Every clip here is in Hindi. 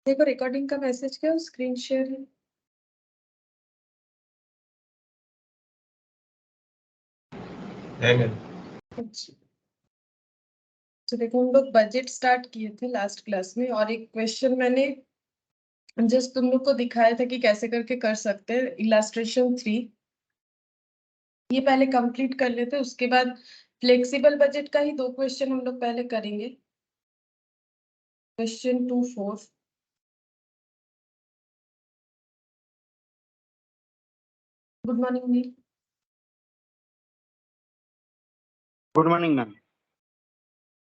देखो रिकॉर्डिंग का मैसेज क्या स्क्रीन शेयर है। अच्छा, तो देखो हम लोग बजट स्टार्ट किए थे लास्ट क्लास में, और एक क्वेश्चन मैंने जस्ट तुम लोग को दिखाया था कि कैसे करके कर सकते हैं। इलास्ट्रेशन 3 ये पहले कंप्लीट कर लेते, उसके बाद फ्लेक्सिबल बजट का ही 2 क्वेश्चन हम लोग पहले करेंगे। Question 2-4। Good morning Neel. Good morning ma'am.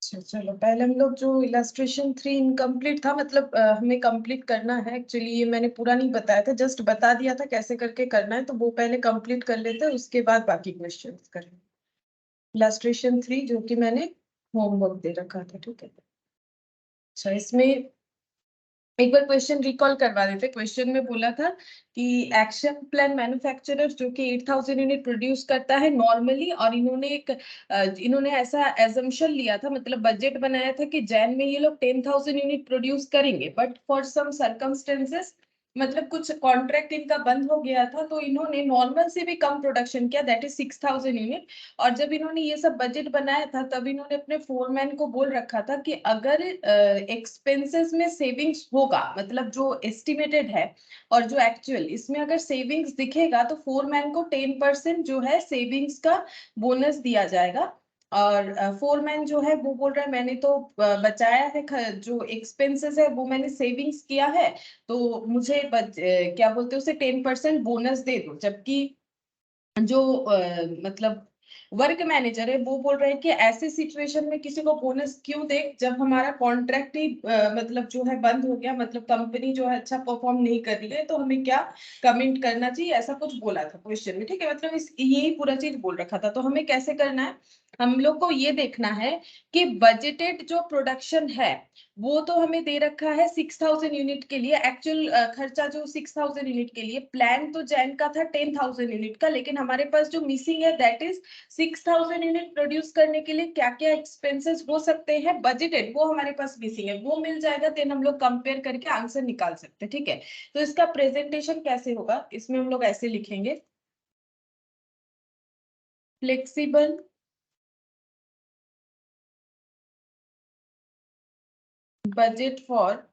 अच्छा चलो, पहले हम लोग जो इलास्ट्रेशन 3 इनकम्प्लीट था, मतलब हमें कंप्लीट करना है। एक्चुअली ये मैंने पूरा नहीं बताया था, जस्ट बता दिया था कैसे करके करना है, तो वो पहले कंप्लीट कर लेते हैं, उसके बाद बाकी क्वेश्चन करेंगे। इलास्ट्रेशन 3 जो कि मैंने होमवर्क दे रखा था, ठीक है। अच्छा, इसमें एक बार क्वेश्चन रिकॉल करवा देते। क्वेश्चन में बोला था कि एक्शन प्लान मैन्युफैक्चरर जो कि 8000 यूनिट प्रोड्यूस करता है नॉर्मली, और इन्होंने ऐसा एजम्पशन लिया था, मतलब बजट बनाया था कि जैन में ये लोग 10,000 यूनिट प्रोड्यूस करेंगे, बट फॉर सम सर्कमस्टेंसेस, मतलब कुछ कॉन्ट्रैक्ट इनका बंद हो गया था, तो इन्होंने नॉर्मल से भी कम प्रोडक्शन किया, दैट इज 6,000 यूनिट। और जब इन्होंने ये सब बजट बनाया था, तब इन्होंने अपने फोरमैन को बोल रखा था कि अगर एक्सपेंसेस में सेविंग्स होगा, मतलब जो एस्टिमेटेड है और जो एक्चुअल, इसमें अगर सेविंग्स दिखेगा तो फोरमैन को 10% जो है सेविंग्स का बोनस दिया जाएगा। और फोरमैन जो है वो बोल रहा है मैंने तो बचाया है, जो एक्सपेंसेस है वो मैंने सेविंग्स किया है, तो मुझे क्या बोलते हैं उसे 10% बोनस दे दो। जबकि जो मतलब वर्क मैनेजर है वो बोल रहे हैं कि ऐसे सिचुएशन में किसी को बोनस क्यों दे, जब हमारा कॉन्ट्रैक्ट ही मतलब जो है बंद हो गया, मतलब कंपनी जो है अच्छा परफॉर्म नहीं कर रही है, तो हमें क्या कमेंट करना चाहिए, ऐसा कुछ बोला था क्वेश्चन में, ठीक है। मतलब इस यही पूरा चीज बोल रखा था। तो हमें कैसे करना है, हम लोग को ये देखना है कि बजटेड जो प्रोडक्शन है वो तो हमें दे रखा है 6,000 यूनिट के लिए, एक्चुअल खर्चा जो 6,000 यूनिट के लिए, प्लान तो जैन का था 10,000 यूनिट का, लेकिन हमारे पास जो मिसिंग है दैट इज 6,000 यूनिट प्रोड्यूस करने के लिए क्या क्या एक्सपेंसेस हो सकते हैं बजटेड, वो हमारे पास मिसिंग है। वो मिल जाएगा, देन हम लोग कंपेयर करके आंसर निकाल सकते हैं, ठीक है। तो इसका प्रेजेंटेशन कैसे होगा, इसमें हम लोग ऐसे लिखेंगे, flexible budget for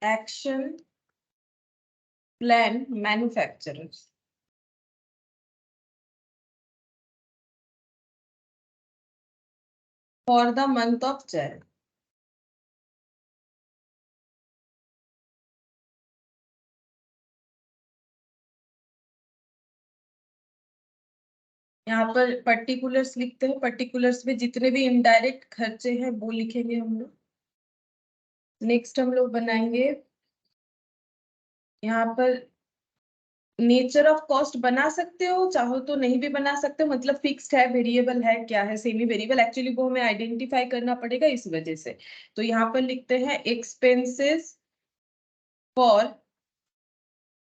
action plan manufacturers for the month of Jan. यहाँ पर पर्टिकुलर्स लिखते हैं, पर्टिकुलर्स में जितने भी इनडायरेक्ट खर्चे हैं वो लिखेंगे हम लोग। नेक्स्ट हम लोग बनाएंगे यहाँ पर नेचर ऑफ कॉस्ट, बना सकते हो चाहो तो नहीं भी बना सकते हो, मतलब फिक्स्ड है, वेरिएबल है, क्या है सेमी वेरिएबल, एक्चुअली वो हमें आइडेंटिफाई करना पड़ेगा इस वजह से। तो यहाँ पर लिखते हैं एक्सपेंसेस फॉर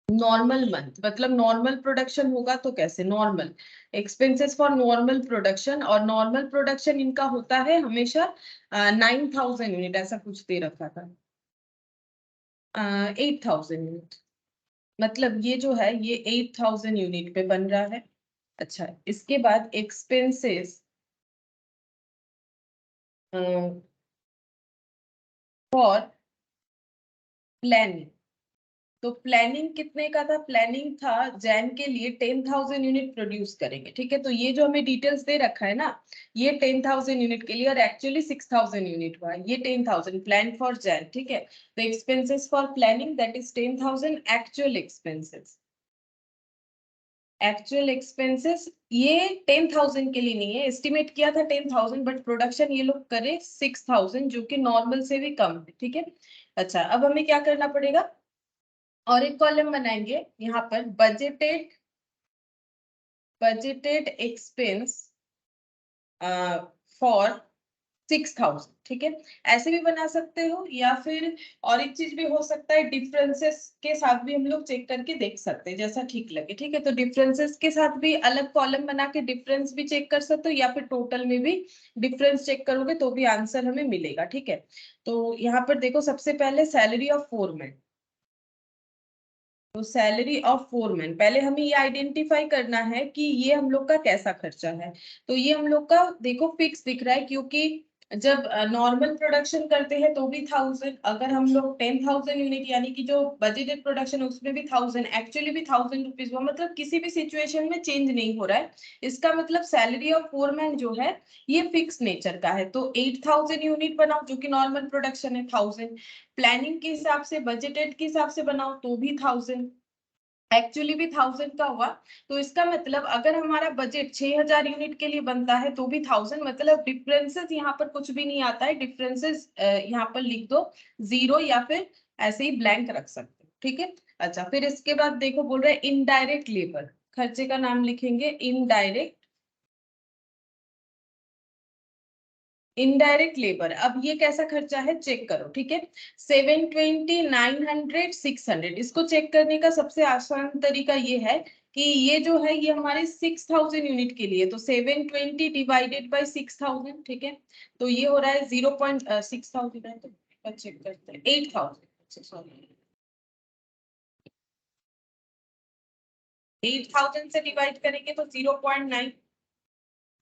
नॉर्मल मंथ, मतलब नॉर्मल प्रोडक्शन होगा तो कैसे, normal expenses for normal production, और नॉर्मल प्रोडक्शन इनका होता है हमेशा 9,000 यूनिट, ऐसा कुछ दे रखा था 8,000 यूनिट, मतलब ये जो है ये 8,000 यूनिट पे बन रहा है। अच्छा, इसके बाद एक्सपेंसेस फॉर प्लानिंग, तो प्लानिंग कितने का था, प्लानिंग था जैन के लिए 10,000 यूनिट प्रोड्यूस करेंगे, ठीक है। तो ये जो हमें डिटेल्स दे रखा है ना, ये 10,000 यूनिट के लिए, और एक्चुअली 6,000 यूनिट हुआ है, ये 10,000 प्लान फॉर जैन, ठीक है। तो expenses for planning that is 10,000, actual expenses, actual expenses ये 10,000 के लिए नहीं है, एस्टिमेट किया था 10,000, बट प्रोडक्शन ये लोग करे 6,000, जो कि नॉर्मल से भी कम है, ठीक है। अच्छा, अब हमें क्या करना पड़ेगा, और एक कॉलम बनाएंगे यहाँ पर, बजटेड एक्सपेंस फॉर 6,000, ठीक है। ऐसे भी बना सकते हो, या फिर और एक चीज भी हो सकता है, डिफरेंसेस के साथ भी हम लोग चेक करके देख सकते हैं, जैसा ठीक लगे, ठीक है। तो डिफरेंसेस के साथ भी अलग कॉलम बना के डिफरेंस भी चेक कर सकते हो, या फिर टोटल में भी डिफरेंस चेक करोगे तो भी आंसर हमें मिलेगा, ठीक है। तो यहाँ पर देखो, सबसे पहले सैलरी ऑफ फोरमैन। तो सैलरी ऑफ फोरमैन, पहले हमें ये आइडेंटिफाई करना है कि ये हम लोग का कैसा खर्चा है। तो ये हम लोग का देखो फिक्स दिख रहा है, क्योंकि जब नॉर्मल प्रोडक्शन करते हैं तो भी 1000, अगर हम लोग 10,000 यूनिट, यानी कि जो बजटेड प्रोडक्शन है उसमें भी 1000, एक्चुअली भी 1000 रुपीज हुआ, मतलब किसी भी सिचुएशन में चेंज नहीं हो रहा है। इसका मतलब सैलरी ऑफ फोरमैन जो है ये फिक्स नेचर का है। तो 8000 यूनिट बनाओ, जो कि नॉर्मल प्रोडक्शन है 1000। प्लानिंग के हिसाब से, बजटेड के हिसाब से बनाओ तो भी 1000, एक्चुअली भी 1000 का हुआ। तो इसका मतलब अगर हमारा बजट 6000 यूनिट के लिए बनता है तो भी 1000, मतलब डिफरेंसेस यहाँ पर कुछ भी नहीं आता है। डिफरेंसेस यहाँ पर लिख दो 0, या फिर ऐसे ही ब्लैंक रख सकते हो, ठीक है। अच्छा, फिर इसके बाद देखो बोल रहे हैं इनडायरेक्ट लेबर, खर्चे का नाम लिखेंगे इनडायरेक्ट। इनडायरेक्ट लेबर, अब ये कैसा खर्चा है चेक करो, ठीक है। 720, 900, 600, इसको चेक करने का सबसे आसान तरीका ये है कि ये जो है ये हमारे 6000 यूनिट के लिए, तो 720 डिवाइडेड बाई 6000, ठीक है। तो ये हो रहा है 0.6000 है, तो चेक करते हैं 8000, सॉरी 8000 से डिवाइड करेंगे तो 0.9।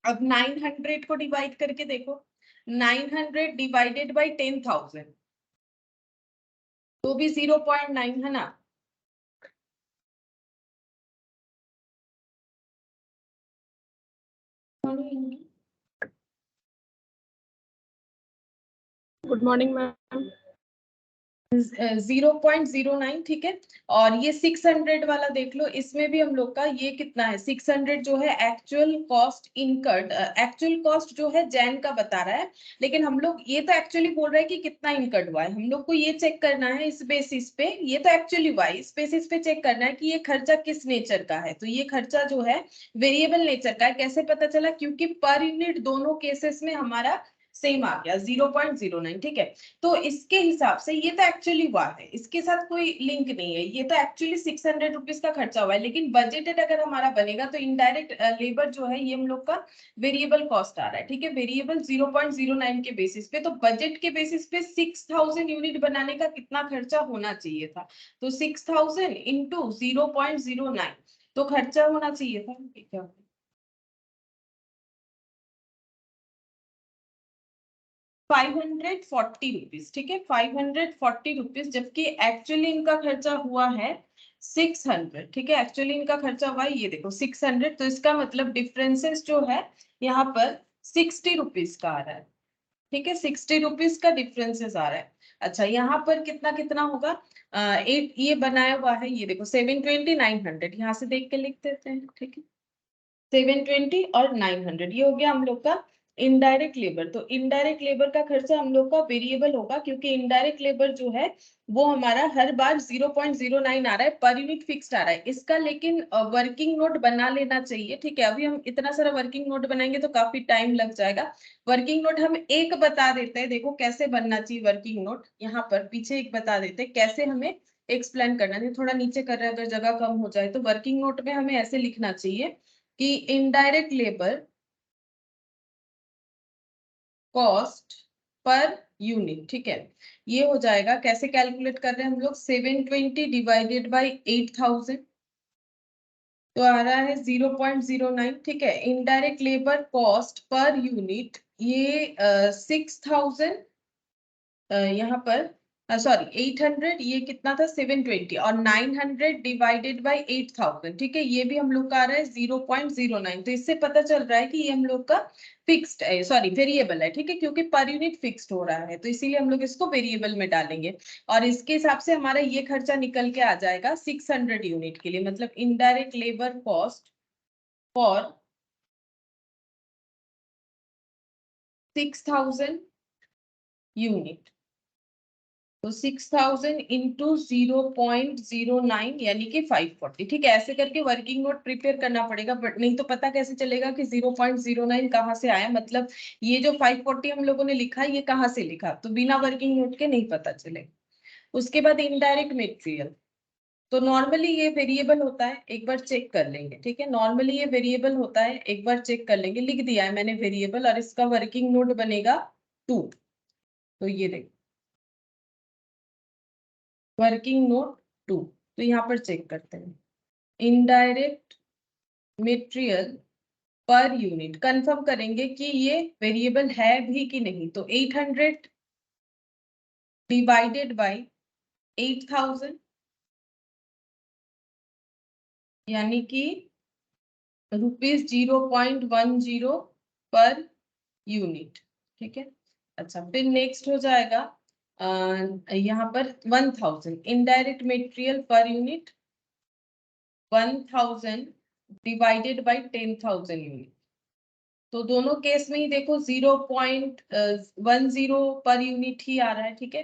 अब 900 को डिवाइड करके देखो, 900 डिवाइडेड बाई 10,000, तो भी 0.9 है ना। Good morning ma'am. 0.09, ठीक है। और ये 600 वाला देख लो, इसमें भी हम लोग का ये कितना है, 600 जो है actual cost incurred, actual cost जो है जैन का बता रहा है, लेकिन हम लोग ये तो एक्चुअली बोल रहे हैं कि कितना इनकर्ड हुआ है। हम लोग को ये चेक करना है इस बेसिस पे, ये तो एक्चुअली हुआ है, इस बेसिस पे चेक करना है कि ये खर्चा किस नेचर का है। तो ये खर्चा जो है वेरिएबल नेचर का है। कैसे पता चला, क्योंकि पर यूनिट दोनों केसेस में हमारा सेम आ गया 0.09, ठीक है। तो इसके हिसाब से ये तो एक्चुअली हुआ है, इसके साथ कोई लिंक नहीं है, ये तो एक्चुअली 600 रुपीज का खर्चा हुआ है। लेकिन बजटेड अगर हमारा बनेगा तो इनडायरेक्ट लेबर जो है ये हम लोग का वेरिएबल कॉस्ट आ रहा है, ठीक है, वेरिएबल 0.09 के बेसिस पे। तो बजट के बेसिस पे 6000 यूनिट बनाने का कितना खर्चा होना चाहिए था, तो 6000 इंटू 0.09, तो खर्चा होना चाहिए था, ठीक है, 540 रुपीज, ठीक है, 540 रुपीज, जबकि एक्चुअली इनका खर्चा हुआ है 600, ठीक है। एक्चुअली इनका खर्चा हुआ है, ये देखो 600, तो इसका मतलब डिफरेंसेस जो है यहाँ पर 60 रुपीज का आ रहा है, ठीक है, 60 रुपीज का डिफरेंसेस आ रहा है। अच्छा, यहाँ पर कितना कितना होगा, एक ये बनाया हुआ है, ये देखो 720, 900, यहाँ से देख के लिख देते हैं, ठीक है। 720 और 900, ये हो गया हम लोग का इनडायरेक्ट लेबर। तो इनडायरेक्ट लेबर का खर्चा हम लोग का वेरिएबल होगा, क्योंकि इनडायरेक्ट लेबर जो है वो हमारा हर बार 0.09 आ रहा है, पर यूनिट फिक्स्ड आ रहा है इसका। लेकिन वर्किंग नोट बना लेना चाहिए, ठीक है। अभी हम इतना सारा वर्किंग नोट बनाएंगे तो काफी टाइम लग जाएगा। वर्किंग नोट हम एक बता देते हैं, देखो कैसे बनना चाहिए वर्किंग नोट, यहाँ पर पीछे एक बता देते हैं कैसे हमें एक्सप्लेन करना है। थोड़ा नीचे कर रहे हैं, अगर जगह कम हो जाए तो वर्किंग नोट में हमें ऐसे लिखना चाहिए कि indirect labour cost per unit, ठीक है। ये हो जाएगा, कैसे कैलकुलेट कर रहे हैं हम लोग, 720 डिवाइडेड बाई 8000, तो आ रहा है 0.09, ठीक है। Indirect labour cost per unit ये 6000, यहाँ पर सॉरी 800, ये कितना था 720, और 900 डिवाइडेड बाई 8000, ठीक है, ये भी हम लोग का आ रहा है 0.09। तो इससे पता चल रहा है कि ये हम लोग का फिक्स्ड है, सॉरी वेरिएबल है, ठीक है, क्योंकि पर यूनिट फिक्स्ड हो रहा है तो इसीलिए हम लोग इसको वेरिएबल में डालेंगे। और इसके हिसाब से हमारा ये खर्चा निकल के आ जाएगा 600 यूनिट के लिए, मतलब indirect labour cost for 6000 unit. तो 6000 इंटू 0.09 यानी कि 540। ठीक है, ऐसे करके वर्किंग नोट प्रिपेयर करना पड़ेगा, बट नहीं तो पता कैसे चलेगा कि 0.09 कहाँ से आया, मतलब ये जो 540 हम लोगों ने लिखा ये कहाँ से लिखा, तो बिना वर्किंग नोट के नहीं पता चलेगा। उसके बाद इनडायरेक्ट मटेरियल, तो नॉर्मली ये वेरिएबल होता है, एक बार चेक कर लेंगे। ठीक है, नॉर्मली ये वेरिएबल होता है, एक बार चेक कर लेंगे। लिख दिया है मैंने वेरिएबल, और इसका वर्किंग नोट बनेगा 2। तो ये देखो वर्किंग नोट 2। तो यहाँ पर चेक करते हैं, indirect material per unit, confirm करेंगे कि ये वेरिएबल है भी कि नहीं। तो 800 डिवाइडेड बाय 8000 यानी कि ₹0.10 पर यूनिट। ठीक है, अच्छा फिर नेक्स्ट हो जाएगा यहाँ पर 1000 indirect material per unit, 1000 divided by 10,000 unit. तो दोनों केस में ही देखो 0.10 पर यूनिट ही आ रहा है। ठीक है,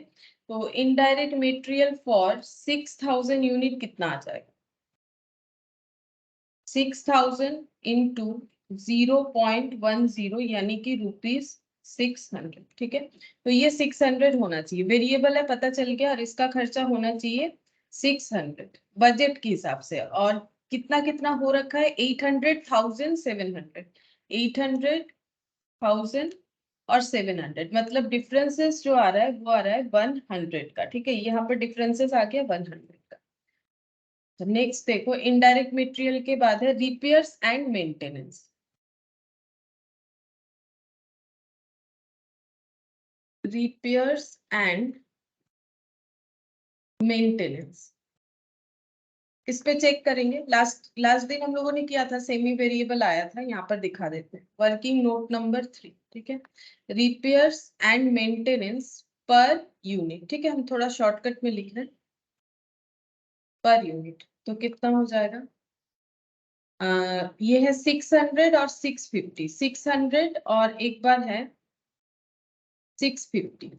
तो इनडायरेक्ट मटेरियल फॉर 6000 यूनिट कितना आ जाएगा, 6000 इंटू 0.10 यानी कि ₹600। ठीक है, तो ये 600 होना चाहिए, वेरिएबल है पता चल गया, और इसका खर्चा होना चाहिए 600 बजट के हिसाब से। और कितना कितना हो रखा है, 800,700, 800,000 और 700, मतलब डिफरेंसेस जो आ रहा है वो आ रहा है 100 का। ठीक है, यहाँ पर डिफरेंसेस आ गया 100 का। नेक्स्ट देखो, इनडायरेक्ट मटेरियल के बाद है repairs and maintenance. Repairs and maintenance, इस पे चेक करेंगे। लास्ट दिन हम लोगों ने किया था, सेमी वेरिएबल आया था, यहाँ पर दिखा देते हैं, वर्किंग नोट नंबर 3। ठीक है, repairs and maintenance per unit. ठीक है, हम थोड़ा शॉर्टकट में लिख रहे हैं पर यूनिट, तो कितना हो जाएगा, ये है 600 और 650, 600 और एक बार है 650।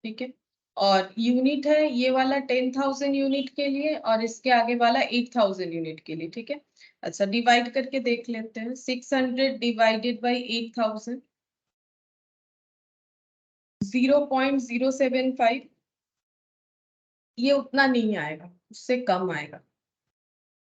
ठीक है, और यूनिट है ये वाला 10,000 यूनिट के लिए, और इसके आगे वाला 8,000 यूनिट के लिए। ठीक है, अच्छा डिवाइड करके देख लेते हैं, 600 डिवाइडेड बाई 8,000, 0.075, ये उतना नहीं आएगा, उससे कम आएगा।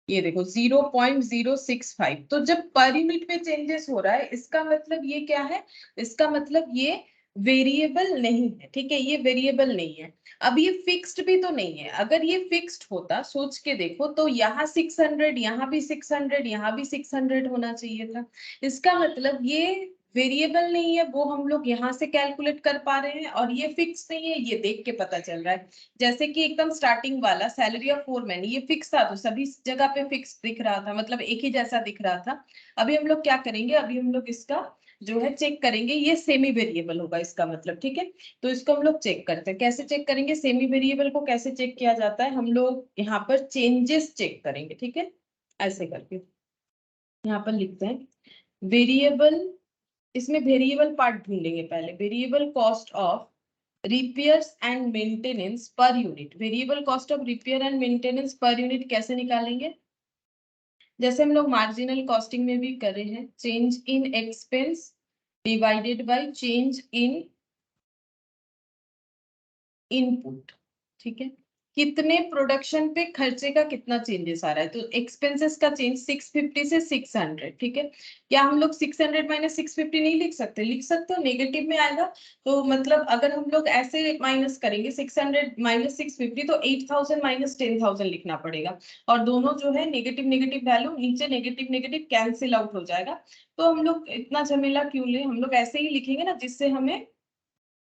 ये देखो 0.065। तो जब पर यूनिट में चेंजेस हो रहा है, इसका मतलब ये क्या है, इसका मतलब ये वेरिएबल नहीं है। ठीक है, ये वेरिएबल नहीं है। अब ये फिक्स्ड भी तो नहीं है, अगर ये फिक्स्ड होता, सोच के देखो, तो यहाँ 600, यहाँ भी 600, यहाँ भी 600 होना चाहिए था। इसका मतलब ये वेरिएबल नहीं है, वो हम लोग यहाँ से कैलकुलेट कर पा रहे हैं, और ये फिक्स नहीं है, ये देख के पता चल रहा है। जैसे कि एकदम स्टार्टिंग वाला सैलरी ऑफ फोरमैन, ये फिक्स था, तो सभी जगह पे फिक्स दिख रहा था, मतलब एक ही जैसा दिख रहा था। अभी हम लोग क्या करेंगे, अभी हम लोग इसका जो है चेक करेंगे, ये सेमी वेरिएबल होगा इसका मतलब। ठीक है, तो इसको हम लोग चेक करते हैं, कैसे चेक करेंगे सेमी वेरिएबल को, कैसे चेक किया जाता है, हम लोग यहाँ पर चेंजेस चेक करेंगे। ठीक है, ऐसे करके यहाँ पर लिखते हैं वेरिएबल, इसमें वेरिएबल पार्ट ढूंढेंगे पहले, variable cost of repairs and maintenance per unit. Variable cost of repair and maintenance per unit कैसे निकालेंगे, जैसे हम लोग मार्जिनल कॉस्टिंग में भी करे हैं, change in expense divided by change in input. ठीक है, कितने प्रोडक्शन पे खर्चे का कितना चेंजेस आ रहा है, तो एक्सपेंसेस का चेंज 650 से 600। ठीक है, क्या हम लोग 600 माइनस 650 नहीं लिख सकते, लिख सकते हो, नेगेटिव में आएगा। तो मतलब अगर हम लोग ऐसे माइनस करेंगे 600 माइनस 650, तो 8,000 माइनस 10,000 लिखना पड़ेगा, और दोनों जो है नेगेटिव नेगेटिव वैल्यू नीचे नेगेटिव नेगेटिव कैंसिल आउट हो जाएगा। तो हम लोग इतना झमेला क्यों ले, हम लोग ऐसे ही लिखेंगे ना, जिससे हमें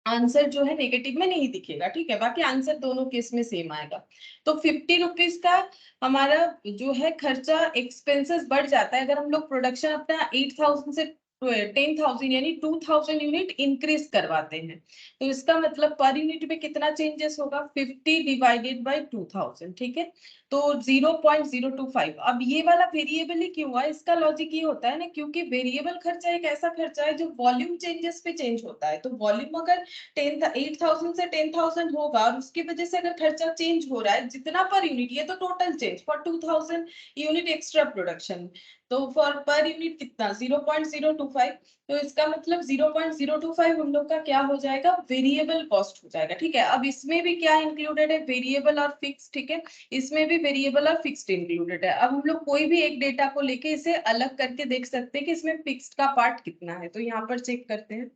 आंसर जो है नेगेटिव में नहीं दिखेगा। ठीक है, बाकी आंसर दोनों केस में सेम आएगा। तो 50 रुपीज का हमारा जो है खर्चा, एक्सपेंसेस बढ़ जाता है, अगर हम लोग प्रोडक्शन अपना 8,000 से 10,000 यानी 2,000 यूनिट इंक्रीज करवाते हैं, तो इसका मतलब पर यूनिट में कितना चेंजेस होगा, 50 डिवाइडेड बाय 2,000, ठीक है। तो 0.025। अब ये वाला वेरिएबल ही क्यों हुआ, इसका लॉजिक ये होता है ना, क्योंकि वेरिएबल खर्चा एक ऐसा खर्चा है जो वॉल्यूम चेंजेस पे चेंज होता है। तो वॉल्यूम अगर 8,000 से 10,000 होगा और उसकी वजह से अगर खर्चा चेंज हो रहा है जितना पर यूनिट, ये तो total change for 2,000 unit extra production, तो फॉर पर यूनिट कितना 0.025। तो इसका मतलब 0.025 हम लोग का क्या हो जाएगा, वेरिएबल कॉस्ट हो जाएगा, ठीक है। अब इसमें भी क्या इंक्लूडेड है, वेरिएबल और फिक्स, ठीक है। इसमें भी वेरिएबल और फिक्स्ड इंक्लूडेड है। अब हम लोग कोई भी एक डेटा को लेके इसे अलग करके देख सकते हैं कि इसमें फिक्स्ड का पार्ट कितना है। तो यहाँ पर चेक करते हैं,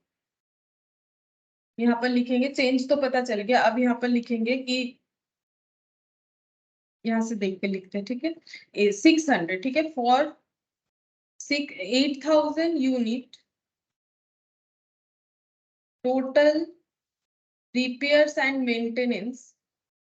यहाँ पर लिखेंगे, चेंज तो पता चल गया। अब यहाँ पर लिखेंगे कि यहाँ से देख के लिखते हैं, ठीक है। 600, ठीक है, for 8,000 unit total repairs and maintenance,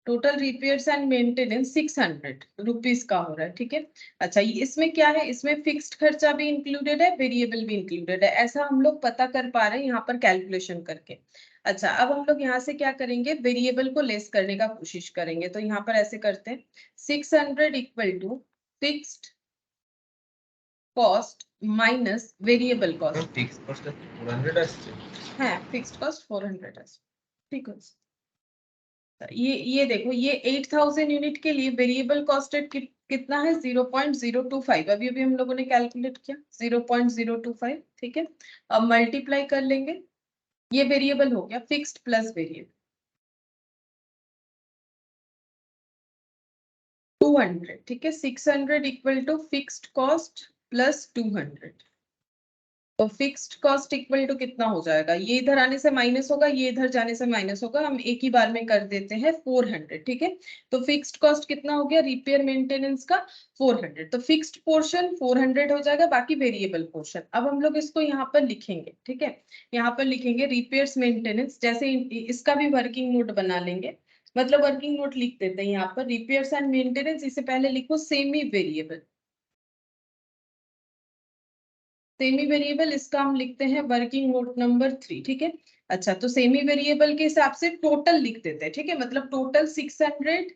total repairs and maintenance 600 rupees का हो रहा है, ठीक है। अच्छा, इसमें क्या है, इसमें फिक्स्ड खर्चा भी इंक्लूडेड है, वेरिएबल भी इंक्लूडेड है, ऐसा हम लोग पता कर पा रहे हैं यहाँ पर कैलकुलेशन करके। अच्छा, अब हम लोग यहाँ से क्या करेंगे, वेरिएबल को लेस करने का कोशिश करेंगे। तो यहाँ पर ऐसे करते हैं, 600 equal to fixed cost minus variable cost. Fixed cost 400 আসছে, হ্যাঁ, फिक्स्ड कॉस्ट 400 আছে, ठीक है। ये देखो, ये 8,000 यूनिट के लिए वेरिएबल कॉस्ट कितना है, 0.025। अभी अभी हम लोगों ने कैलकुलेट किया 0.025, ठीक है। अब मल्टीप्लाई कर लेंगे, ये वेरिएबल हो गया, फिक्स्ड प्लस वेरिएबल 200, ठीक है। 600 equal to fixed cost plus 200, तो फिक्स्ड कॉस्ट इक्वल टू कितना हो जाएगा, ये इधर आने से माइनस होगा, ये इधर जाने से माइनस होगा, हम एक ही बार में कर देते हैं 400, ठीक है। तो फिक्स्ड कॉस्ट कितना हो गया, रिपेयर मेंटेनेंस का 400, तो फिक्स्ड पोर्शन 400 हो जाएगा, बाकी वेरिएबल पोर्शन। अब हम लोग इसको यहाँ पर लिखेंगे, ठीक है। यहाँ पर लिखेंगे रिपेयर्स मेंटेनेंस, जैसे इसका भी वर्किंग नोट बना लेंगे, मतलब वर्किंग नोट लिख देते हैं यहाँ पर, रिपेयर्स एंड मेंटेनेंस, इससे पहले लिखो सेमी वेरिएबल, सेमी वेरिएबल, इसका हम लिखते हैं वर्किंग नोट नंबर 3, ठीक है। अच्छा, तो सेमी वेरिएबल के हिसाब से टोटल लिख देते हैं, ठीक है, मतलब टोटल 600,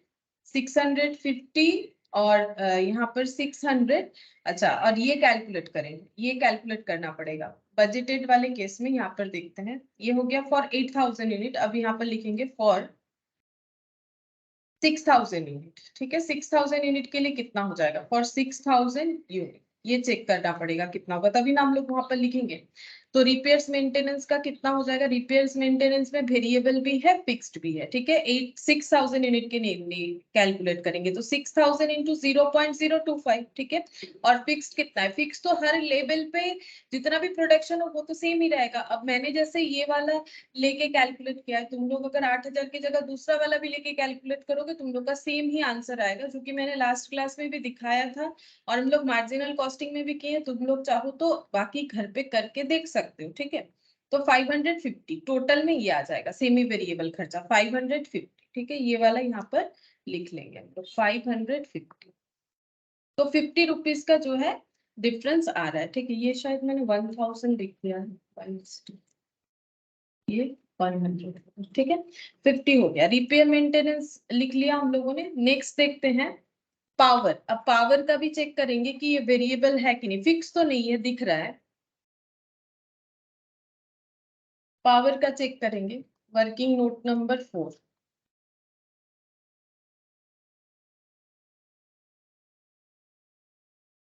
650 और यहाँ पर 600। अच्छा, और ये कैलकुलेट करेंगे, ये कैलकुलेट करना पड़ेगा बजटेड वाले केस में। यहाँ पर देखते हैं, ये हो गया फॉर 8,000 यूनिट। अब यहाँ पर लिखेंगे फॉर 6,000 यूनिट, ठीक है। 6,000 यूनिट के लिए कितना हो जाएगा, फॉर 6,000 यूनिट, ये चेक करना पड़ेगा कितना होगा, तभी ना हम लोग वहां पर लिखेंगे। तो रिपेयर्स मेंटेनेंस का कितना हो जाएगा, रिपेयर्स मेंटेनेंस में वेरिएबल भी है, फिक्स्ड भी है, ठीक है। 6,000 यूनिट के लिए कैलकुलेट करेंगे, तो 6,000 इंटू 0.025, ठीक है। और फिक्स्ड कितना है, फिक्स तो हर लेवल पे जितना भी प्रोडक्शन हो वो तो सेम ही रहेगा। अब मैंने जैसे ये वाला लेके कैलकुलेट किया है, तुम लोग अगर 8,000 की जगह दूसरा वाला भी लेके कैलकुलेट करोगे, तुम लोग का सेम ही आंसर आएगा, जो कि मैंने लास्ट क्लास में भी दिखाया था और हम लोग मार्जिनल कॉस्टिंग में भी किए। तुम लोग चाहो तो बाकी घर पे करके देख सकते हो, ठीक है। तो 550 टोटल में ये आ जाएगा, सेमी वेरिएबल खर्चा 550, ठीक है। ये वाला यहाँ पर लिख लेंगे हम लोग 550, तो 50 रुपीज का जो है डिफरेंस आ रहा है, ठीक है। ये शायद मैंने 1,000 लिख दिया है, ये 100, ठीक है। 50 हो गया, रिपेयर मेंटेनेंस लिख लिया हम लोगों ने। नेक्स्ट देखते हैं पावर। अब पावर का भी चेक करेंगे कि ये वेरिएबल है कि नहीं, फिक्स तो नहीं है, दिख रहा है। पावर का चेक करेंगे, working note number 4,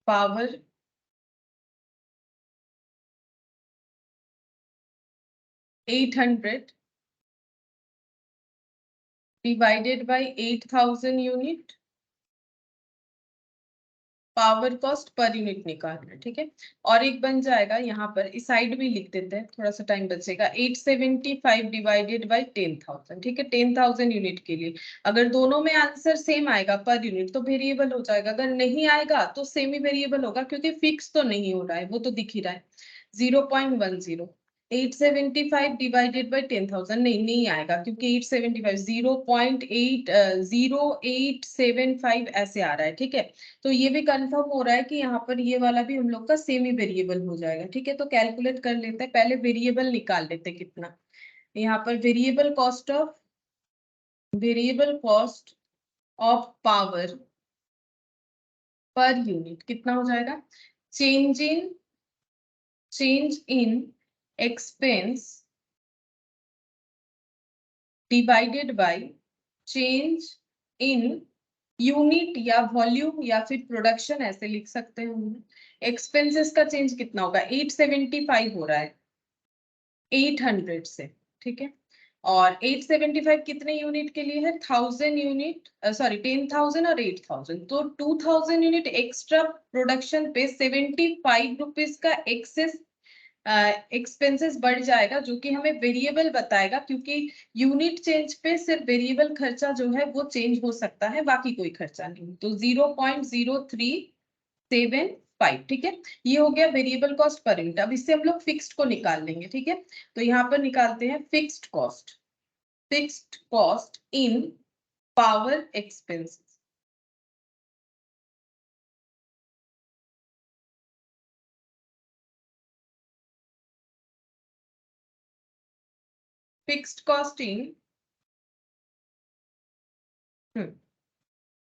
power 800 divided by 8,000 unit, power cost per unit निकालना है, ठीक है। और एक बन जाएगा यहाँ पर, इस साइड भी लिख देते हैं, थोड़ा सा टाइम बचेगा, 875 डिवाइडेड बाय 10,000, ठीक है। 10,000 यूनिट के लिए अगर दोनों में आंसर सेम आएगा पर यूनिट तो वेरिएबल हो जाएगा, अगर नहीं आएगा तो सेमी वेरिएबल होगा, क्योंकि फिक्स तो नहीं हो रहा है, वो तो दिख ही रहा है 0.10। 875 डिवाइडेड बाय 10,000 नहीं आएगा, क्योंकि 875 0.0875 ऐसे आ रहा है। ठीक है, तो ये भी कंफर्म हो रहा है कि यहाँ पर ये वाला भी हम लोग का सेमी वेरिएबल हो जाएगा। ठीक है, तो कैलकुलेट कर लेते हैं, पहले वेरिएबल निकाल लेते हैं कितना। यहाँ पर variable cost of power per unit कितना हो जाएगा। Change in expense divided by change in unit या वॉल्यूम या फिर प्रोडक्शन, ऐसे लिख सकते हैं हम। एक्सपेंसेस का चेंज कितना होगा, 875 हो रहा है 800 से। ठीक है, और 875 कितने यूनिट के लिए है, 1000 यूनिट, सॉरी 10,000 और 8,000, तो 2000 यूनिट एक्स्ट्रा प्रोडक्शन पे 75 रुपीज का एक्सेस एक्सपेंसेस बढ़ जाएगा, जो कि हमें वेरिएबल बताएगा, क्योंकि यूनिट चेंज पे सिर्फ वेरिएबल खर्चा जो है वो चेंज हो सकता है, बाकी कोई खर्चा नहीं। तो 0.0375। ठीक है, ये हो गया वेरिएबल कॉस्ट पर यूनिट। अब इससे हम लोग फिक्स्ड को निकाल लेंगे। ठीक है, तो यहाँ पर निकालते हैं fixed cost in power expenses. Fixed cost in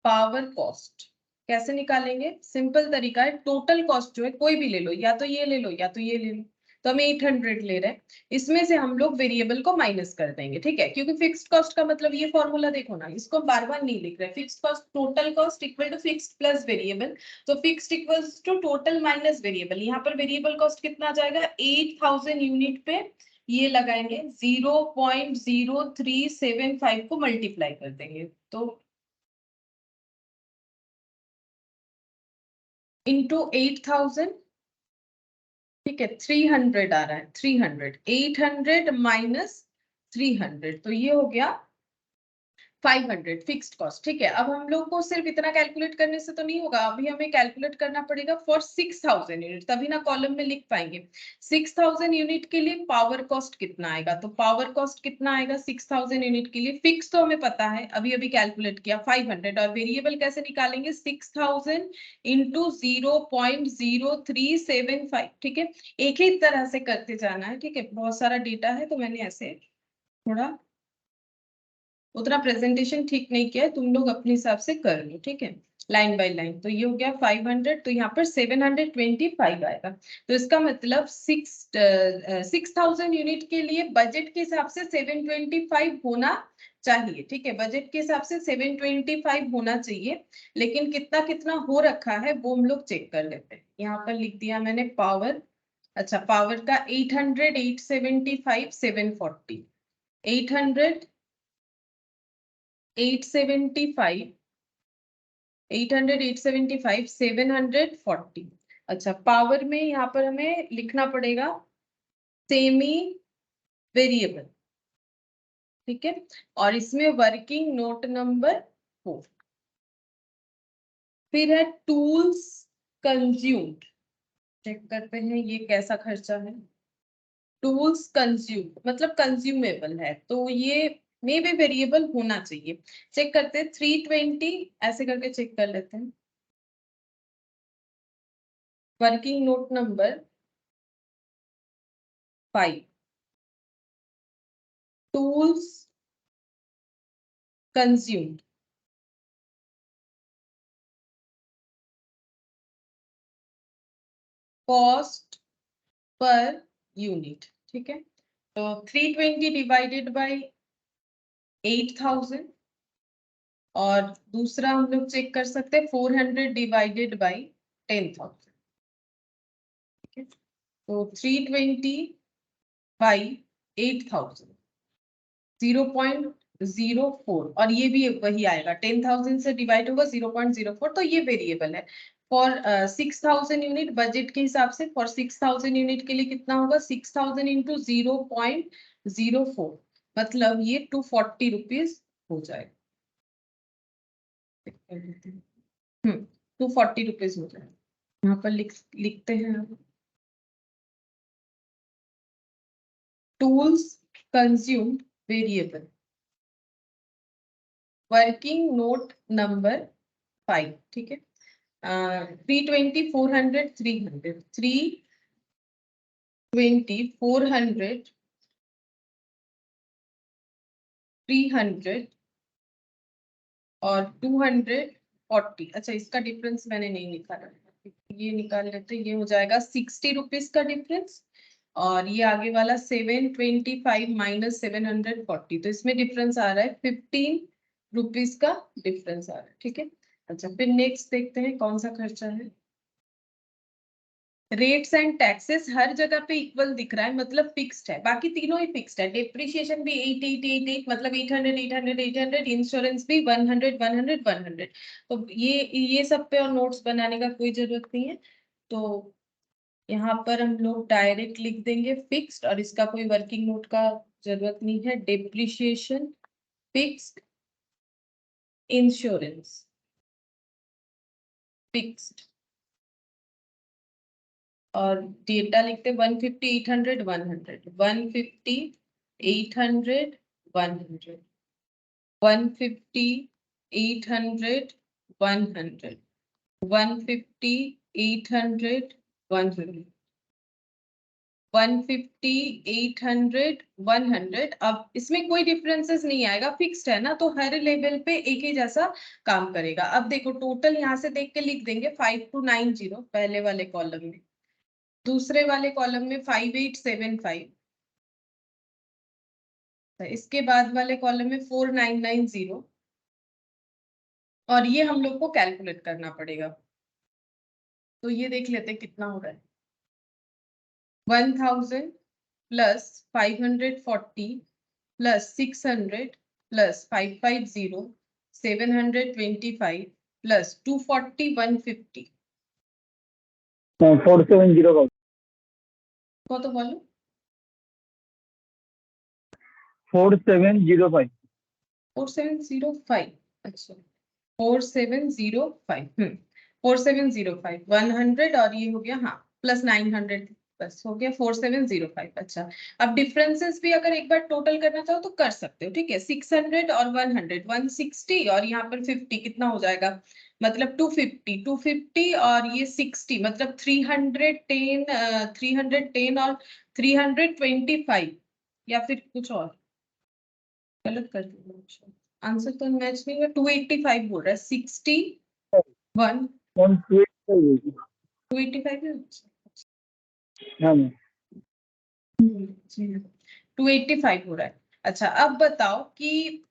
power cost कैसे निकालेंगे, सिंपल तरीका है, टोटल कॉस्ट जो है कोई भी ले लो, या तो ये ले लो या तो ये ले लो। तो हम 800 ले रहे हैं, इसमें से हम लोग वेरिएबल को माइनस कर देंगे। ठीक है, क्योंकि फिक्स्ड कॉस्ट का मतलब ये फॉर्मूला देखो ना, इसको बार बार नहीं लिख रहे। Fixed cost total cost equal to fixed plus variable, तो fixed equals to total minus variable. यहाँ पर वेरिएबल कॉस्ट कितना आ जाएगा, 8000 यूनिट पे ये लगाएंगे 0.0375 को मल्टीप्लाई कर देंगे, तो इंटू 8000। ठीक है, 300 आ रहा है, 300 800 माइनस 300, तो ये हो गया 500 फिक्स्ड कॉस्ट। ठीक है, अब हम लोग को सिर्फ इतना कैलकुलेट करने से तो नहीं होगा, अभी हमें कैलकुलेट करना पड़ेगा फॉर 6000 यूनिट, तभी ना कॉलम में लिख पाएंगे। 6000 यूनिट के लिए पावर कॉस्ट कितना आएगा, तो पावर कॉस्ट कितना आएगा 6000 यूनिट के लिए, फिक्स तो हमें पता है, अभी अभी कैलकुलेट किया 500, और वेरिएबल कैसे निकालेंगे, 6000 इंटू 0.0375। ठीक है, एक ही तरह से करते जाना है। ठीक है, बहुत सारा डेटा है तो मैंने ऐसे थोड़ा उतना प्रेजेंटेशन ठीक नहीं किया है, तुम लोग अपने हिसाब से कर लो। ठीक है, लाइन बाय लाइन। तो ये हो गया 500, तो यहाँ पर 725 आएगा। तो इसका मतलब 6000 यूनिट के लिए बजट के हिसाब से 725 होना चाहिए। ठीक है, बजट के हिसाब से 725 होना चाहिए, लेकिन कितना कितना हो रखा है वो हम लोग चेक कर लेते हैं। यहाँ पर लिख दिया मैंने पावर, अच्छा पावर का 800 875 740, 800 875 740। अच्छा, पावर में यहाँ पर हमें लिखना पड़ेगा सेमी वेरिएबल। ठीक है, और इसमें वर्किंग नोट नंबर 4। फिर है टूल्स कंज्यूम्ड, चेक करते हैं ये कैसा खर्चा है। टूल्स कंज्यूम मतलब कंज्यूमेबल है, तो ये मे भी वेरिएबल होना चाहिए। चेक करते हैं 320, ऐसे करके चेक कर लेते हैं। Working note number 5, tools consumed, cost per unit. ठीक है, तो 320 डिवाइडेड बाय 8000, और दूसरा हम लोग चेक कर सकते हैं 400 डिवाइडेड बाय 10,000। ठीक है, तो 320 बाई 8000 0.04, और ये भी वही आएगा, 10,000 से डिवाइड होगा 0.04, तो ये वेरिएबल है। फॉर 6000 यूनिट बजट के हिसाब से, फॉर 6000 यूनिट के लिए कितना होगा, 6000 इंटू 0.04, मतलब ये 240 रुपीज हो जाएगा। 240 रुपीज हो जाएगा, यहाँ पर लिखते हैं। Tools consumed variable, working note number 5, ठीक है। 320 400 300 320 400 300 और 240। अच्छा, इसका डिफरेंस मैंने नहीं निकाला, ये निकाल लेते, ये हो जाएगा 60 रुपीज का डिफरेंस। और ये आगे वाला 725 माइनस 740, तो इसमें डिफरेंस आ रहा है 15 रुपीज का डिफरेंस आ रहा है, ठीक है। अच्छा, फिर नेक्स्ट देखते हैं कौन सा खर्चा है। रेट्स एंड टैक्सेस हर जगह पे इक्वल दिख रहा है, मतलब फिक्स्ड है, बाकी तीनों ही फिक्स्ड है। डेप्रिसिएशन भी 8888 मतलब 800 800 800, इंश्योरेंस भी 100 100 100। तो ये सब पे और नोट्स बनाने का कोई जरूरत नहीं है, तो यहाँ पर हम लोग डायरेक्ट लिख देंगे फिक्स्ड, और इसका कोई वर्किंग नोट का जरूरत नहीं है। डेप्रिसिएशन फिक्स्ड, इंश्योरेंस फिक्स्ड, और डेटा लिखते 150 800 100 150 800 100 150 800 100 150 800 100 150 800 100। अब इसमें कोई डिफरेंसेस नहीं आएगा, फिक्स्ड है ना, तो हर लेवल पे एक ही जैसा काम करेगा। अब देखो टोटल यहाँ से देख के लिख देंगे 5290 पहले वाले कॉलम में, दूसरे वाले कॉलम में 5875, इसके बाद वाले कॉलम में 4990, और ये हम लोग को कैलकुलेट करना पड़ेगा। तो ये देख लेते हैं कितना हो रहा है। 1000 प्लस 540 प्लस 600 प्लस 550 725 प्लस 240 150 4705 को तो बोलो 4705 4705। अच्छा 4705, 4705 100, और ये हो गया हाँ प्लस 900, बस हो गया 4705। अच्छा, अब डिफरेंसेस भी अगर एक बार टोटल करना चाहो तो कर सकते हो, ठीक है। 600 और 100 160, और यहाँ पर 50 कितना हो जाएगा, मतलब 250 250 और ये 60 मतलब 310 310 और 325, या फिर कुछ और गलत कर दिया, आंसर तो मैच नहीं हुआ। 285 बोल रहा है, 61 285 है। हाँ मैम 285 हो रहा है। अच्छा, अब बताओ कि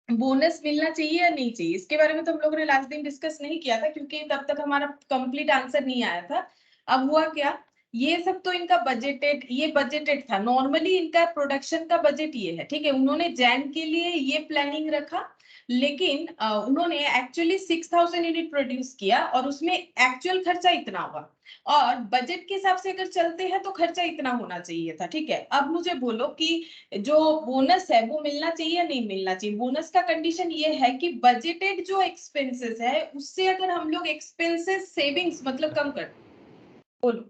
बोनस मिलना चाहिए या नहीं चाहिए, इसके बारे में तो हम लोगों ने लास्ट दिन डिस्कस नहीं किया था, क्योंकि तब तक हमारा कंप्लीट आंसर नहीं आया था। अब हुआ क्या, ये सब तो इनका बजटेड, ये बजटेड था, नॉर्मली इनका प्रोडक्शन का बजट ये है, ठीक है। उन्होंने जैन के लिए ये प्लानिंग रखा, लेकिन उन्होंने एक्चुअली 6000 यूनिट प्रोड्यूस किया, और उसमें एक्चुअल खर्चा इतना हुआ, और बजट के हिसाब से अगर चलते हैं तो खर्चा इतना होना चाहिए था, ठीक है। अब मुझे बोलो कि जो बोनस है वो मिलना चाहिए या नहीं मिलना चाहिए। बोनस का कंडीशन ये है कि बजटेड जो एक्सपेंसेस है उससे अगर हम लोग एक्सपेंसेस सेविंग्स मतलब कम कर, बोलो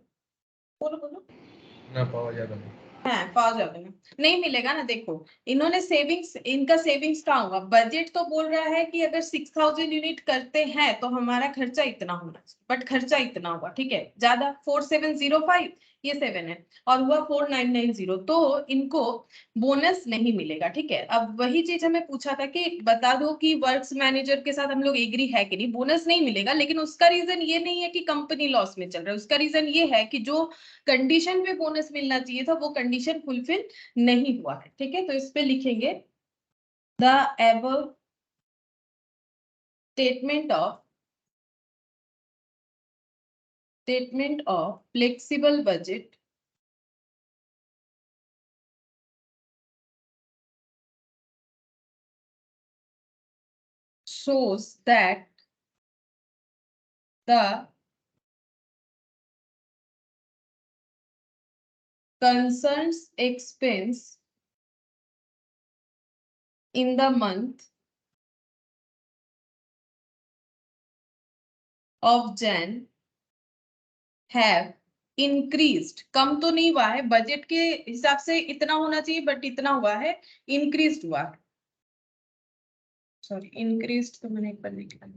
बोलो बोलो ना पावा ज्यादा नहीं। हाँ पाओ जाओगे ना, नहीं मिलेगा ना। देखो इन्होंने सेविंग्स, इनका सेविंग्स कहाँ होगा, बजट तो बोल रहा है कि अगर 6000 यूनिट करते हैं तो हमारा खर्चा इतना होना चाहिए, बट खर्चा इतना होगा, ठीक है, ज्यादा 4705, ये 7 है, और हुआ 4990, तो इनको बोनस नहीं मिलेगा, ठीक है। अब वही चीज हमें पूछा था कि बता दो कि वर्क्स मैनेजर के साथ हम लोग एग्री है कि नहीं, बोनस नहीं मिलेगा, लेकिन उसका रीजन ये नहीं है कि कंपनी लॉस में चल रहा है, उसका रीजन ये है कि जो कंडीशन पे बोनस मिलना चाहिए था वो कंडीशन फुलफिल नहीं हुआ है, ठीक है। तो इस पे लिखेंगे the above statement of flexible budget shows that the concerned expense in the month of Jan have increased, कम तो नहीं हुआ है, बजट के हिसाब से इतना होना चाहिए बट इतना हुआ है, इंक्रीज्ड हुआ है, सॉरी इंक्रीज्ड तो मैंने एक बार लिखा है,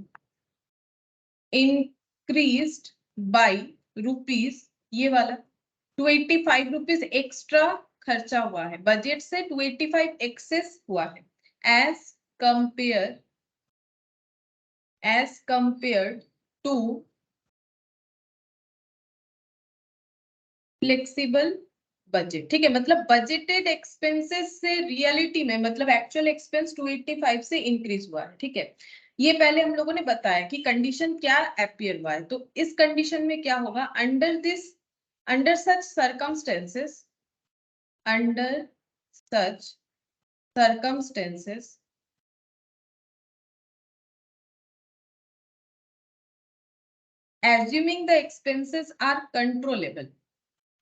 इंक्रीज्ड बाय रुपीज, ये वाला 285 रुपीज एक्स्ट्रा खर्चा हुआ है, बजट से 285 एक्सेस हुआ है, as compare to flexible budget. ठीक है, मतलब बजटेड एक्सपेंसेस से रियलिटी में मतलब एक्चुअल एक्सपेंस 285 से इंक्रीज हुआ है। ठीक है, ये पहले हम लोगों ने बताया कि कंडीशन क्या अपीयर हुआ है, तो इस कंडीशन में क्या होगा, under such circumstances assuming the expenses are controllable,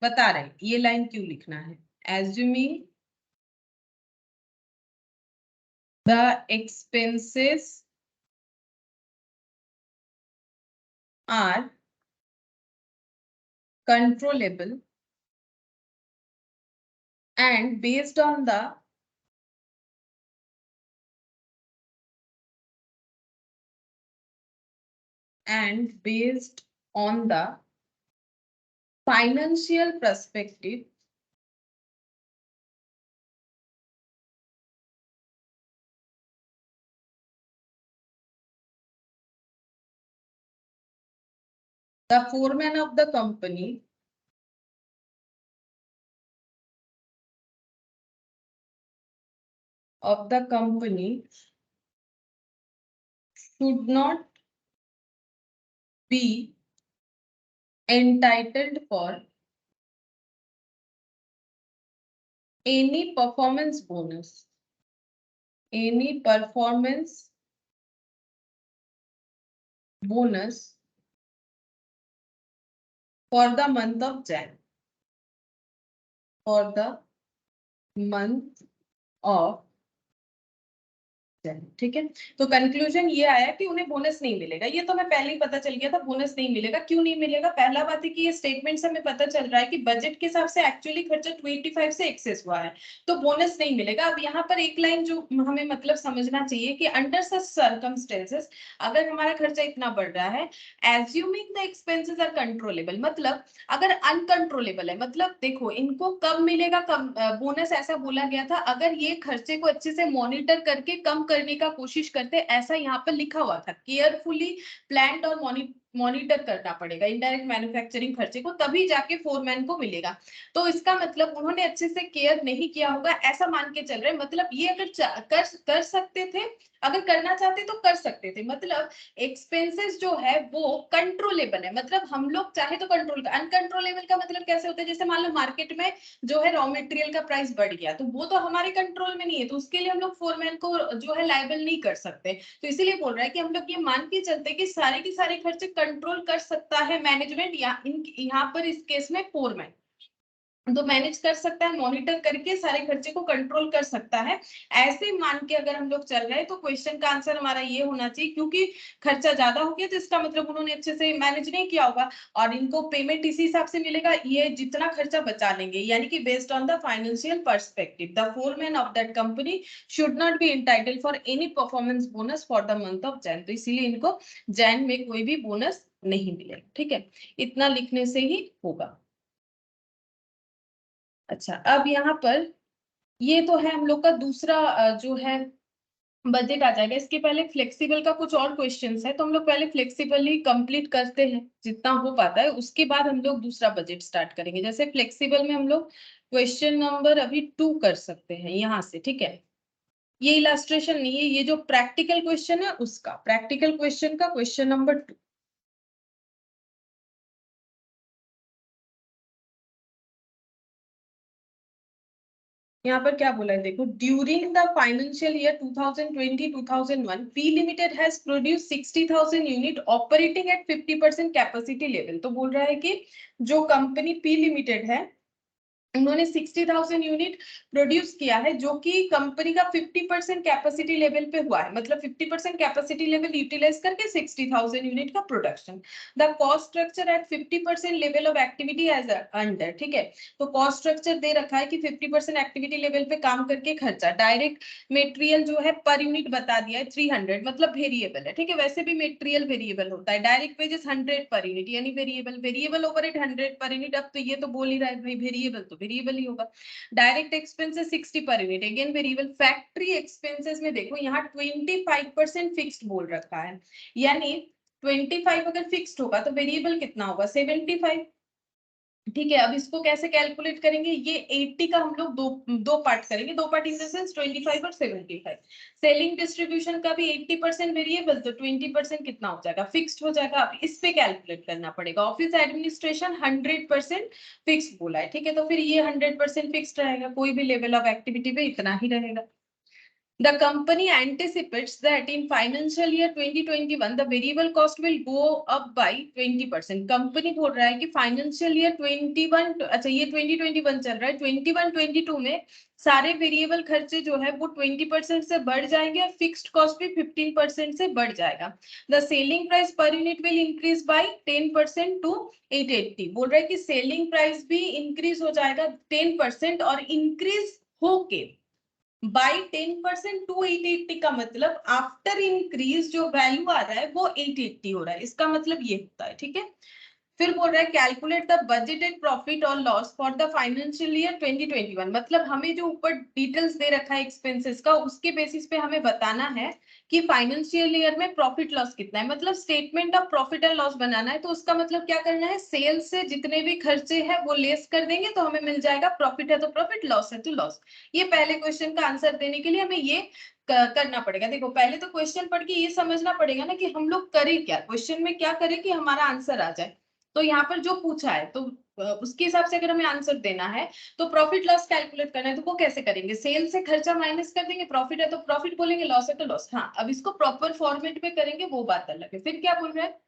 बता रहे हैं ये लाइन क्यों लिखना है, assuming the expenses are controllable and based on the financial perspective, the foreman of the company should not be entitled for any performance bonus for the month of Jan, ठीक है। तो कंक्लूजन ये आया कि उन्हें बोनस नहीं मिलेगा, ये तो मैं पहले ही पता चल गया था, बोनस नहीं मिलेगा। क्यों नहीं मिलेगा, पहला बात है कि ये स्टेटमेंट से हमें पता चल रहा है कि बजट के हिसाब से एक्चुअली खर्चा 285 से एक्सेस हुआ है, तो बोनस नहीं मिलेगा। अब यहाँ पर एक लाइन जो हमें मतलब समझना चाहिए कि अंडर सच सर्कमस्टेंसेस अगर हमारा खर्चा इतना बढ़ रहा है, assuming the expenses are controllable, मतलब अगर अनकंट्रोलेबल है, मतलब देखो इनको कब मिलेगा, कब बोनस, ऐसा बोला गया था अगर ये खर्चे को अच्छे से मॉनिटर करके कम करने का कोशिश करते, ऐसा यहाँ पर लिखा हुआ था, केयरफुली प्लान्ड और मॉनिटर करना पड़ेगा इनडायरेक्ट मैन्युफैक्चरिंग खर्चे को, तभी जाके फोरमैन को मिलेगा। तो इसका मतलब उन्होंने अच्छे से केयर नहीं किया होगा, ऐसा मान के चल रहे हैं। मतलब ये अगर कर सकते थे, अगर करना चाहते तो कर सकते थे, मतलब एक्सपेंसेस जो है वो कंट्रोलेबल है, मतलब हम लोग चाहे तो कंट्रोल, अनकंट्रोलेबल का मतलब कैसे होता है, जैसे मान लो मार्केट में जो है रॉ मटेरियल का प्राइस बढ़ गया, तो वो तो हमारे कंट्रोल में नहीं है, तो उसके लिए हम लोग फोरमैन को जो है लायबल नहीं कर सकते। तो इसीलिए बोल रहा है कि हम लोग ये मान के चलते कि सारे के सारे खर्चे कंट्रोल कर सकता है मैनेजमेंट, यहाँ पर इस केस में फोरमैन तो मैनेज कर सकता है, मॉनिटर करके सारे खर्चे को कंट्रोल कर सकता है। ऐसे मान के अगर हम लोग चल रहे हैं तो क्वेश्चन का आंसर हमारा ये होना चाहिए, क्योंकि खर्चा ज्यादा हो गया तो इसका मतलब उन्होंने अच्छे से मैनेज नहीं किया होगा और इनको पेमेंट इसी हिसाब से मिलेगा, ये जितना खर्चा बचा लेंगे, यानी कि based on the financial perspective the foreman of that company should not be entitled for any performance bonus for the month of Jain, तो इसीलिए इनको जैन में कोई भी बोनस नहीं मिलेगा। ठीक है, इतना लिखने से ही होगा। अच्छा, अब यहाँ पर ये तो है हम लोग का दूसरा जो है बजट आ जाएगा। इसके पहले फ्लेक्सिबल का कुछ और क्वेश्चंस है, तो हम लोग पहले फ्लेक्सिबल ही कंप्लीट करते हैं जितना हो पाता है, उसके बाद हम लोग दूसरा बजट स्टार्ट करेंगे। जैसे फ्लेक्सिबल में हम लोग क्वेश्चन नंबर अभी 2 कर सकते हैं यहाँ से। ठीक है, ये इलास्ट्रेशन नहीं है, ये जो प्रैक्टिकल क्वेश्चन है उसका, प्रैक्टिकल क्वेश्चन का क्वेश्चन नंबर 2। यहाँ पर क्या बोला है देखो, during the financial year 2020-2021 P limited has produce 60,000 unit operating eight 50% capacity level. तो बोल रहा है कि जो कंपनी पी लिमिटेड है उन्होंने 60,000 यूनिट प्रोड्यूस किया है, जो कि कंपनी का 50% कैपेसिटी लेवल पे हुआ है, मतलब 50% कैपेसिटी लेवल यूटिलाइज करके 60,000 यूनिट का production. The cost structure at 50% level of activity as under, ठीक है। तो कॉस्ट स्ट्रक्चर दे रखा है कि 50% एक्टिविटी लेवल पे काम करके खर्चा, डायरेक्ट मेटेरियल जो है पर यूनिट बता दिया है 300, मतलब वेरिएबल है, ठीक है। वैसे भी मेटेरियल वेरिएबल होता है, डायरेक्ट वेजेस 100 पर यूनिट यानी variable, variable overhead 100 per unit. अब तो ये तो बोल ही रहा है भाई वेरिएबल तो वेरिएबल ही होगा। Direct expenses 60 per unit, again variable. Factory expenses में देखो यहाँ 25% फिक्स्ड बोल रखा है, यानी 25 अगर फिक्स्ड होगा तो वेरिएबल कितना होगा 75, ठीक है। अब इसको कैसे कैलकुलेट करेंगे, ये 80 का हम लोग दो पार्ट करेंगे, दो पार्ट इन द सेंस 25 और 75। सेलिंग डिस्ट्रीब्यूशन का भी 80% वेरिएबल, तो 20% कितना हो जाएगा फिक्स्ड हो जाएगा। अब इस पे कैलकुलेट करना पड़ेगा। ऑफिस एडमिनिस्ट्रेशन 100% फिक्स्ड बोला है, ठीक है, तो फिर ये 100% फिक्स्ड रहेगा, कोई भी लेवल ऑफ एक्टिविटी पे इतना ही रहेगा। The company anticipates that in financial year 2021 the variable cost will go up by 20%. Company बोल रहा है कि फाइनेंशियल ईयर 21, अच्छा ये 2021 चल रहा है, 21-22 में सारे वेरिएबल खर्चे जो है वो 20% से बढ़ जाएंगे और फिक्स्ड कॉस्ट भी 15% से बढ़ जाएगा। The selling price per unit will increase by 10% to 880। बोल रहा है कि सेलिंग प्राइस भी इंक्रीज हो जाएगा 10% और इंक्रीज होके बाई 10% टू 880 का मतलब आफ्टर इंक्रीज जो वैल्यू आ रहा है वो 880 हो रहा है, इसका मतलब ये होता है, ठीक है। फिर बोल रहा है कैलकुलेट द बजटेड प्रॉफिट और loss for the financial year 2021, मतलब हमें जो ऊपर डिटेल्स दे रखा है एक्सपेंसेस का उसके बेसिस पे हमें बताना है कि फाइनेंशियल ईयर में प्रॉफिट लॉस कितना है, मतलब statement of profit and loss बनाना है। तो उसका मतलब क्या करना है, सेल्स से जितने भी खर्चे हैं वो लेस कर देंगे तो हमें मिल जाएगा प्रॉफिट है तो प्रॉफिट, लॉस है तो लॉस। ये पहले क्वेश्चन का आंसर देने के लिए हमें ये करना पड़ेगा। देखो पहले तो क्वेश्चन पढ़ के ये समझना पड़ेगा ना कि हम लोग करें क्या, क्वेश्चन में क्या करें कि हमारा आंसर आ जाए। तो यहाँ पर जो पूछा है तो उसके हिसाब से अगर हमें आंसर देना है तो प्रॉफिट लॉस कैलकुलेट करना है, तो वो कैसे करेंगे, सेल से खर्चा माइनस कर देंगे, प्रॉफिट है तो प्रॉफिट बोलेंगे, लॉस है तो लॉस। हाँ अब इसको प्रॉपर फॉर्मेट में करेंगे वो बात अलग है। फिर क्या बोल रहे हैं,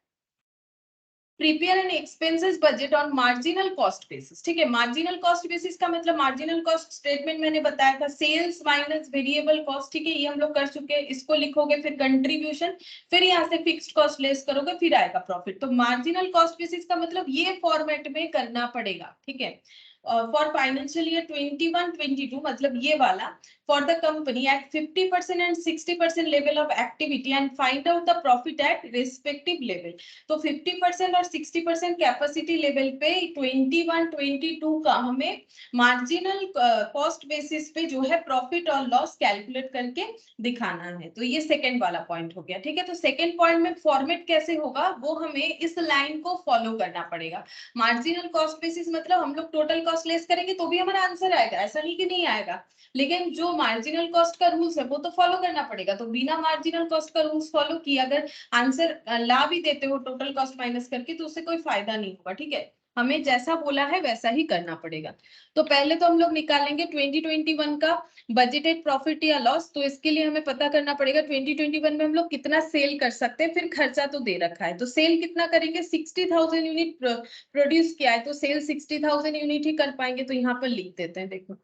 prepare an expenses budget on marginal cost basis, ठीक है। मार्जिनल कॉस्ट बेसिस का मतलब मार्जिनल कॉस्ट स्टेटमेंट मैंने बताया था सेल्स माइनस वेरिएबल कॉस्ट, ठीक है, ये हम लोग कर चुके हैं। इसको लिखोगे फिर कंट्रीब्यूशन, फिर यहाँ से फिक्स्ड कॉस्ट लेस करोगे फिर आएगा प्रॉफिट। तो मार्जिनल कॉस्ट बेसिस का मतलब ये फॉर्मेट में करना पड़ेगा, ठीक है। फॉर फाइनेंशियल ईयर 21-22 मतलब ये वाला, for the company at 50% and 60% level of activity and find out the profit at respective level। तो 50% और 60% कैपेसिटी लेवल पे 21-22 का हमें मार्जिनल कॉस्ट बेसिस पे जो है प्रॉफिट और लॉस कैलकुलेट करके दिखाना है। तो ये सेकंड वाला पॉइंट हो गया, ठीक है। तो सेकंड पॉइंट में फॉर्मेट कैसे होगा वो हमें इस लाइन को फॉलो करना पड़ेगा। मार्जिनल कॉस्ट बेसिस मतलब हम लोग टोटल कॉस्ट लेस करेंगे तो भी हमारा आंसर आएगा, ऐसा नहीं कि नहीं आएगा, लेकिन जो मार्जिनल कॉस्ट का रूल्स है वो तो फॉलो करना पड़ेगा। तो बिना मार्जिनल कॉस्ट का रूल्स फॉलो किए अगर आंसर ला भी देते हो टोटल कॉस्ट माइनस करके तो उससे कोई फायदा नहीं होगा, ठीक है। हमें जैसा बोला है वैसा ही करना पड़ेगा। तो पहले तो हम लोग निकालेंगे 2021 का बजटेड प्रॉफिट या लॉस। तो इसके लिए हमें पता करना पड़ेगा 2021 में हम लोग कितना सेल कर सकते हैं, फिर खर्चा तो दे रखा है। तो सेल कितना करेंगे, 60,000 यूनिट प्रोड्यूस किया है तो सेल 60,000 यूनिट ही कर पाएंगे। तो यहाँ पर लिख देते हैं, देखो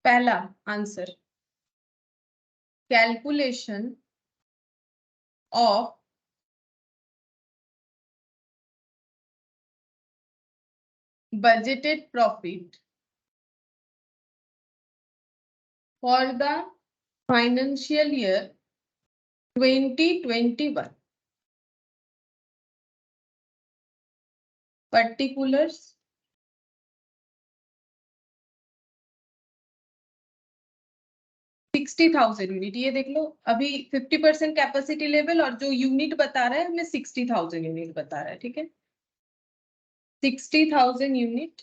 पहला answer calculation of budgeted profit for the financial year 2021 particulars $60,000 unit. ये देख लो अभी 50% कैपेसिटी लेवल और जो यूनिट बता रहा है हमें 60,000 यूनिट बता रहा है, ठीक है, 60,000 यूनिट।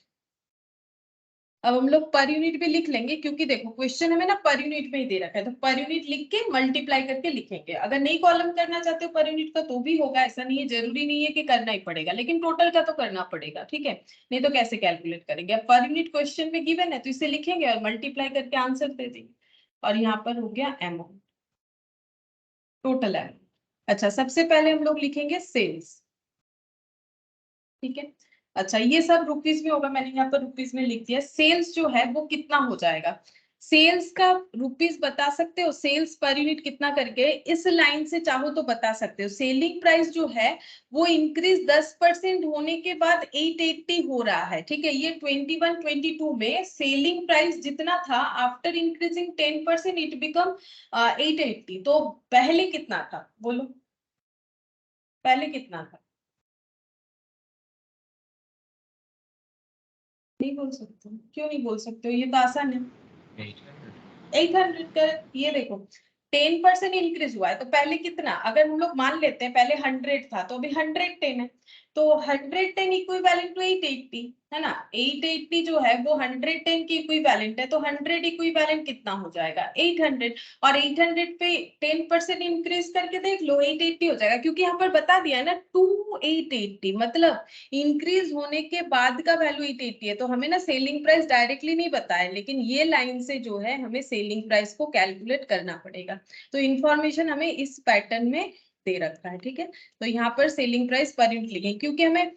अब हम लोग पर यूनिट भी लिख लेंगे क्योंकि देखो क्वेश्चन हमें ना पर यूनिट में ही दे रखा है, तो पर यूनिट लिख के मल्टीप्लाई करके लिखेंगे। अगर नहीं कॉलम करना चाहते हो पर यूनिट का तो भी होगा, ऐसा नहीं है, जरूरी नहीं है कि करना ही पड़ेगा, लेकिन टोटल का तो करना पड़ेगा, ठीक है। नहीं तो कैसे कैलकुलेट करेंगे, अब पर यूनिट क्वेश्चन में गिवन है तो इसे लिखेंगे और मल्टीप्लाई करके आंसर दे देंगे। और यहाँ पर हो गया अमाउंट, टोटल अमाउंट। अच्छा सबसे पहले हम लोग लिखेंगे सेल्स, ठीक है। अच्छा ये सब रुपीस में होगा, मैंने यहाँ पर रुपीस में लिख दिया। सेल्स जो है वो कितना हो जाएगा, सेल्स का रुपीस बता सकते हो, सेल्स पर यूनिट कितना करके इस लाइन से चाहो तो बता सकते हो। सेलिंग प्राइस जो है वो इंक्रीज 10% होने के बाद 880 हो रहा है, ठीक है। ये 21-22 में सेलिंग प्राइस जितना था आफ्टर इंक्रीजिंग 10% इट बिकम 880। तो पहले कितना था बोलो, पहले कितना था? नहीं बोल सकते हो? क्यों नहीं बोल सकते हो, ये तो आसान है। 800 का ये देखो 10% इंक्रीज हुआ है, तो पहले कितना, अगर हम लोग मान लेते हैं पहले 100 था तो अभी 110 है, तो 110 इक्विवेलेंट टू 880 है ना। 880 जो है वो 110 की इक्विवेलेंट है, तो 100 इक्विवेलेंट कितना हो जाएगा 800, और 800 पे 10% इंक्रीज करके देख लो 880 हो जाएगा, क्योंकि यहाँ पर बता दिया है ना 2880, मतलब इंक्रीज होने के बाद का वैल्यू 880 है। तो हमें ना सेलिंग प्राइस डायरेक्टली नहीं बताया, लेकिन ये लाइन से जो है हमें सेलिंग प्राइस को कैलकुलेट करना पड़ेगा। तो इंफॉर्मेशन हमें इस पैटर्न में दे रखा है, ठीक है। तो यहाँ पर सेलिंग प्राइस पर यूनिट लिखेंगे, क्योंकि हमें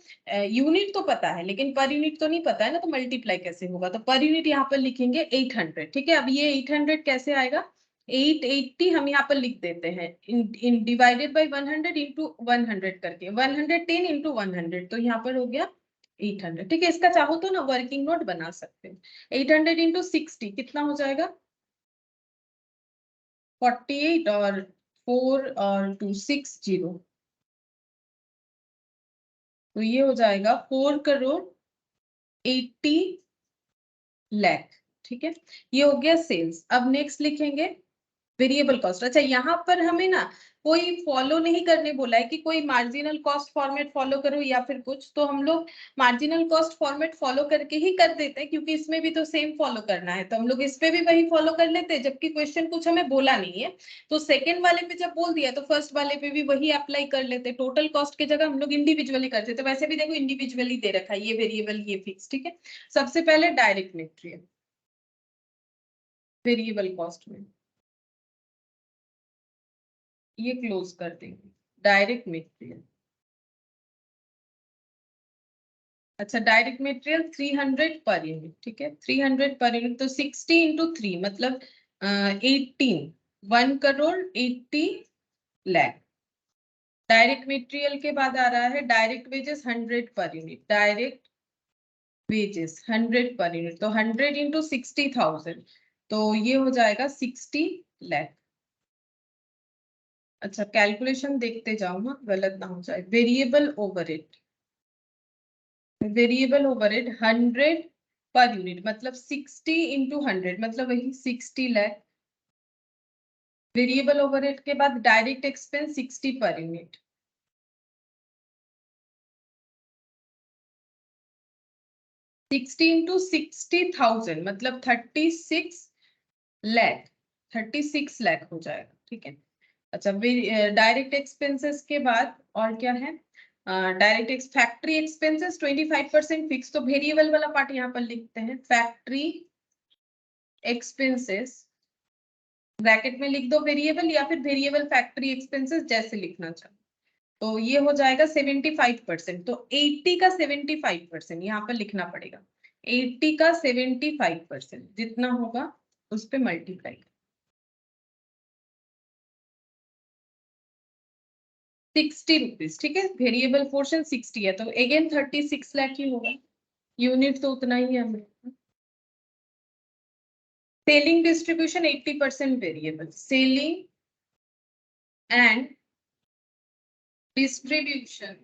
यूनिट तो पता है लेकिन पर यूनिट तो नहीं पता है ना, तो मल्टीप्लाई कैसे होगा। तो पर यूनिट यहाँ पर लिखेंगे 800, ठीक है। अब ये 800 कैसे आएगा, 880 हम यहाँ पर लिख देते हैं इन डिवाइडेड बाय 100 इंटू 100 करके, 110 इंटू 100, तो यहाँ पर हो गया 800, ठीक है। इसका चाहो तो ना वर्किंग नोट बना सकते हैं। 800 इंटू 60 कितना हो जाएगा 48, और 4 और 2 60, तो ये हो जाएगा 4 करोड़ 80 लाख, ठीक है। ये हो गया सेल्स। अब नेक्स्ट लिखेंगे वेरिएबल कॉस्ट। अच्छा यहाँ पर हमें ना कोई फॉलो नहीं करने बोला है कि कोई मार्जिनल कॉस्ट फॉर्मेट फॉलो करो या फिर कुछ, तो हम लोग मार्जिनल कॉस्ट फॉर्मेट फॉलो करके ही कर देते हैं, क्योंकि इसमें भी तो सेम फॉलो करना है, तो हम लोग इस पे भी वही फॉलो कर लेते हैं, जबकि क्वेश्चन कुछ हमें बोला नहीं है। तो सेकंड वाले पे जब बोल दिया तो फर्स्ट वाले पे भी वही अप्लाई कर लेते। टोटल कॉस्ट के जगह हम लोग इंडिविजुअली करते, तो वैसे भी देखो इंडिविजुअली दे रखा है, ये वेरिएबल ये फिक्स, ठीक है। सबसे पहले डायरेक्ट मटेरियल वेरिएबल कॉस्ट में ये क्लोज कर देंगे, डायरेक्ट मटेरियल। अच्छा डायरेक्ट मटेरियल 300 पर यूनिट, ठीक है। 300 पर यूनिट, तो 60 इंटू 3 मतलब 18, 1 करोड़ 80 लाख। डायरेक्ट मटेरियल के बाद आ रहा है direct wages 100 per unit, direct wages 100 per unit, तो 100 इंटू 60,000, तो ये हो जाएगा 60 लाख। अच्छा कैलकुलेशन देखते जाओ ना, गलत ना हो जाए। Variable overhead, variable overhead 100 per unit मतलब 60 इंटू 100 मतलब वही 60 लाख। वेरिएबल ओवरहेड के बाद direct expense 60 per unit, 60 into 60,000 मतलब 36 लाख, 36 लाख हो जाएगा, ठीक है। अच्छा डायरेक्ट एक्सपेंसेस के बाद और क्या है, डायरेक्ट फैक्ट्री एक्सपेंसेस 25% फिक्स, तो वेरिएबल वाला पार्ट यहाँ पर लिखते हैं, फैक्ट्री एक्सपेंसेस ब्रैकेट में लिख दो वेरिएबल, या फिर वेरिएबल फैक्ट्री एक्सपेंसेस जैसे लिखना चाहो। तो ये हो जाएगा 75%, तो 80 का 75% यहाँ पर लिखना पड़ेगा। 80 का 75% जितना होगा उस पे मल्टीप्लाई 60 रुपीज, ठीक है। वेरिएबल पोर्शन 60 है, तो अगेन 36 लाख ही होगा, यूनिट तो उतना ही है हमें। Selling distribution 80% variable, selling and distribution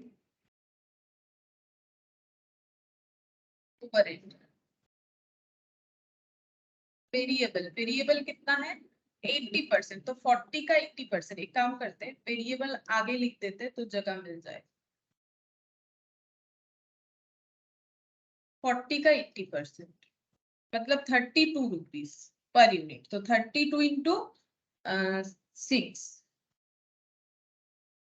overhead variable, variable कितना है 80%, तो 40 का 80%। एक काम करते हैं वेरिएबल आगे लिख देते हैं तो जगह मिल जाए। 40 का 80% मतलब 32 रुपीज पर यूनिट, तो 32 इंटू 6,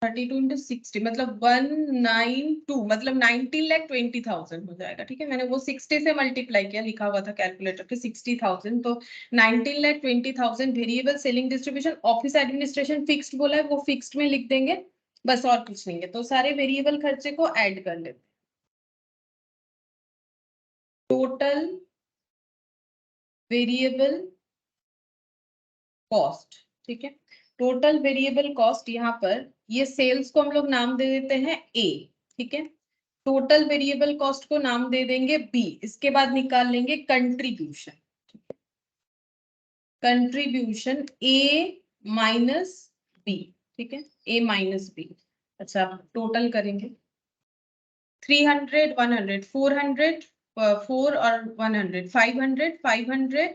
32 इंटू 60 मतलब 192, मतलब 19,20,000 हो जाएगा, ठीक है। मैंने वो 60 से मल्टीप्लाई किया, लिखा हुआ था कैलकुलेटर पे 60,000, तो 19,20,000 variable selling distribution. Office administration fixed बोला है, वो फिक्स्ड में लिख देंगे बस, और कुछ नहीं है। तो सारे वेरिएबल खर्चे को ऐड कर लेते हैं। टोटल वेरिएबल कॉस्ट, ठीक है। टोटल वेरिएबल कॉस्ट, यहाँ पर ये सेल्स को हम लोग नाम दे देते हैं ए, ठीक है। टोटल वेरिएबल कॉस्ट को नाम दे देंगे बी। इसके बाद निकाल लेंगे कंट्रीब्यूशन, कंट्रीब्यूशन ए माइनस बी, ठीक है, ए माइनस बी। अच्छा, टोटल करेंगे 300 100 400 4 और 100 500 500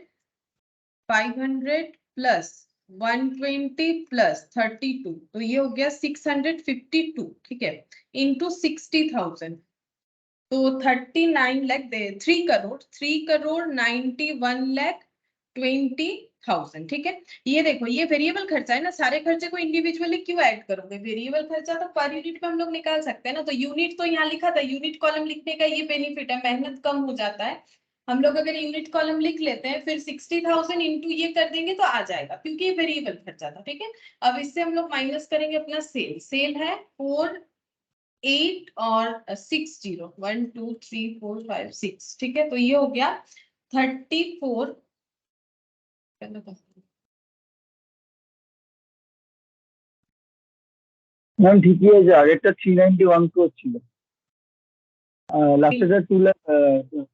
500 प्लस 120 प्लस 32, तो ये हो गया 652, ठीक है, इंटू 60,000, तो 39 लाख दे 3 करोड़ 91 लाख 20,000, ठीक है। ये देखो, ये वेरिएबल खर्चा है ना, सारे खर्चे को इंडिविजुअली क्यों ऐड करोगे? वेरिएबल खर्चा तो पर यूनिट में हम लोग निकाल सकते हैं ना। तो यूनिट तो यहाँ लिखा था, यूनिट कॉलम लिखने का ये बेनिफिट है, मेहनत कम हो जाता है। हम लोग अगर यूनिट कॉलम लिख लेते हैं, फिर 60,000 इंटू ये कर देंगे तो आ जाएगा, क्योंकि ये वेरिएबल खर्चा था, ठीक है। अब इससे हम लोग माइनस करेंगे अपना सेल। सेल है 8 और 60, 1 2 3 4 5 6, ठीक है। तो ये हो गया 34। ম্যাম ঠিকই আছে, আগেরটা 391 ক্রোর ছিল, লাস্টেরটা 2 লাখ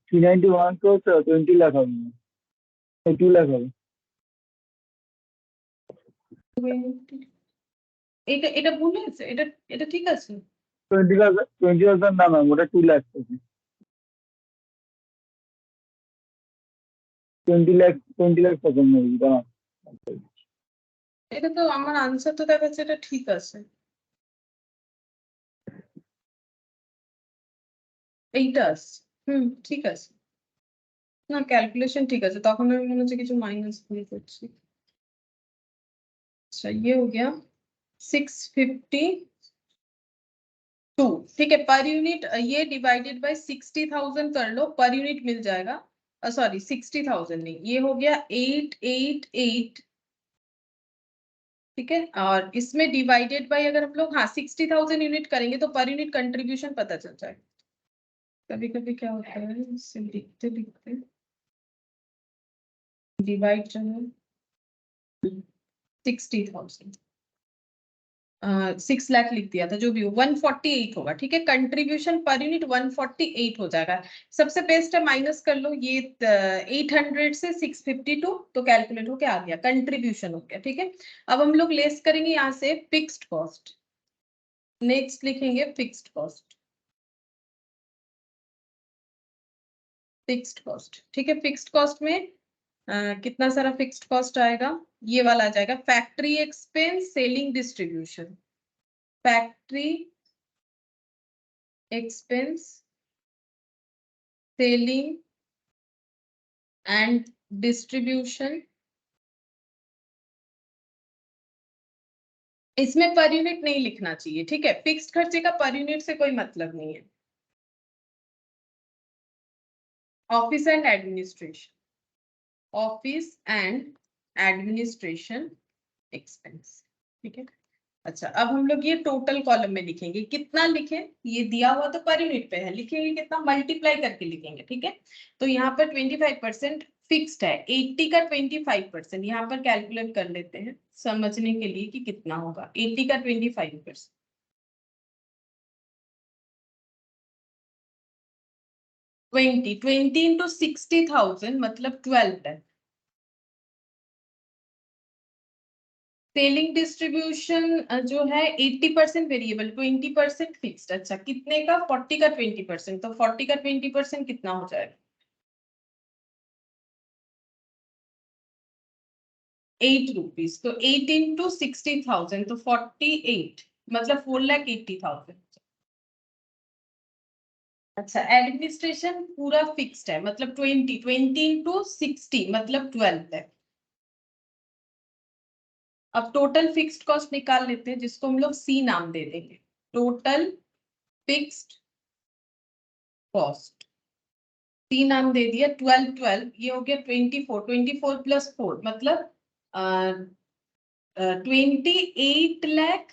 391 ক্রোর 20 লাখ হবে না, 2 লাখ হবে। এটা এটা ভুল আছে, এটা এটা ঠিক আছে। 20,000 না ম্যাম, ওটা 2 লাখ আছে। 20 লাখ সেকেন্ড মেবি, দাঁড়াও। এটা তো আমার আনসার তো দেখাচ্ছে এটা ঠিক আছে। এইটা আছে, ঠিক আছে না, ক্যালকুলেশন ঠিক আছে, তখন আমি মনে হচ্ছে কিছু মাইনাস ভুল করছি। अच्छा, ये हो गया 652, ठीक है। पर यूनिट ये डिवाइडेड बाय 60,000 कर लो, पर यूनिट मिल जाएगा। सॉरी 60,000 नहीं, ये हो गया 888, ठीक है। और इसमें डिवाइडेड बाय अगर हम लोग 60,000 यूनिट करेंगे तो पर यूनिट कंट्रीब्यूशन पता चल जाएगा। कभी कभी क्या होता है, इससे लिखते लिखते डिवाइड जो है 60,000 6 लाख लिख दिया था, जो भी हो 148 होगा, ठीक है। कंट्रीब्यूशन पर यूनिट 148 हो जाएगा। सबसे बेस्ट है माइनस कर लो ये 800 से 652, तो कैलकुलेट होके आ गया, कंट्रीब्यूशन हो गया, ठीक है। अब हम लोग लेस करेंगे यहाँ से फिक्स्ड कॉस्ट। नेक्स्ट लिखेंगे फिक्स्ड कॉस्ट, फिक्स्ड कॉस्ट, ठीक है। फिक्स्ड कॉस्ट में कितना सारा फिक्स्ड कॉस्ट आएगा, ये वाला आ जाएगा, factory expense, selling distribution, factory expense, selling and distribution. इसमें पर यूनिट नहीं लिखना चाहिए, ठीक है। फिक्स्ड खर्चे का पर यूनिट से कोई मतलब नहीं है। Office and administration, office and administration expense, ठीक है। अच्छा, अब हम लोग ये टोटल कॉलम में लिखेंगे, कितना लिखे, ये दिया हुआ तो पर यूनिट पे है, लिखेंगे कितना, मल्टीप्लाई करके लिखेंगे, ठीक है। तो यहाँ पर 25% फिक्स्ड है, 80 का 25%, यहाँ पर कैलकुलेट कर लेते हैं समझने के लिए कि कितना होगा। 80 का 25%, 20 इंटू 60,000 मतलब 12 लाख। सेलिंग डिस्ट्रीब्यूशन जो है 80% वेरिएबल, 20% फिक्स्ड। अच्छा, कितने का, 40 का 20%, तो 40 का 20% कितना हो जाएगा, 8 रुपीज। तो 8 इंटू 60,000 तो 48, मतलब 4,80,000। अच्छा, एडमिनिस्ट्रेशन पूरा फिक्स्ड है, मतलब 20 इंटू 60 मतलब 12 लाख। अब टोटल फिक्स्ड कॉस्ट निकाल लेते हैं, जिसको हम लोग सी नाम दे देंगे, टोटल फिक्स्ड कॉस्ट, सी नाम दे दिया। 12 ये हो गया 24 प्लस 4 मतलब 28,80,000,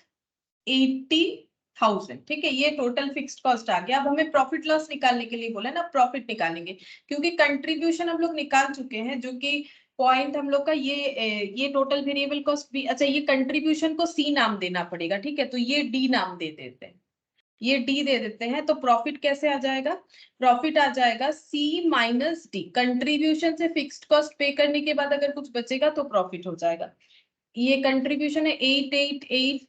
60,000। ठीक है, ये टोटल फिक्स्ड कॉस्ट आ गया। अब हमें प्रॉफिट लॉस निकालने के लिए बोला ना, प्रॉफिट निकालेंगे क्योंकि कंट्रीब्यूशन हम लोग निकाल चुके हैं, जो कि पॉइंट हम लोग का ये टोटल वेरिएबल कॉस्ट भी। अच्छा, ये कंट्रीब्यूशन को सी नाम देना पड़ेगा। ठीक है, तो ये डी नाम दे देते हैं, ये डी दे देते हैं। तो प्रॉफिट कैसे आ जाएगा? प्रॉफिट आ जाएगा सी माइनस डी। कंट्रीब्यूशन से फिक्स्ड कॉस्ट पे करने के बाद अगर कुछ बचेगा तो प्रॉफिट हो जाएगा। ये कंट्रीब्यूशन है 888,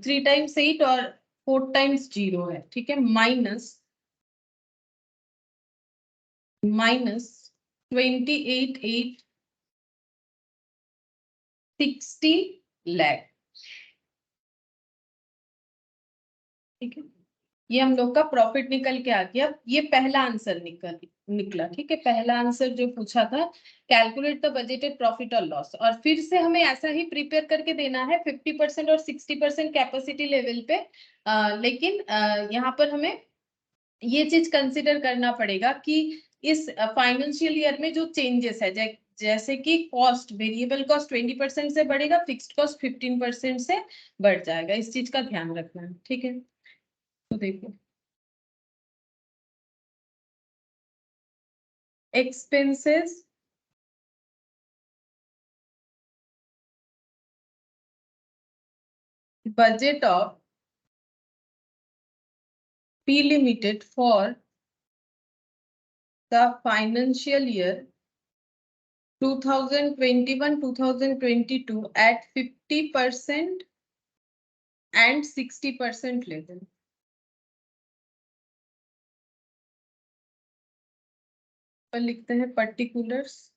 3 टाइम्स 8 और 4 टाइम्स 0 है। ठीक है, माइनस 28,860 लाख। ठीक है, ये हम लोग का प्रॉफिट निकल के आ गया। ये पहला आंसर निकला। ठीक है, पहला आंसर जो पूछा था, कैलकुलेट द बजटेड प्रॉफिट और लॉस। और फिर से हमें ऐसा ही प्रिपेयर करके देना है 50% और 60% कैपेसिटी लेवल पे। लेकिन यहाँ पर हमें ये चीज कंसिडर करना पड़ेगा कि इस फाइनेंशियल ईयर में जो चेंजेस है, जैसे कि कॉस्ट, वेरिएबल कॉस्ट 20% से बढ़ेगा, फिक्स्ड कॉस्ट 15% से बढ़ जाएगा। इस चीज का ध्यान रखना है। ठीक है, तो देखो, expenses budget of P Limited for the financial year 2021-2022 at 50% and 60% level. पर लिखते हैं particulars।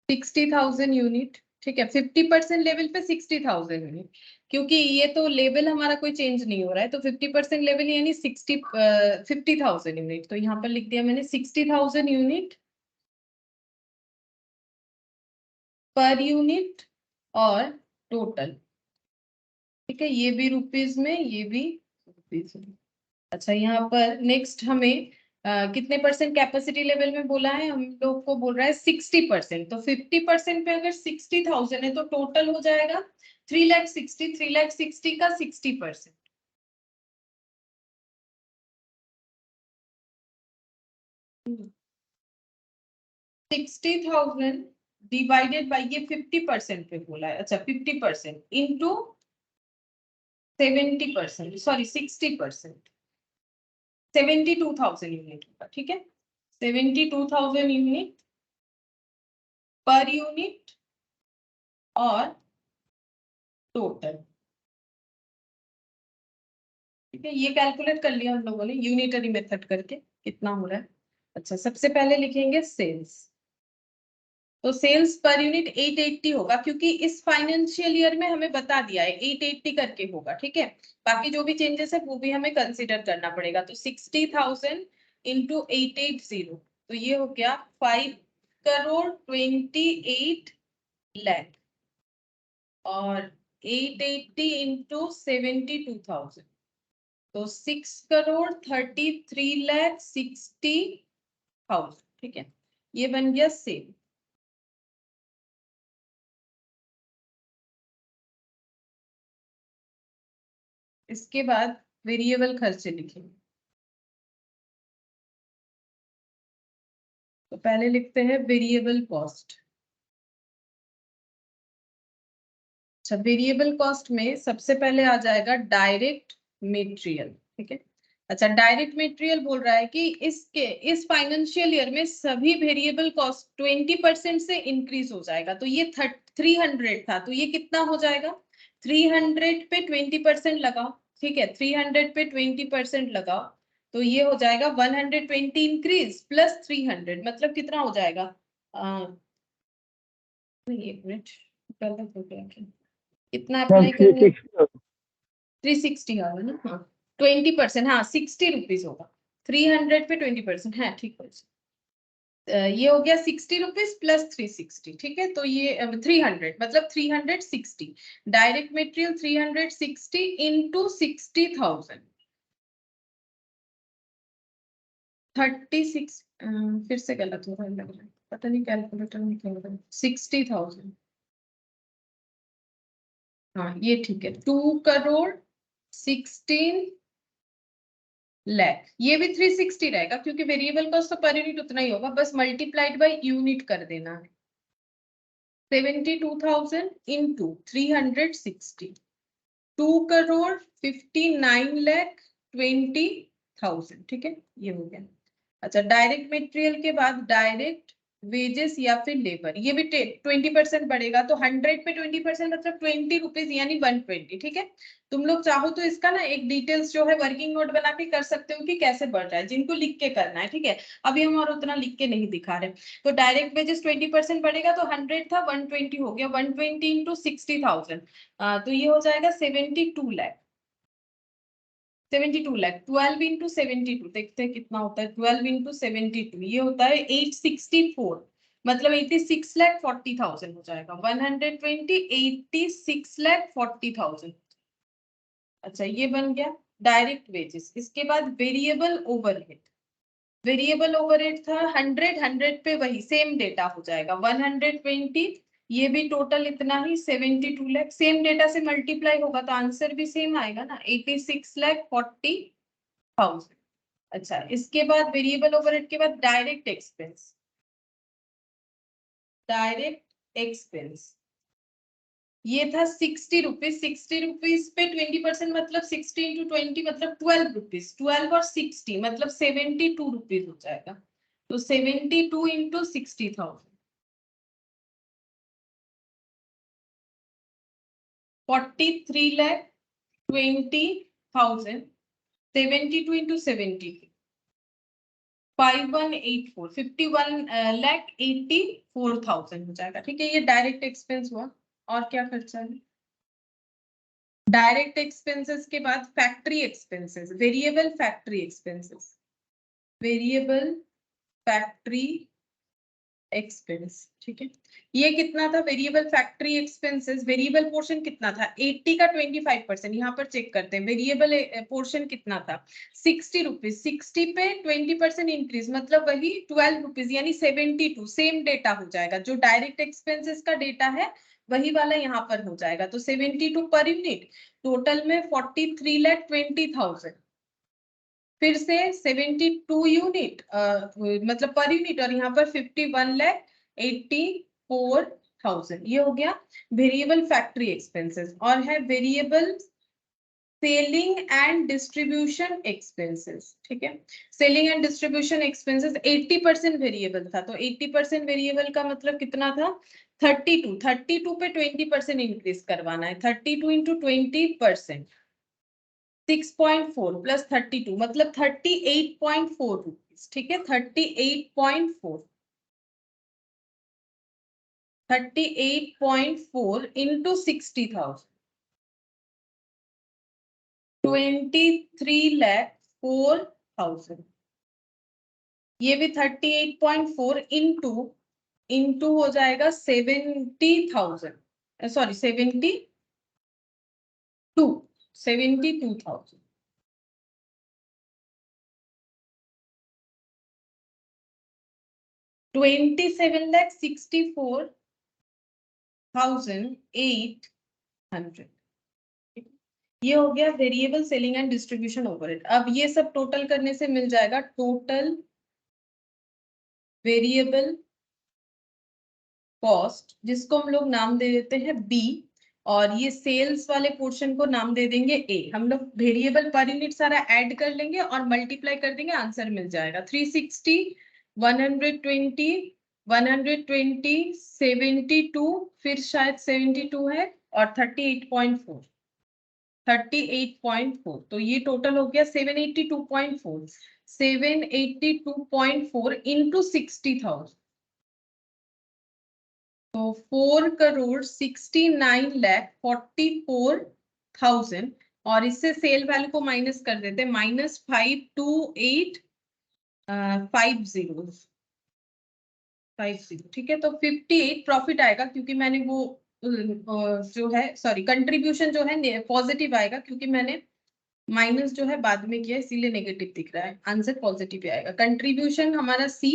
60,000 यूनिट। ठीक है, 50% लेवल पे 60,000 यूनिट, क्योंकि ये तो लेवल हमारा कोई चेंज नहीं हो रहा है, तो 50% लेवल यानी 50,000 यूनिट। तो यहाँ पर लिख दिया मैंने 60,000 यूनिट पर यूनिट और टोटल। ठीक है, ये भी रुपीज में, ये भी रुपीज में। अच्छा, यहाँ पर नेक्स्ट हमें कितने परसेंट कैपेसिटी लेवल में बोला है? हम लोग को बोल रहा है 60%। तो 50% पे अगर 60,000 है तो टोटल हो जाएगा 3,60,000। 3,60,000 का 60%, 60,000 डिवाइडेड बाई, ये 50% पे बोला है। अच्छा, 50% इंटू 70%, सॉरी 60%, 72,000 यूनिट का। ठीक है, 72,000 यूनिट पर यूनिट और टोटल। ठीक है, ये कैलकुलेट कर लिया हम लोगों ने यूनिटरी मेथड करके, कितना हो रहा है। अच्छा, सबसे पहले लिखेंगे सेल्स। तो सेल्स पर यूनिट 880 होगा, क्योंकि इस फाइनेंशियल ईयर में हमें बता दिया है 880 करके होगा। ठीक है, बाकी जो भी चेंजेस है वो भी हमें कंसीडर करना पड़ेगा। तो 60,000 इंटू 880, तो ये हो गया 5,28,00,000 और 880 इंटू 72,000, तो 6,33,60,000। ठीक है, ये बन गया सेल। इसके बाद वेरिएबल खर्चे लिखेंगे। तो पहले लिखते हैं वेरिएबल कॉस्ट। अच्छा, वेरिएबल कॉस्ट में सबसे पहले आ जाएगा डायरेक्ट मटेरियल। ठीक है, अच्छा, डायरेक्ट मटेरियल बोल रहा है कि इस फाइनेंशियल ईयर में सभी वेरिएबल कॉस्ट 20% से इंक्रीज हो जाएगा। तो ये 300 था, तो ये कितना हो जाएगा? 300 पे 20% लगाओ। ठीक है, 300 पे 20% लगाओ, तो ये हो जाएगा 120 इंक्रीज प्लस 300, मतलब कितना हो जाएगा? एक मिनट, गलत हो गया क्या? कितना मैम अप्लाई करना? 360। 360 होगा ना? हाँ, 20%, हाँ 60 रुपीज होगा। 300 पे 20% है। ठीक है, ये हो गया 60 रुपीज प्लस 360। ठीक है, तो ये 300, मतलब 360। Direct material 360 into 60,000, 36। फिर से गलत हो रहा है लग रहा है, पता नहीं कैलकुलेटर में क्या हो रहा है। 60,000 हाँ ये ठीक है, 2,16 लाख, ये भी 360 रहेगा क्योंकि वेरिएबल कॉस्ट तो पर यूनिट उतना ही होगा, बस मल्टीप्लाइड बाय यूनिट कर देना है। 72,000 इंटू 360, 2,59,20,000, ठीक है, ये हो गया। अच्छा, डायरेक्ट मटेरियल के बाद डायरेक्ट वेजेस या फिर लेबर, ये भी 20% बढ़ेगा, तो 100 पे 20% मतलब 20 रुपीज यानी 120, ठीक है। तुम लोग चाहो तो इसका ना एक डिटेल्स जो है वर्किंग नोट बना के कर सकते हो कि कैसे बढ़ रहा है, जिनको लिख के करना है, ठीक है। अभी हम और उतना लिख के नहीं दिखा रहे। तो डायरेक्ट वेजेस 20% बढ़ेगा, तो 100 था 120 हो गया, 120 इंटू 60,000, तो ये हो जाएगा 72 लाख। 72 लाख, 12 इंटू 72, देखते हैं कितना होता है। 12 इंटू 72 ये होता है 864, मतलब 86,40,000 हो जाएगा। 120 86,40,000। अच्छा, ये बन गया डायरेक्ट वेजेस। इसके बाद वेरिएबल ओवरहेड, वेरिएबल ओवरहेड था 100 पे वही सेम डेटा हो जाएगा 120, ये भी टोटल इतना ही 72 लाख, सेम डेटा से मल्टीप्लाई होगा तो आंसर भी सेम आएगा ना, 86,40,000। अच्छा, इसके बाद वेरिएबल ओवरहेड के बाद डायरेक्ट एक्सपेंस, डायरेक्ट एक्सपेंस ये था 60 रुपीज। 60 रुपीज पे 20% मतलब 60 इंटू 20 मतलब 12 रुपीज, 12 और 60 मतलब 72 रुपीज हो जाएगा। तो 72 इंटू 60,000, 43,20,000, 72 इंटू 72, 5184, 51,84,000 हो जाएगा, ठीक है। ये डायरेक्ट एक्सपेंस हुआ। और क्या खर्चा है? डायरेक्ट एक्सपेंसेस के बाद factory expenses, variable factory expenses, variable factory expense, ठीक है। ये कितना था variable factory expenses? Variable portion कितना था? 80 का 25%, यहाँ पर चेक करते हैं वेरिएबल पोर्शन कितना था। 60 रुपीज, 60 पे 20% इंक्रीज मतलब वही 12 रुपीज यानी 72, सेम डेटा हो जाएगा। जो डायरेक्ट एक्सपेंसेस का डेटा है वही वाला यहाँ पर हो जाएगा, तो 72 पर यूनिट, टोटल में 43,20,000, फिर से 72 यूनिट मतलब पर यूनिट, और यहाँ पर 51,84,000, ये हो गया वेरिएबल फैक्ट्री एक्सपेंसेस। और है variable selling and distribution expenses, ठीक है। Selling and distribution expenses 80% variable था, तो 80% वेरिएबल का मतलब कितना था? 32, 32 पे 20% इंक्रीज करवाना है, 32 इंटू 20%, 6.4 प्लस 32 मतलब 38.4 रुपीज, ठीक है। 38.4 इंटू 60,000, 23,04,000। ये भी 38.4 इंटू हो जाएगा 70,000, सॉरी 72,000। 27,64,800, ये हो गया variable selling and distribution overhead. अब ये सब टोटल करने से मिल जाएगा टोटल वेरिएबल कॉस्ट, जिसको हम लोग नाम दे देते हैं बी, और ये सेल्स वाले पोर्शन को नाम दे देंगे ए। हम लोग वेरिएबल पर यूनिट सारा ऐड कर लेंगे और मल्टीप्लाई कर देंगे, आंसर मिल जाएगा 360, 120, 120, 72, फिर शायद 72 है, और 38.4, 38.4, तो ये टोटल हो गया 782.4, 782.4 इंटू 60,000, तो 4,69,44,000, और इससे सेल वैल्यू को माइनस कर देते हैं, -52,850, ठीक है। तो 58 प्रॉफिट आएगा, क्योंकि मैंने वो जो है सॉरी कंट्रीब्यूशन जो है पॉजिटिव आएगा, क्योंकि मैंने माइनस जो है बाद में किया इसीलिए नेगेटिव दिख रहा है, आंसर पॉजिटिव आएगा। कंट्रीब्यूशन हमारा सी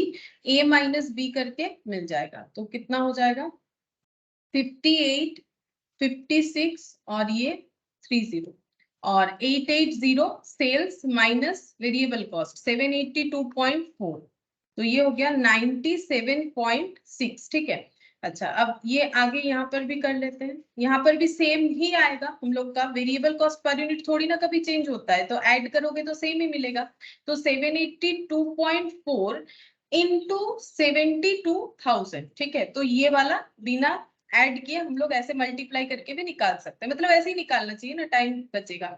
ए माइनस बी करके मिल जाएगा, तो कितना हो जाएगा? 58 56 और ये 30 और 880 सेल्स माइनस वेरिएबल कॉस्ट 782.4, तो ये हो गया 97.6। ठीक है, अच्छा अब ये आगे यहाँ पर भी कर लेते हैं, यहाँ पर भी सेम ही आएगा हम लोग का, वेरिएबल कॉस्ट पर यूनिट थोड़ी ना कभी चेंज होता है, तो ऐड करोगे तो सेम ही मिलेगा। तो 782.4 इंटू 72,000, ठीक है, तो ये वाला बिना ऐड किए हम लोग ऐसे मल्टीप्लाई करके भी निकाल सकते हैं, मतलब ऐसे ही निकालना चाहिए ना, टाइम बचेगा।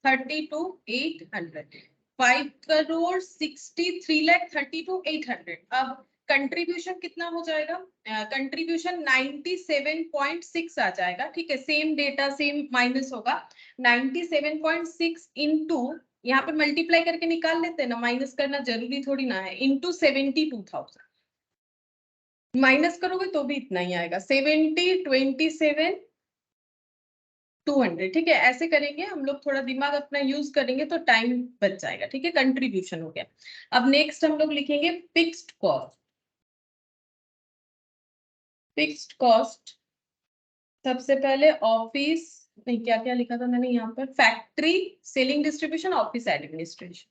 32,800, 5,63,32,800। अब कंट्रीब्यूशन कितना हो जाएगा, कंट्रीब्यूशन 97.6 आ जाएगा। ठीक है, सेम डेटा सेम माइनस होगा, 97.6 इंटू, यहाँ पर मल्टीप्लाई करके निकाल लेते हैं ना, माइनस करना जरूरी थोड़ी ना है, इंटू 72,000, माइनस करोगे तो भी इतना ही आएगा, 70,27,200। ठीक है, ऐसे करेंगे हम लोग, थोड़ा दिमाग अपना यूज करेंगे तो टाइम बच जाएगा। ठीक है, कंट्रीब्यूशन हो गया। अब नेक्स्ट हम लोग लिखेंगे फिक्स्ड कॉस्ट। फिक्स्ड कॉस्ट सबसे पहले ऑफिस, नहीं क्या क्या लिखा था मैंने यहाँ पर, factory, selling, distribution, office administration.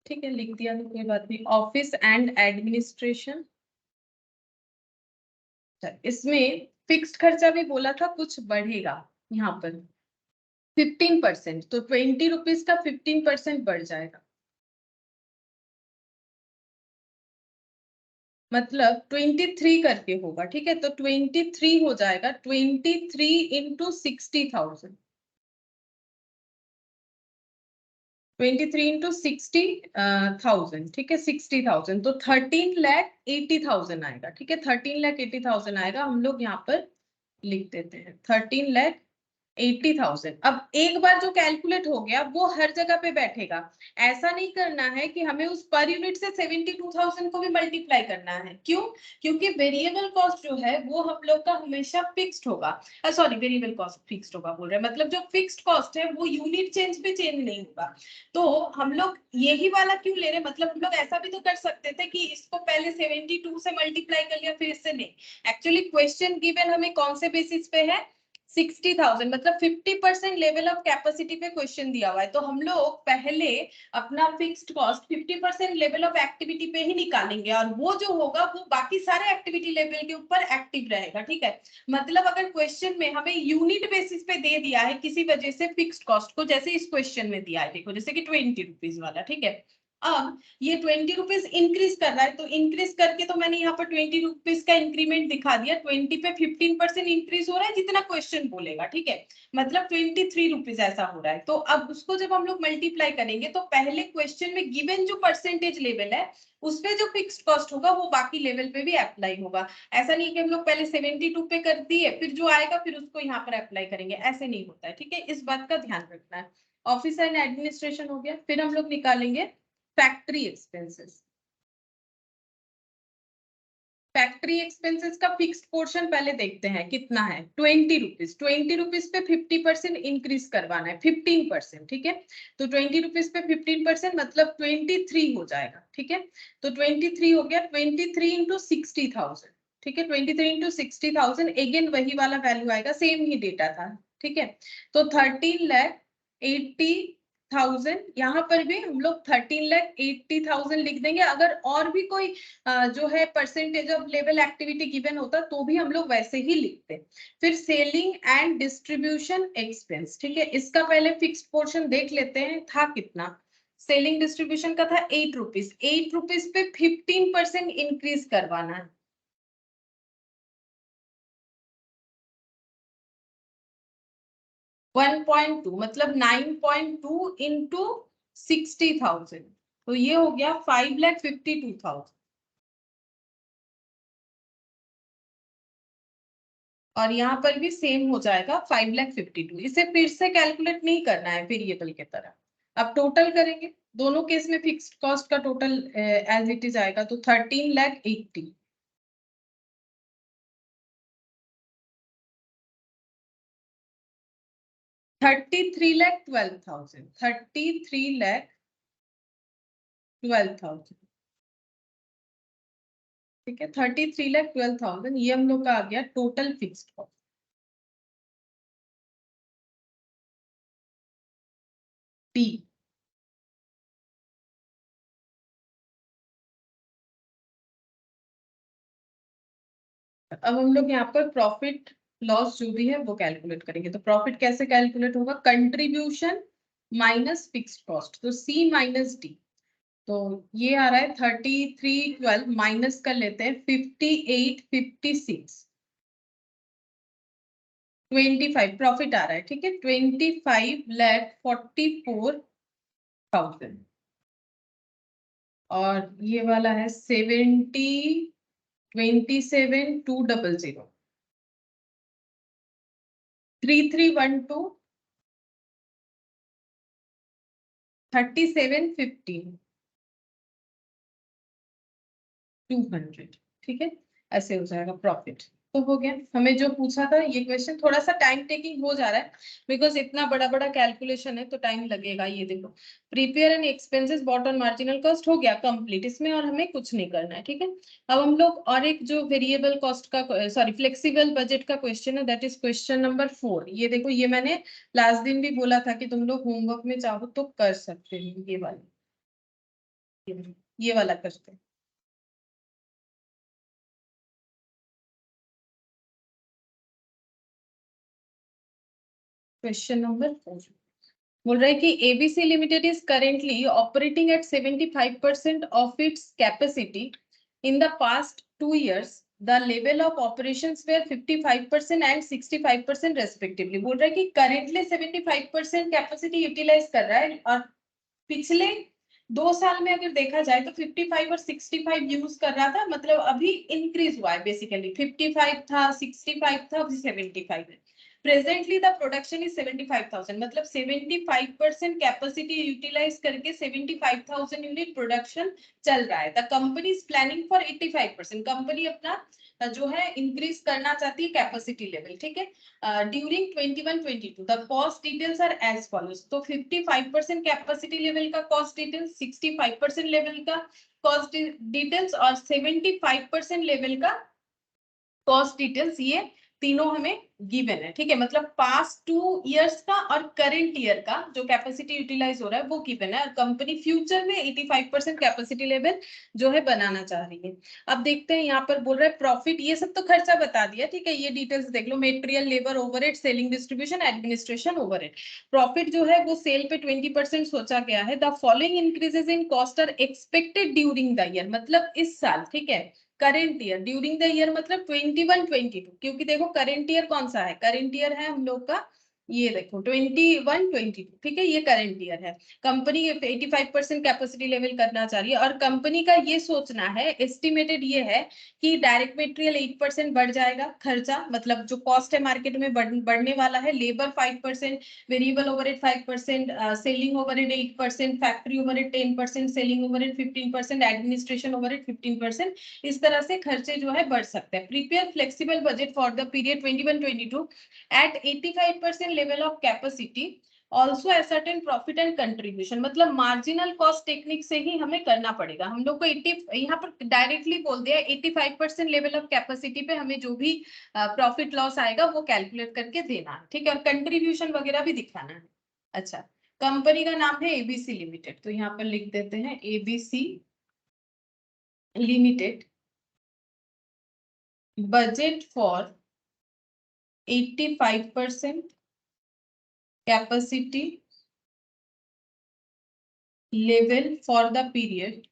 ठीक है, लिख दिया तो कोई बात नहीं, ऑफिस एंड एडमिनिस्ट्रेशन। इसमें फिक्स्ड खर्चा भी बोला था कुछ बढ़ेगा, यहाँ पर 15%, तो 20 रुपीज का 15% बढ़ जाएगा, मतलब 23 करके होगा। ठीक है, तो 23 हो जाएगा, 23 इंटू 60,000, 23 इंटू 60,000। ठीक है, 60,000 तो 13,80,000 आएगा। ठीक है, 13,80,000 आएगा, हम लोग यहाँ पर लिख देते हैं 13,80,000। अब एक बार जो कैलकुलेट हो गया वो हर जगह पे बैठेगा, ऐसा नहीं करना है कि हमें उस पर यूनिट से 72,000 को भी मल्टीप्लाई करना है। क्यों? क्योंकि वेरिएबल कॉस्ट जो है वो हम लोग का हमेशा फिक्स्ड होगा, सॉरी वेरिएबल कॉस्ट फिक्स्ड होगा बोल रहे हैं, मतलब जो फिक्स्ड कॉस्ट है वो यूनिट चेंज पे चेंज नहीं होगा। तो हम लोग यही वाला क्यों ले रहे हैं, मतलब हम लोग ऐसा भी तो कर सकते थे कि इसको पहले 72 से मल्टीप्लाई कर लिया फिर इससे, नहीं, एक्चुअली क्वेश्चन गिवन हमें कौन से बेसिस पे है, 60,000, मतलब 50% लेवल ऑफ कैपेसिटी पे क्वेश्चन दिया हुआ है, तो हम लोग पहले अपना fixed cost 50% level of activity पे ही निकालेंगे, और वो जो होगा वो बाकी सारे एक्टिविटी लेवल के ऊपर एक्टिव रहेगा। ठीक है, मतलब अगर क्वेश्चन में हमें यूनिट बेसिस पे दे दिया है किसी वजह से फिक्स्ड कॉस्ट को, जैसे इस क्वेश्चन में दिया है, देखो जैसे कि 20 रुपीज वाला, ठीक है, अब ये 20 रुपीज इंक्रीज कर रहा है, तो इंक्रीज करके तो मैंने यहाँ पर 20 रुपीज का इंक्रीमेंट दिखा दिया, 20 पे 15% इंक्रीज हो रहा है जितना क्वेश्चन बोलेगा। ठीक है, मतलब 23 रुपीज ऐसा हो रहा है। तो अब उसको जब हम लोग मल्टीप्लाई करेंगे तो पहले क्वेश्चन में गिवन जो परसेंटेज लेवल है उस पे जो फिक्स्ड कॉस्ट होगा वो बाकी लेवल पे भी अप्लाई होगा। ऐसा नहीं कि हम लोग पहले 72 पे कर दिए फिर जो आएगा फिर उसको यहाँ पर अप्लाई करेंगे, ऐसे नहीं होता है। ठीक है, इस बात का ध्यान रखना है। ऑफिस एंड एडमिनिस्ट्रेशन हो गया, फिर हम लोग निकालेंगे फैक्ट्री एक्सपेंसेस। फैक्ट्री एक्सपेंसेस का फिक्स्ड पोर्शन पहले देखते हैं कितना है, 20 रुपीज। 20 रुपीज पे 50% इंक्रीज करवाना है, 15%। ठीक है, तो 20 रुपीज पे 15% मतलब 23 हो जाएगा। ठीक है, तो 23 हो गया, 23 इंटू 60,000। ठीक है, 23 इंटू 60,000, अगेन वही वाला वैल्यू आएगा, सेम ही डेटा था। ठीक है, तो 13,80,000, यहाँ पर भी हम लोग 13,80,000 लिख देंगे। अगर और भी कोई जो है percentage of level activity given होता तो भी हम लोग वैसे ही लिखते। फिर सेलिंग एंड डिस्ट्रीब्यूशन एक्सपेंस, ठीक है, इसका पहले फिक्स्ड पोर्शन देख लेते हैं था कितना। सेलिंग डिस्ट्रीब्यूशन का था 8 रुपीज, 8 रुपीज पे 15% इंक्रीज करवाना है, वन पॉइंट टू, मतलब 9.2 इंटू 60,000, तो ये हो गया 5,52,000। और यहाँ पर भी सेम हो जाएगा 5,52,000। इसे फिर से कैलकुलेट नहीं करना है वेरिएबल की तरह, अब टोटल करेंगे, दोनों केस में फिक्स्ड कॉस्ट का टोटल एज इट इज आएगा, तो 13,80,000। 33,12,000, 33,12,000। ठीक है, 33,12,000 ये हम लोग का आ गया टोटल फिक्स्ड कॉस्ट। टी। अब हम लोग यहाँ पर प्रॉफिट लॉस जो भी है वो कैलकुलेट करेंगे। तो प्रॉफिट कैसे कैलकुलेट होगा, कंट्रीब्यूशन माइनस फिक्स्ड कॉस्ट, तो सी माइनस डी। तो ये आ रहा है 3312 माइनस कर लेते हैं 5856 25 प्रॉफिट आ रहा है, ठीक है 25,44,000 और ये वाला है 27,200 3312 3715 200, ठीक है ऐसे हो जाएगा प्रॉफिट। तो हो गया, हमें जो पूछा था ये क्वेश्चन थोड़ा सा टाइम टेकिंग हो जा रहा है बिकॉज इतना बड़ा बड़ा कैलकुलेशन है तो टाइम लगेगा। ये देखो prepare and expenses bought on marginal cost हो गया कंप्लीट, इसमें और हमें कुछ नहीं करना है, ठीक है। अब हम लोग और एक जो वेरिएबल कॉस्ट का सॉरी फ्लेक्सिबल बजट का क्वेश्चन है दैट इज क्वेश्चन नंबर 4। ये देखो ये मैंने लास्ट दिन भी बोला था कि तुम लोग होमवर्क में चाहो तो कर सकते हो। ये वाला करते हैं। क्वेश्चन नंबर 4 बोल रहा है कि ABC limited is currently operating eight 75% of its capacity. In the past 2 years the level of operations were 55% and 65% respectively। बोल रहा है कि करेंटली 75% कैपेसिटी यूटिलाइज कर रहा है और पिछले 2 साल में अगर देखा जाए तो 55 और 65 यूज कर रहा था, मतलब अभी इंक्रीज हुआ है। बेसिकली 55 था, 65 था, अभी 75 है। प्रेजेंटली द प्रोडक्शन इज 75,000, मतलब 75% कैपेसिटी यूटिलाइज करके 75,000 यूनिट प्रोडक्शन चल रहा है। The company is planning for 85%, company अपना जो है इंक्रीज करना चाहती है कैपेसिटी लेवल, ठीक है। During 21-22 the cost details are as follows. तो 55% कैपेसिटी लेवल का कॉस्ट डिटेल्स, 65% लेवल का कॉस्ट डिटेल्स और 75% लेवल का कॉस्ट डिटेल्स, ये तीनों हमें गिवन है, ठीक है। मतलब पास्ट 2 years का और करंट ईयर का जो कैपेसिटी यूटिलाइज हो रहा है वो गिवन है और कंपनी फ्यूचर में 85% कैपेसिटी लेवल जो है बनाना चाह रही है। अब देखते हैं यहाँ पर बोल रहा है प्रॉफिट, ये सब तो खर्चा बता दिया, ठीक है। ये डिटेल्स देख लो, material, labour overhead, selling, distribution, administration overhead. Profit जो है वो सेल पे 20% सोचा गया है। The following increases in cost are expected during the year, मतलब इस साल, ठीक है। Current year, during the year मतलब 21-22, क्योंकि देखो करेंट ईयर कौन सा है, करेंट ईयर है हम लोग का ये देखो 21-22, ठीक है, ये करंट ईयर है। कंपनी 85% कैपेसिटी लेवल करना चाह रही है और कंपनी का ये सोचना है, एस्टिमेटेड ये है कि डायरेक्ट मटेरियल 8% बढ़ जाएगा खर्चा, मतलब जो कॉस्ट है मार्केट में बढ़ने वाला है। Labour 5%, variable overhead 5%, selling overhead 8%, factory overhead 10%, selling overhead 15%, administration overhead 15%। इस तरह से खर्चे जो है बढ़ सकते हैं। Prepare flexible budget for the period 21-22 at 85% level of capacity, also ascertain profit and contribution। मतलब मार्जिनल कॉस्ट टेक्निक से ही हमें करना पड़ेगा। हम लोग को 80 यहाँ पर डायरेक्टली बोल दिया 85% लेवल ऑफ कैपेसिटी पे हमें जो भी प्रॉफिट लॉस आएगा वो कैलकुलेट करके देना है, ठीक है, और कंट्रीब्यूशन वगैरह भी दिखाना है। अच्छा, कंपनी का नाम है एबीसी लिमिटेड, तो यहाँ पर लिख देते हैं ABC limited, budget for 85% capacity level for the period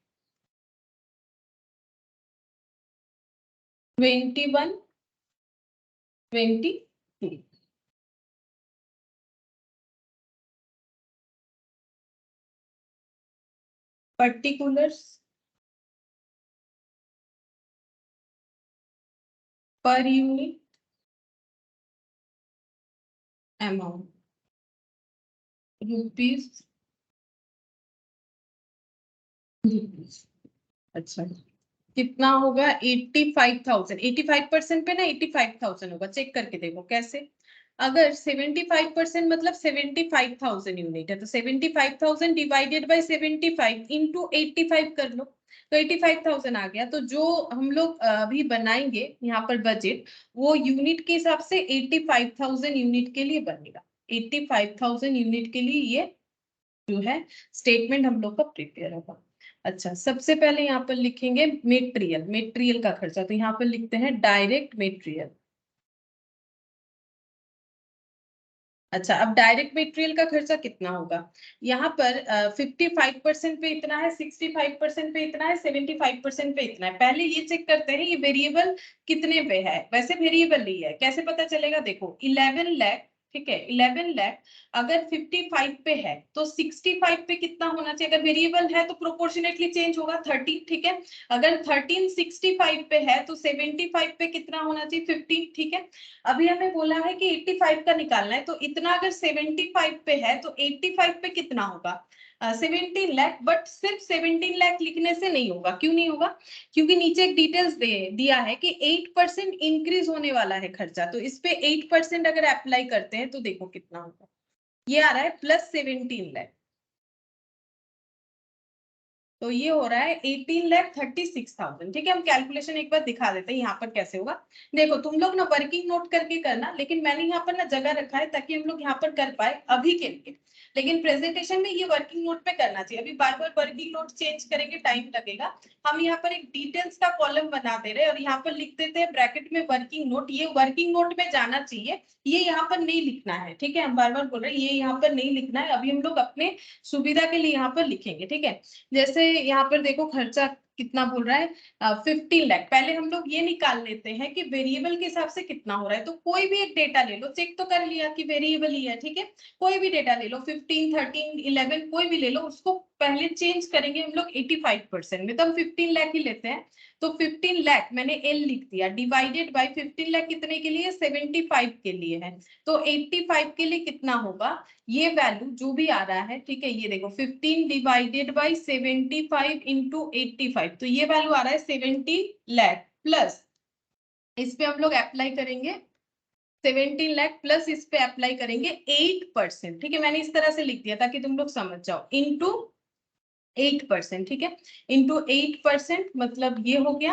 21-22। particulars per unit amount rupees। अच्छा, कितना होगा 85,000, 85% पे ना 85,000 होगा। चेक करके देखो कैसे, अगर 75% मतलब 75,000 यूनिट है तो 75,000 डिवाइडेड बाय 75 इंटू 85 कर लो तो 85,000 आ गया। तो जो हम लोग अभी बनाएंगे यहाँ पर बजट, वो यूनिट के हिसाब से 85,000 यूनिट के लिए बनेगा। 85,000 यूनिट के लिए ये जो है स्टेटमेंट हम लोग का प्रिपेयर होगा। अच्छा, सबसे पहले यहाँ पर लिखेंगे मेटेरियल, मेटेरियल का खर्चा, तो यहाँ पर लिखते हैं डायरेक्ट मेटेरियल। अच्छा, अब डायरेक्ट मटेरियल का खर्चा कितना होगा, यहाँ पर 55% पे इतना है, 65% पे इतना है, 75% पे इतना है। पहले ये चेक करते हैं ये वेरिएबल कितने पे है। वैसे वेरिएबल नहीं है, कैसे पता चलेगा, देखो 11 लाख, ठीक है 11 लाख अगर 55 पे है तो 65 पे कितना होना चाहिए, अगर वेरिएबल है तो प्रोपोर्शनेटली चेंज होगा 30, ठीक है। अगर 13 65 पे है तो 75 पे कितना होना चाहिए 15, ठीक है। अभी हमें बोला है कि 85 का निकालना है, तो इतना अगर 75 पे है तो 85 पे कितना होगा 17 लाख। बट सिर्फ 17 लाख लिखने से नहीं होगा, क्यों नहीं होगा, क्योंकि नीचे एक डिटेल्स दिया है कि 8% इंक्रीज होने वाला है खर्चा, तो इस पे 8% अगर अप्लाई करते हैं तो देखो कितना होगा, ये आ रहा है प्लस 17 लाख, तो ये हो रहा है 18,36,000, ठीक है। हम कैलकुलेशन एक बार दिखा देते हैं यहाँ पर कैसे होगा। देखो तुम लोग ना वर्किंग नोट करके करना, लेकिन मैंने यहाँ पर ना जगह रखा है ताकि हम लोग यहाँ पर कर पाए अभी के लिए, लेकिन प्रेजेंटेशन में ये वर्किंग नोट पे करना चाहिए। अभी बार बार वर्किंग नोट चेंज करेंगे टाइम लगेगा। हम यहाँ पर एक डिटेल्स का कॉलम बना दे रहे हैं और यहाँ पर लिख देते हैं ब्रैकेट में वर्किंग नोट, ये वर्किंग नोट में जाना चाहिए, ये यहाँ पर नहीं लिखना है, ठीक है। हम बार बार बोल रहे हैं ये यहाँ पर नहीं लिखना है, अभी हम लोग अपने सुविधा के लिए यहाँ पर लिखेंगे, ठीक है। जैसे यहाँ पर देखो खर्चा कितना बोल रहा है 15 लाख। पहले हम लोग ये निकाल लेते हैं कि वेरिएबल के हिसाब से कितना हो रहा है, तो कोई भी एक डेटा ले लो, चेक तो कर लिया कि वेरिएबल ही है, ठीक है। कोई भी डेटा ले लो 15, 13, 11 कोई भी ले लो, उसको पहले चेंज करेंगे हम लोग 85% में, तो हम 15 लाख ही लेते हैं। तो 15 लाख मैंने एल लिख दिया, डिवाइडेड बाय 15 लाख कितने के लिए 75 के लिए है, तो 85 के लिए कितना होगा, ये वैल्यू जो भी आ रहा है, ठीक है। ये देखो 15 डिवाइडेड बाय 75 इंटू 85, तो ये वैल्यू आ रहा है 70 लाख प्लस इस पे हम लोग अप्लाई करेंगे 17 लाख प्लस इस पे अप्लाई करेंगे 8%, ठीक है। मैंने इस तरह से लिख दिया ताकि तुम लोग समझ जाओ, इंटू 8%, ठीक है। इंटू 8% मतलब ये हो गया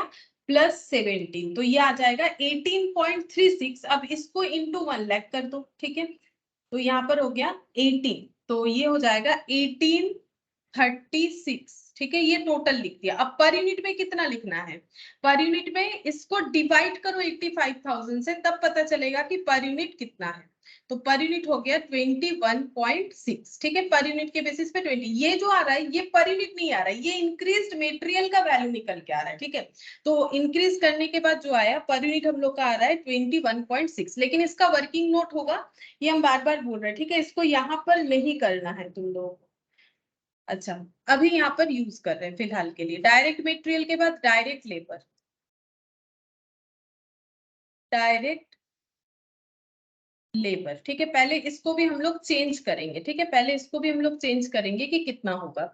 प्लस 17, तो ये आ जाएगा 18.36। अब इसको इंटू 1 लाख कर दो, ठीक है, तो यहाँ पर हो गया 18, तो ये हो जाएगा 1836, ठीक है। ये टोटल लिख दिया। अब पर यूनिट में कितना लिखना है, पर यूनिट में इसको डिवाइड करो 85,000 से, तब पता चलेगा कि पर यूनिट कितना है। तो पर यूनिट हो गया 21.6, ठीक है। पर यूनिट के बेसिस पे 20, ये जो आ रहा है ये पर यूनिट नहीं आ रहा है, ये इंक्रीज्ड मटेरियल का वैल्यू निकल के आ रहा है, ठीक है। तो इंक्रीज करने के बाद जो आया पर यूनिट हम लोग का आ रहा है 21.6, लेकिन इसका वर्किंग नोट होगा, ये हम बार बार बोल रहे हैं, ठीक है। इसको यहाँ पर नहीं करना है तुम लोग। अच्छा, अभी यहाँ पर यूज कर रहे हैं फिलहाल के लिए डायरेक्ट मटेरियल के बाद डायरेक्ट लेबर, डायरेक्ट लेबर, ठीक है। पहले इसको भी हम लोग चेंज करेंगे, ठीक है, पहले इसको भी हम लोग चेंज करेंगे कि कितना होगा।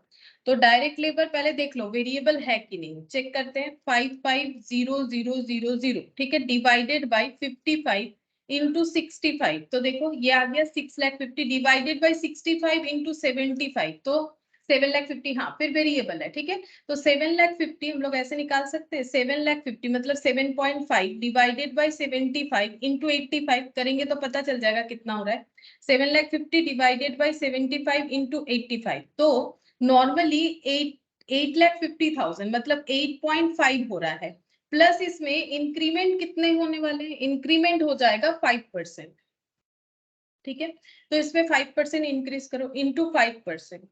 तो डायरेक्ट लेबर पहले देख लो वेरिएबल है कि नहीं, चेक करते हैं। 55,000, ठीक है, डिवाइडेड बाय 55 इंटू 65, तो देखो ये आ गया 6,50,000 डिवाइडेड बाय 65 इंटू 75, तो 7,50,000, हाँ फिर वेरिएबल है, ठीक है। तो 7,50,000 हम लोग ऐसे निकाल सकते हैं, 7,50,000 मतलब 7.5 डिवाइडेड बाय 75 इंटू 85 करेंगे तो पता चल जाएगा कितना हो रहा है, 7,50,000 डिवाइडेड बाय 75 इंटू 85, तो नॉर्मली 8,50,000 मतलब 8.5 हो रहा है, प्लस इसमें इंक्रीमेंट कितने होने वाले हैं, इंक्रीमेंट हो जाएगा 5%, ठीक है। तो इसमें 5% इंक्रीज करो इंटू 5%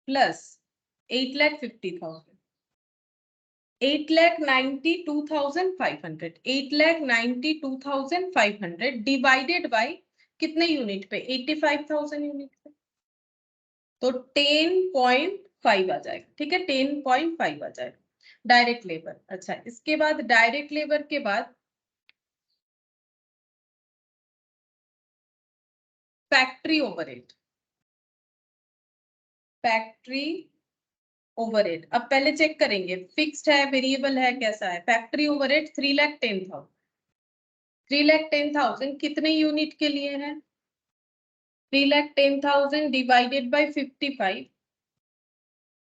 प्लस 8,50,000, 8,92,500, 8,92,500 डिवाइडेड बाय कितने यूनिट पे 85,000 यूनिट पे, तो 10.5 आ जाएगा, ठीक है, 10.5 आ जाएगा डायरेक्ट लेबर। अच्छा, इसके बाद डायरेक्ट लेबर के बाद फैक्ट्री ओवरहेड, फैक्ट्री ओवरहेड। अब पहले चेक करेंगे फिक्स्ड है वेरिएबल है कैसा है। फैक्ट्री ओवरहेड 3,10,000, 3,10,000 कितने यूनिट के लिए है, 3,10,000 डिवाइडेड बाय 55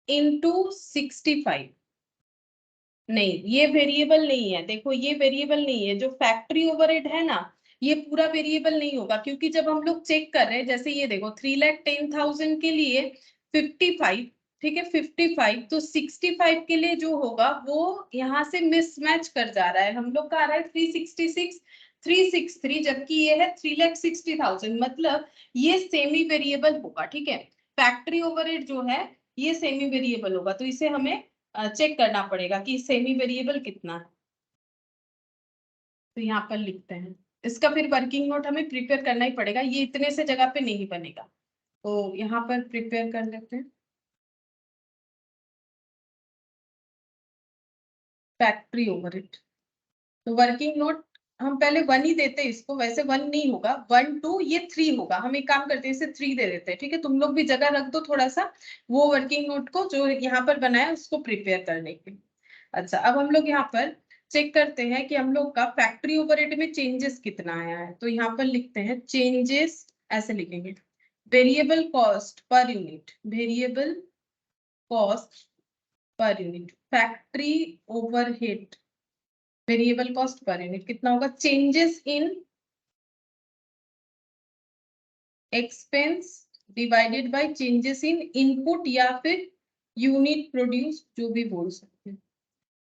इंटू 65, नहीं ये वेरिएबल नहीं है, देखो ये वेरिएबल नहीं है, जो फैक्ट्री ओवरहेड है ना ये पूरा वेरिएबल नहीं होगा, क्योंकि जब हम लोग चेक कर रहे हैं, जैसे ये देखो 3,10,000 के लिए 55, ठीक है 55, तो 65 के लिए जो होगा वो यहाँ से मिसमैच कर जा रहा है। हम लोग का आ रहा है 366 363, जबकि ये है 3,60,000, मतलब ये सेमी वेरिएबल होगा। ठीक है, फैक्ट्री ओवरहेड जो है ये सेमी वेरिएबल होगा, तो इसे हमें चेक करना पड़ेगा कि सेमी वेरिएबल कितना है। तो यहाँ पर लिखते हैं इसका, फिर वर्किंग नोट हमें प्रिपेयर करना ही पड़ेगा, ये इतने से जगह पे नहीं बनेगा, तो यहाँ पर प्रिपेयर कर लेते हैं। फैक्ट्री ओवरहेड, तो वर्किंग नोट हम पहले 1 ही देते हैं इसको, वैसे 1 नहीं होगा, 1 2 ये 3 होगा। हम एक काम करते हैं, इसे 3 दे देते हैं। ठीक है, तुम लोग भी जगह रख दो थोड़ा सा वो वर्किंग नोट को जो यहाँ पर बनाया उसको प्रिपेयर करने के लिए। अच्छा, अब हम लोग यहाँ पर चेक करते हैं कि हम लोग का फैक्ट्री ओवरहेड में चेंजेस कितना आया है। तो यहाँ पर लिखते हैं चेंजेस, ऐसे लिखेंगे variable cost per unit, variable cost per unit, factory overhead variable cost per unit कितना होगा, changes in expense divided by changes in input या फिर यूनिट प्रोड्यूस, जो भी बोल सकते हैं।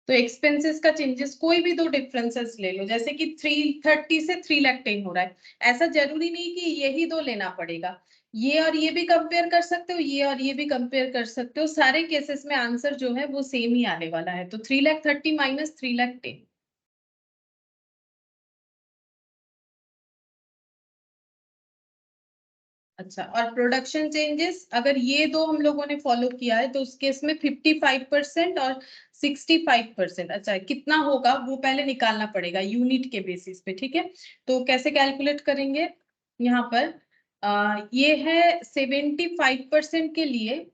तो एक्सपेंसेस का चेंजेस कोई भी दो डिफरेंसेस ले लो, जैसे कि 330 से 3,10,000 हो रहा है, ऐसा जरूरी नहीं कि यही दो लेना पड़ेगा, ये और ये भी कंपेयर कर सकते हो, ये और ये भी कंपेयर कर सकते हो, सारे केसेस में आंसर जो है वो सेम ही आने वाला है। तो 3,30,000 माइनस 3,10,000। अच्छा, और प्रोडक्शन चेंजेस अगर ये दो हम लोगों ने फॉलो किया है तो उस केस में 55% और 65%। अच्छा, कितना होगा वो पहले निकालना पड़ेगा यूनिट के बेसिस पे। ठीक है, तो कैसे कैलकुलेट करेंगे, यहाँ पर ये है 75% के लिए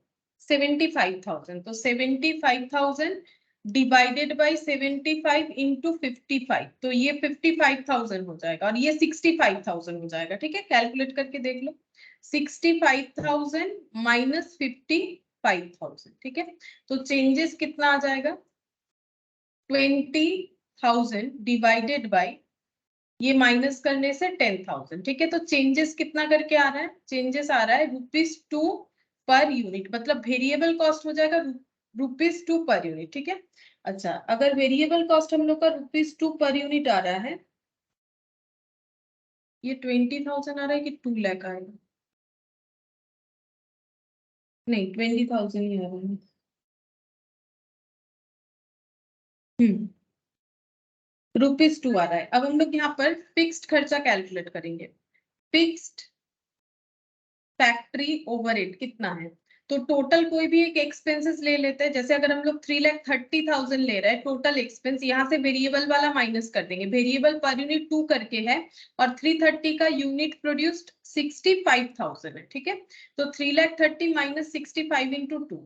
75,000, तो 75,000 डिवाइडेड बाई 75 इंटू 55, तो ये 55,000 हो जाएगा और ये 65,000 हो जाएगा। ठीक है, कैलकुलेट करके देख लो, 65,000 माइनस 55,000। ठीक है, तो चेंजेस कितना आ जाएगा, 20,000 डिवाइडेड बाय, ये माइनस करने से 10,000। ठीक है, तो चेंजेस कितना करके आ रहा है, चेंजेस आ रहा है ₹2 पर यूनिट, मतलब वेरिएबल कॉस्ट हो जाएगा ₹2 पर यूनिट। ठीक है, अच्छा अगर वेरिएबल कॉस्ट हम लोग का ₹2 पर यूनिट आ रहा है, ये 20,000 आ रहा है कि 2 लाख आएगा, नहीं 20,000 ही आ रहा है। ₹2 आ रहा है। अब हम लोग यहाँ पर फिक्स्ड खर्चा कैलकुलेट करेंगे, फिक्स्ड फैक्ट्री ओवरहेड कितना है, तो टोटल कोई भी एक एक्सपेंसेस ले लेते हैं, जैसे अगर हम लोग 3,30,000 ले रहे हैं टोटल एक्सपेंस, यहाँ से वेरिएबल वाला माइनस कर देंगे, वेरिएबल पर यूनिट 2 करके है और 330 का यूनिट प्रोड्यूस्ड 65,000 है। ठीक है, तो 3,30,000 माइनस 65 इंटू 2,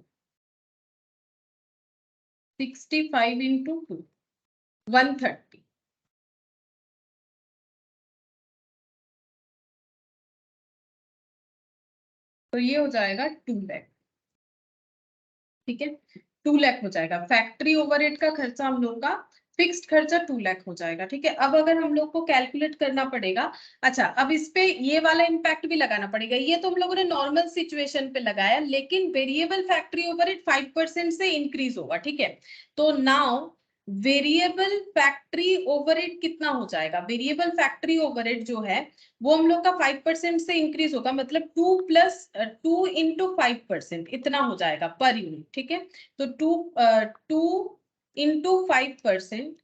65 इंटू 2 130, तो ये हो जाएगा 2 लाख। ठीक है, 2 लाख हो जाएगा फैक्ट्री ओवरहेड का खर्चा, हम लोग का फिक्स्ड खर्चा 2 लाख हो जाएगा। ठीक है, अब अगर हम लोग को कैलकुलेट करना पड़ेगा, अच्छा अब इस पे ये वाला इम्पैक्ट भी लगाना पड़ेगा, ये तो हम लोगों ने नॉर्मल सिचुएशन पे लगाया, लेकिन वेरिएबल फैक्ट्री ओवरहेड 5% से इंक्रीज होगा। ठीक है, तो नाउ वेरिएबल फैक्ट्री ओवरहेड कितना हो जाएगा, वेरिएबल फैक्ट्री ओवरहेड जो है वो हम लोग का 5% से इंक्रीज होगा, मतलब 2 प्लस 2 इंटू 5% इतना हो जाएगा पर यूनिट। ठीक है, तो 2 इंटू 5%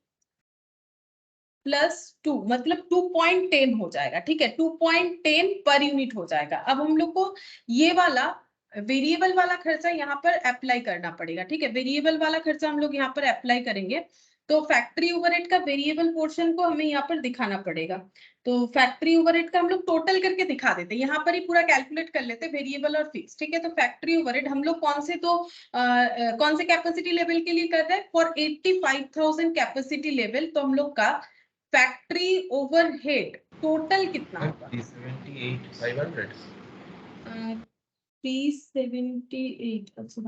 प्लस 2 मतलब 2.10 हो जाएगा। ठीक है, 2.10 पर यूनिट हो जाएगा। अब हम लोग को ये वाला वेरिएबल वाला खर्चा यहाँ पर अप्लाई करना पड़ेगा। ठीक है, वेरिएबल वाला खर्चा हम लोग यहाँ पर अप्लाई करेंगे, तो फैक्ट्री ओवरहेड का वेरिएबल पोर्शन को हमें यहाँ पर दिखाना पड़ेगा। तो फैक्ट्री ओवरहेड का हम लोग टोटल करके दिखा देते, यहाँ पर ही पूरा कैलकुलेट कर लेते वेरिएबल और फिक्स। ठीक है, तो फैक्ट्री ओवरहेड हम लोग कौन से कैपेसिटी लेवल के लिए कर रहे हैं, फॉर 85,000 कैपेसिटी लेवल, तो हम लोग का फैक्ट्री ओवरहेड टोटल कितना होगा, 378,500। 378। अच्छा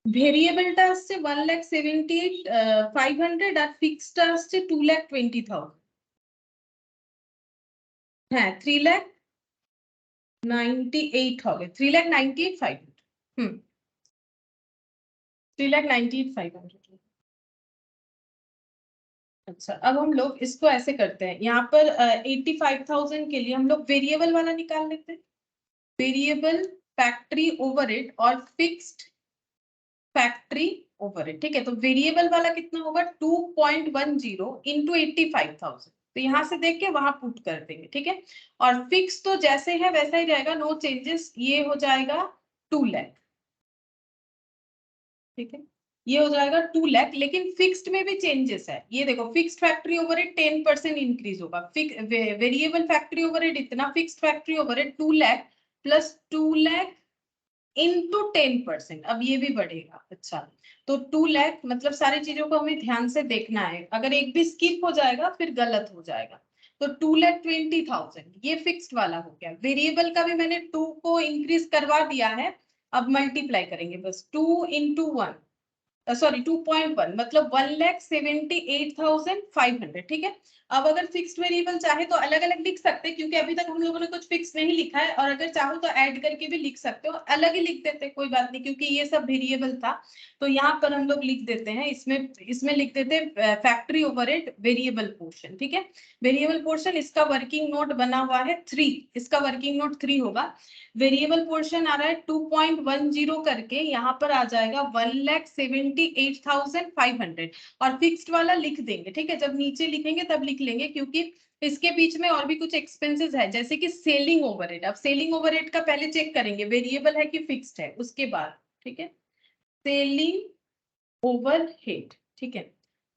ভেরিয়েবলটা আসছে 1,78,500 আর ফিক্সডটা আসছে 2,20,000। হ্যাঁ 3,98,000 হবে, 3,98,500। হুম 3,98,500। अच्छा अब हम लोग इसको ऐसे करते हैं, यहाँ पर 85,000 के लिए हम लोग वेरिएबल वाला निकाल लेते हैं। वेरिएबल फैक्ट्री ओवरहेड और फिक्स्ड फैक्ट्री ओवरहेड, ठीक है। तो वेरिएबल वाला कितना होगा 2.10 इंटू 85,000, तो यहाँ से देख के वहां पुट कर देंगे, ठीक है। और फिक्स तो जैसे है वैसा ही रहेगा, नो चेंजेस, ये हो जाएगा 2 लाख, ठीक है। ये हो जाएगा 2 लाख, लेकिन फिक्स्ड में भी चेंजेस है। ये देखो फिक्स्ड फैक्ट्री ओवरहेड 10% इंक्रीज होगा, वेरिएबल फैक्ट्री ओवरहेड इतना, fixed factory overhead 2 lakh plus 2 lakh into 10%, अब ये भी बढ़ेगा। अच्छा तो 2 लाख मतलब सारी चीजों को हमें ध्यान से देखना है, अगर एक भी स्किप हो जाएगा फिर गलत हो जाएगा। तो 2,20,000 ये फिक्स्ड वाला हो गया। वेरिएबल का भी मैंने 2 को इंक्रीज करवा दिया है, अब मल्टीप्लाई करेंगे बस 2 इंटू 1, सॉरी 2.1 मतलब 1,78,500, ठीक है। अब अगर फिक्स्ड वेरिएबल चाहे तो अलग अलग लिख सकते हैं, क्योंकि अभी तक हम लोगों ने कुछ फिक्स नहीं लिखा है, और अगर चाहो तो ऐड करके भी लिख सकते हो, अलग ही लिख देते हैं कोई बात नहीं, क्योंकि ये सब वेरिएबल था। तो यहाँ पर हम लोग लिख देते हैं, इसमें लिख देते हैं फैक्ट्री ओवरहेड वेरिएबल पोर्शन, ठीक है। वेरिएबल पोर्शन, इसका वर्किंग नोट बना हुआ है 3, इसका वर्किंग नोट 3 होगा। वेरिएबल पोर्शन आ रहा है 2.10 करके, यहाँ पर आ जाएगा 1,78,500, और फिक्स्ड वाला लिख देंगे, ठीक है। जब नीचे लिखेंगे तब लिख लेंगे, क्योंकि इसके बीच में और भी कुछ एक्सपेंसेस है, जैसे कि सेलिंग ओवरहेड। अब सेलिंग ओवरहेड का पहले चेक करेंगे वेरिएबल है कि फिक्स्ड है, उसके बाद, ठीक है। सेलिंग ओवरहेड, ठीक है।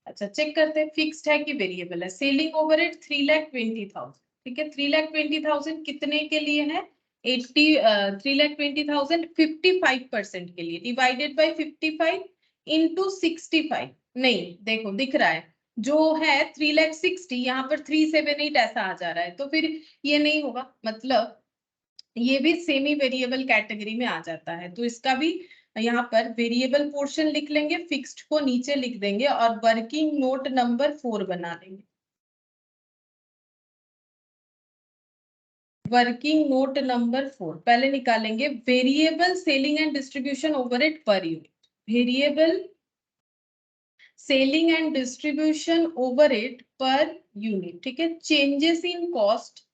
अच्छा चेक करते हैं फिक्स्ड है कि वेरिएबल है। सेलिंग ओवरहेड 3,20,000, ठीक है। 3,20,000 कितने के लिए है? 3,20,000 55% के लिए, डिवाइडेड बाय 55 इंटू 65। नहीं देखो दिख रहा है जो है 3,60,000, यहाँ पर 378 ऐसा आ जा रहा है, तो फिर ये नहीं होगा, मतलब ये भी सेमी वेरिएबल कैटेगरी में आ जाता है। तो इसका भी यहाँ पर वेरिएबल पोर्शन लिख लेंगे, फिक्स्ड को नीचे लिख देंगे, और वर्किंग नोट नंबर 4 बना देंगे। वर्किंग नोट नंबर 4 पहले निकालेंगे, variable selling and distribution overhead per unit. Variable selling and distribution overhead per unit, ठीक है। चेंजेस इन कॉस्ट,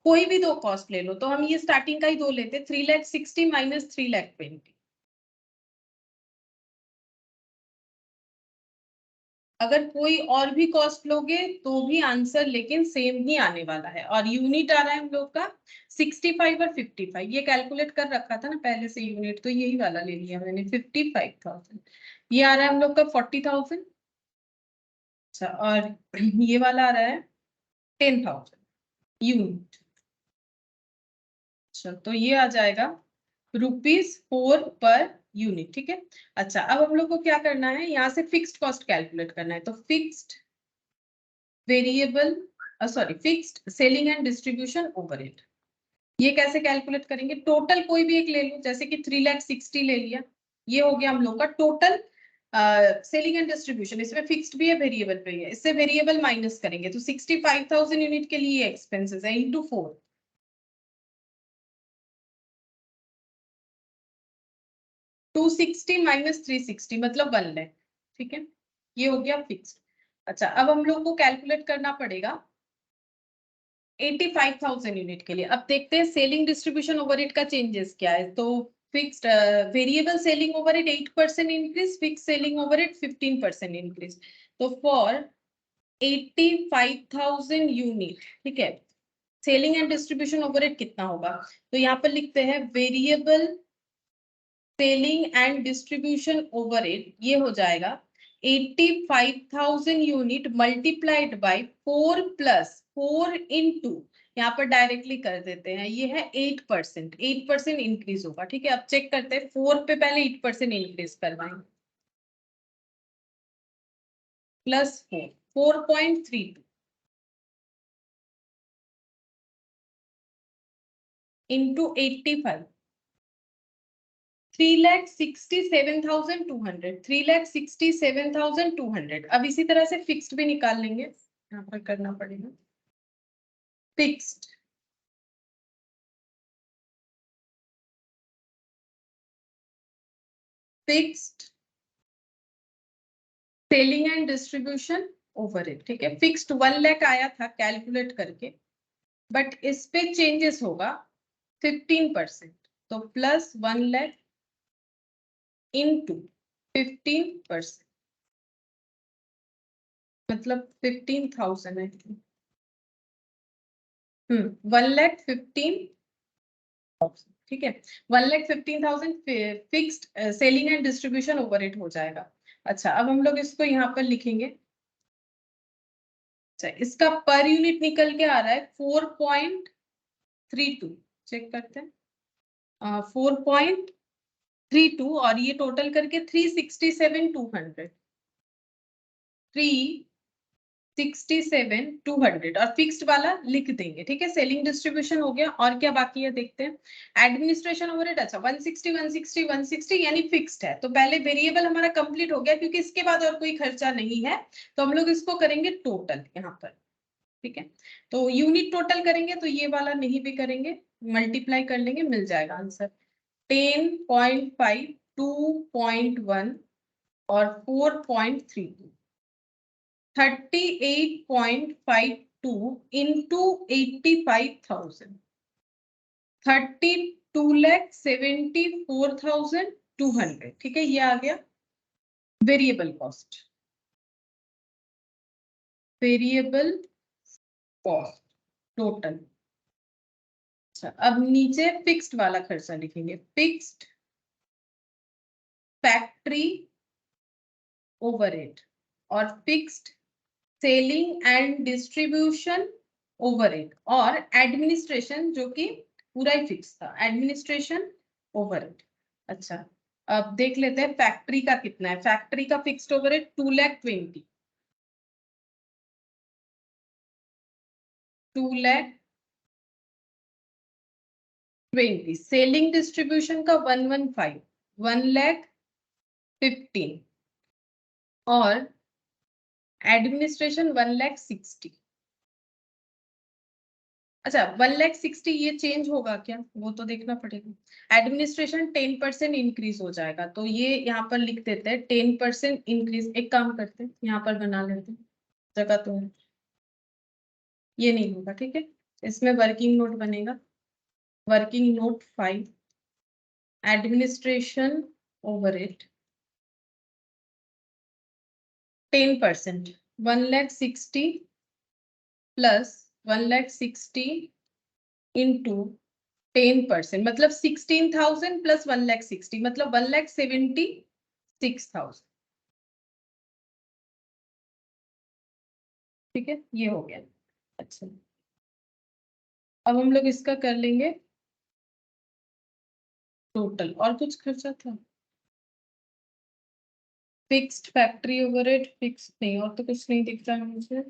कोई भी दो कॉस्ट ले लो, तो हम ये स्टार्टिंग का ही दो लेते, 3,60,000 माइनस 3,20,000। अगर कोई और भी कॉस्ट लोगे तो भी आंसर लेकिन सेम ही आने वाला है। और यूनिट आ रहा है हम लोग का 65 और 55, ये कैलकुलेट कर रखा था ना पहले से यूनिट, तो यही वाला ले लिया मैंने 55,000। ये आ रहा है हम लोग का 40,000। अच्छा और ये वाला आ रहा है 10,000 यूनिट। अच्छा तो ये आ जाएगा ₹4 पर यूनिट, ठीक है। अच्छा अब हम लोग को क्या करना है, यहाँ से फिक्स्ड कॉस्ट कैलकुलेट करना है। तो fixed variable sorry fixed selling and distribution overhead, ये कैसे कैलकुलेट करेंगे? टोटल कोई भी एक ले लो, जैसे कि 3,60,000 ले लिया, ये हो गया हम लोग का टोटल सेलिंग एंड डिस्ट्रीब्यूशन। इसमें फिक्स्ड भी है वेरिएबल भी है, इससे वेरिएबल माइनस करेंगे तो 65,000 यूनिट के लिए एक्सपेंसेस है इंटू 4, 260 माइनस 360 मतलब 1 लाख, ठीक है। ये हो गया फिक्स्ड। अच्छा अब हम लोग को कैलकुलेट करना पड़ेगा 85,000 यूनिट के लिए। अब देखते हैं सेलिंग डिस्ट्रीब्यूशन ओवरहेड का चेंजेस क्या है। तो fixed variable selling overhead 8% increase, fix selling overhead 15% increase. तो फॉर 85,000 यूनिट, ठीक है, सेलिंग एंड डिस्ट्रीब्यूशन ओवरहेड कितना होगा? तो यहाँ पर लिखते हैं variable selling and distribution overhead, ये हो जाएगा 85,000 unit multiplied by 4 plus 4 into, यहाँ पर डायरेक्टली कर देते हैं, ये है 8%, 8% इंक्रीज होगा, ठीक है। अब चेक करते हैं 4 पे पहले 8% इंक्रीज करवाएंगे, प्लस 4 4.32 इंटू 85 3,67,200, 3,67,200। अब इसी तरह से फिक्स्ड भी निकाल लेंगे, यहाँ पर करना पड़ेगा। Fixed selling and distribution overhead, ठीक है। फिक्स्ड 1 लाख आया था कैलकुलेट करके, बट इस पे चेंजेस होगा 15%, तो प्लस 1 लाख इंटू 15%, मतलब 15,000 है। 1,15,000, ठीक है। 1,15,000 fixed selling and distribution overhead हो जाएगा। अच्छा, अब हम लोग इसको यहाँ पर लिखेंगे। अच्छा, इसका पर यूनिट निकल के आ रहा है 4.32, चेक करते हैं। 4.32 और ये टोटल करके 367,200, 367,200 और फिक्स्ड वाला लिख देंगे, ठीक है। सेलिंग डिस्ट्रीब्यूशन हो गया, और क्या बाकी है देखते हैं। एडमिनिस्ट्रेशन ओवरहेड, अच्छा 160 160 160 यानी फिक्स्ड है, तो पहले वेरिएबल हमारा कंप्लीट हो गया क्योंकि इसके बाद और कोई खर्चा नहीं है, तो हम लोग इसको करेंगे टोटल यहाँ पर, ठीक है। तो यूनिट टोटल करेंगे तो ये वाला नहीं भी करेंगे, मल्टीप्लाई कर लेंगे, मिल जाएगा आंसर 10.5, 2.1 और 4.32, 38.52 into 85,000, 32,74,200, ठीक है। ये आ गया वेरिएबल कॉस्ट, टोटल। अच्छा, अब नीचे फिक्स्ड वाला खर्चा लिखेंगे। फिक्स्ड फैक्ट्री ओवरहेड और fixed selling and distribution overhead और एडमिनिस्ट्रेशन, जो कि पूरा ही फिक्स था, एडमिनिस्ट्रेशन ओवरहेड। अच्छा, अब देख लेते हैं फैक्ट्री का कितना है। फैक्ट्री का फिक्स्ड ओवरहेड 2,20,000, 2,20,000। सेलिंग डिस्ट्रीब्यूशन का 115, 1,15,000 और एडमिनिस्ट्रेशन 1,60,000। अच्छा, 1,60,000 ये चेंज होगा क्या, वो तो देखना पड़ेगा। एडमिनिस्ट्रेशन 10% इंक्रीज हो जाएगा, तो ये यहाँ पर लिख देते हैं 10% इंक्रीज। एक काम करते हैं, यहाँ पर बना लेते हैं, जगह तो है। ये नहीं होगा, ठीक है। इसमें वर्किंग नोट बनेगा, working note 5, administration overhead 10%, 1,60,000 plus 1,60,000 into 10%, मतलब 16,000 प्लस 1,60,000, मतलब 1,76,000, ठीक है। ये हो गया। अच्छा, अब हम लोग इसका कर लेंगे टोटल। और कुछ खर्चा था? फिक्स्ड फैक्ट्री ओवरहेड फिक्स नहीं, और तो कुछ नहीं दिख रहा है मुझे।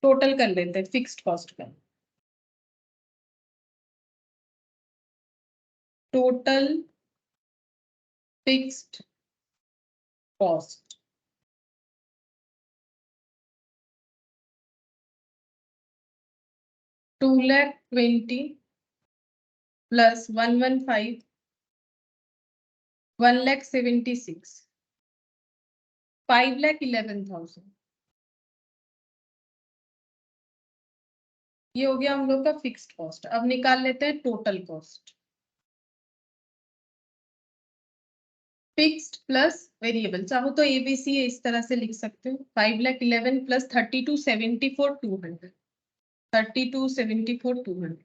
टोटल कर लेते हैं फिक्स्ड कॉस्ट का। Total fixed cost 2,20,000 plus 115, 1,76,000, 5,11,000। ये हो गया हम लोग का फिक्स्ड कॉस्ट। अब निकाल लेते हैं total cost. Fixed plus variable, चाहो तो एबीसी इस तरह से लिख सकते हो। 5,11,000 प्लस 32,74,200, 32,74,200,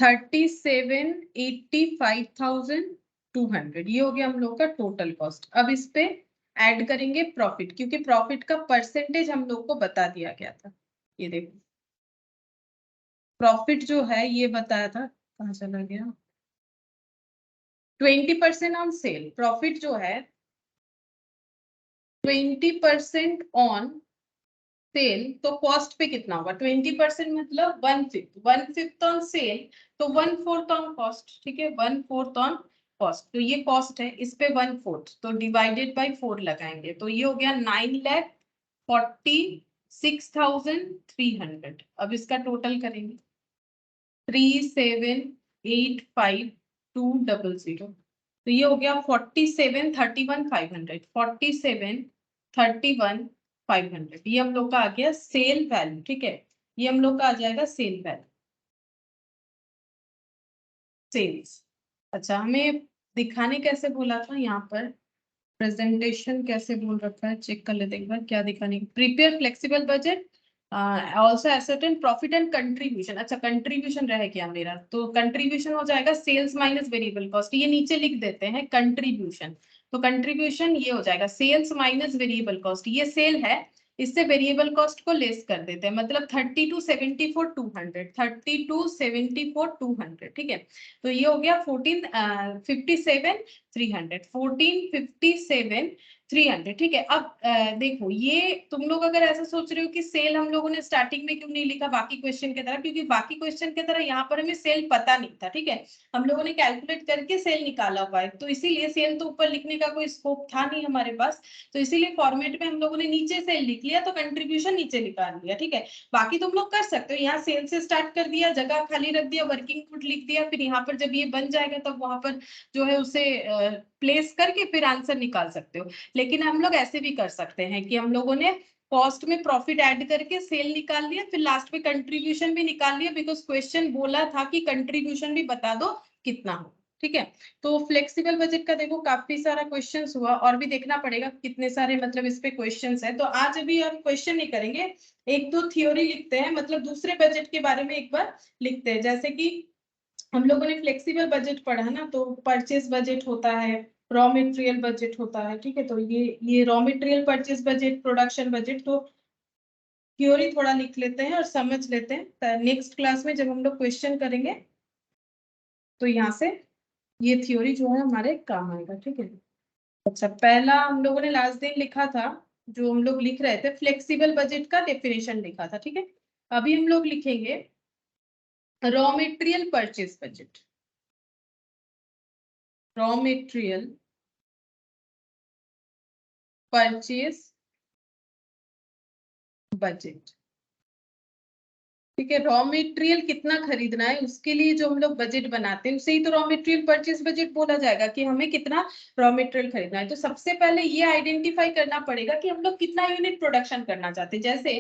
37,85,200। ये हो गया हम लोग का टोटल कॉस्ट। अब इस पे ऐड करेंगे प्रॉफिट, क्योंकि प्रॉफिट का परसेंटेज हम लोग को बता दिया गया था। ये देखो, प्रॉफिट जो है ये बताया था, कहाँ चला गया, 20% ऑन सेल। प्रॉफिट जो है 20% ऑन सेल तो कॉस्ट पे कितना होगा 20% मतलब 1/5 ऑन सेल तो 1/4 ऑन कॉस्ट। ठीक है 1/4 ऑन कॉस्ट तो ये कॉस्ट है इस पे 1/4 तो डिवाइडेड बाय 4 लगाएंगे तो ये हो गया 9,46,300। अब इसका टोटल करेंगे 3785,200 तो ये हो गया 47,31,500 47,31,500 ये हम लोग का आ गया सेल वैल्यू। ठीक है ये हम लोग का आ जाएगा सेल वैल्यू सेल्स। अच्छा हमें दिखाने कैसे बोला था यहाँ पर प्रेजेंटेशन कैसे बोल रखा है चेक कर लेते हैं एक बार क्या दिखाने prepare flexible budget also ascertain profit and contribution. अच्छा कंट्रीब्यूशन रह गया मेरा तो कंट्रीब्यूशन हो जाएगा सेल्स माइनस वेरिएबल कॉस्ट ये नीचे लिख देते हैं कंट्रीब्यूशन तो कंट्रीब्यूशन ये हो जाएगा सेल्स माइनस वेरिएबल कॉस्ट ये सेल है इससे वेरिएबल कॉस्ट को लेस कर देते हैं मतलब 32,74,200 ठीक है तो ये हो गया 1457,300 ठीक है। अब देखो ये तुम लोग अगर ऐसा सोच रहे हो कि सेल हम लोगों ने स्टार्टिंग में क्यों नहीं लिखा बाकी क्वेश्चन की तरह क्योंकि बाकी क्वेश्चन की तरह यहाँ पर हमें सेल पता नहीं था। ठीक है हम लोगों ने कैलकुलेट करके सेल निकाला हुआ है तो इसीलिए सेल तो ऊपर लिखने का कोई स्कोप था नहीं हमारे पास तो इसीलिए फॉर्मेट में हम लोगों ने नीचे सेल लिख लिया तो कंट्रीब्यूशन नीचे निकाल लिया। ठीक है बाकी तुम लोग कर सकते हो यहाँ सेल से स्टार्ट कर दिया जगह खाली रख दिया वर्किंग फुट लिख दिया फिर यहाँ पर जब ये बन जाएगा तब वहां पर जो है उसे प्लेस करके फिर आंसर निकाल सकते हो। लेकिन हम लोग ऐसे भी कर सकते हैं कि हम लोगों ने कॉस्ट में प्रॉफिट ऐड करके सेल निकाल लिया फिर लास्ट में कंट्रीब्यूशन भी निकाल लिया बिकॉज क्वेश्चन बोला था कि कंट्रीब्यूशन भी बता दो कितना हो। ठीक है तो फ्लेक्सिबल बजट का देखो काफी सारा क्वेश्चंस हुआ और भी देखना पड़ेगा कितने सारे मतलब इस पे क्वेश्चंस है तो आज अभी और क्वेश्चन नहीं करेंगे एक दो थ्योरी लिखते हैं मतलब दूसरे बजट के बारे में एक बार लिखते हैं जैसे कि हम लोगों ने फ्लेक्सिबल बजट पढ़ा ना तो परचेज बजट होता है रॉ मटेरियल बजट होता है। ठीक है तो ये raw material purchase budget production budget तो थ्योरी थोड़ा लिख लेते हैं और समझ लेते हैं नेक्स्ट क्लास में जब हम लोग क्वेश्चन करेंगे तो यहाँ से ये थ्योरी जो है हमारे काम आएगा। ठीक है अच्छा पहला हम लोगों ने लास्ट दिन लिखा था जो हम लोग लिख रहे थे फ्लेक्सिबल बजट का डेफिनेशन लिखा था। ठीक है अभी हम लोग लिखेंगे raw material purchase budget raw material purchase budget. ठीक है रॉ मटेरियल कितना खरीदना है उसके लिए जो हम लोग बजट बनाते हैं उसे ही तो रॉ मटेरियल परचेज बजट बोला जाएगा कि हमें कितना रॉ मटेरियल खरीदना है। तो सबसे पहले ये आइडेंटिफाई करना पड़ेगा कि हम लोग कितना यूनिट प्रोडक्शन करना चाहते हैं। जैसे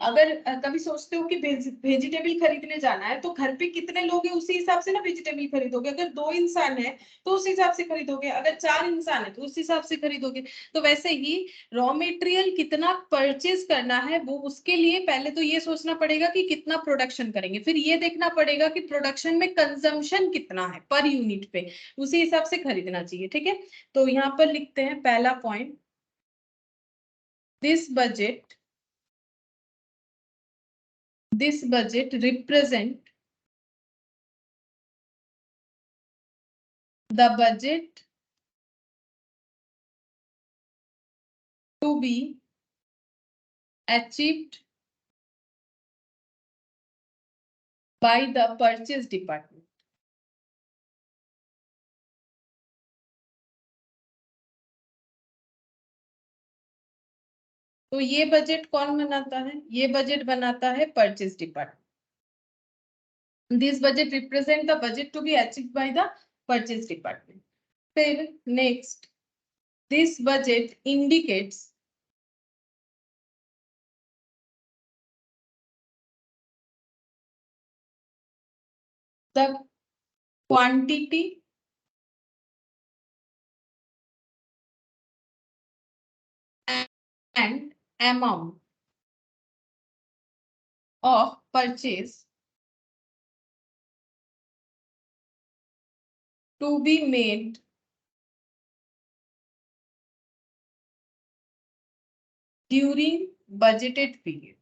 अगर कभी सोचते हो कि वेजिटेबल खरीदने जाना है तो घर पे कितने लोग हैं उसी हिसाब से ना वेजिटेबल खरीदोगे। अगर 2 इंसान है तो उस हिसाब से खरीदोगे अगर 4 इंसान है तो उस हिसाब से खरीदोगे। तो वैसे ही रॉ मटेरियल कितना परचेज करना है वो उसके लिए पहले तो ये सोचना पड़ेगा कि कितना प्रोडक्शन करेंगे फिर ये देखना पड़ेगा कि प्रोडक्शन में कंजम्पशन कितना है पर यूनिट पे उसी हिसाब से खरीदना चाहिए। ठीक है तो यहाँ पर लिखते हैं पहला point this budget represent the budget to be achieved by the purchase department। तो ये बजट कौन बनाता है ये बजट बनाता है purchase department. This budget represent the budget to be achieved by the purchase department. फिर next this budget indicates the quantity and amount of purchase to be made during budgeted period।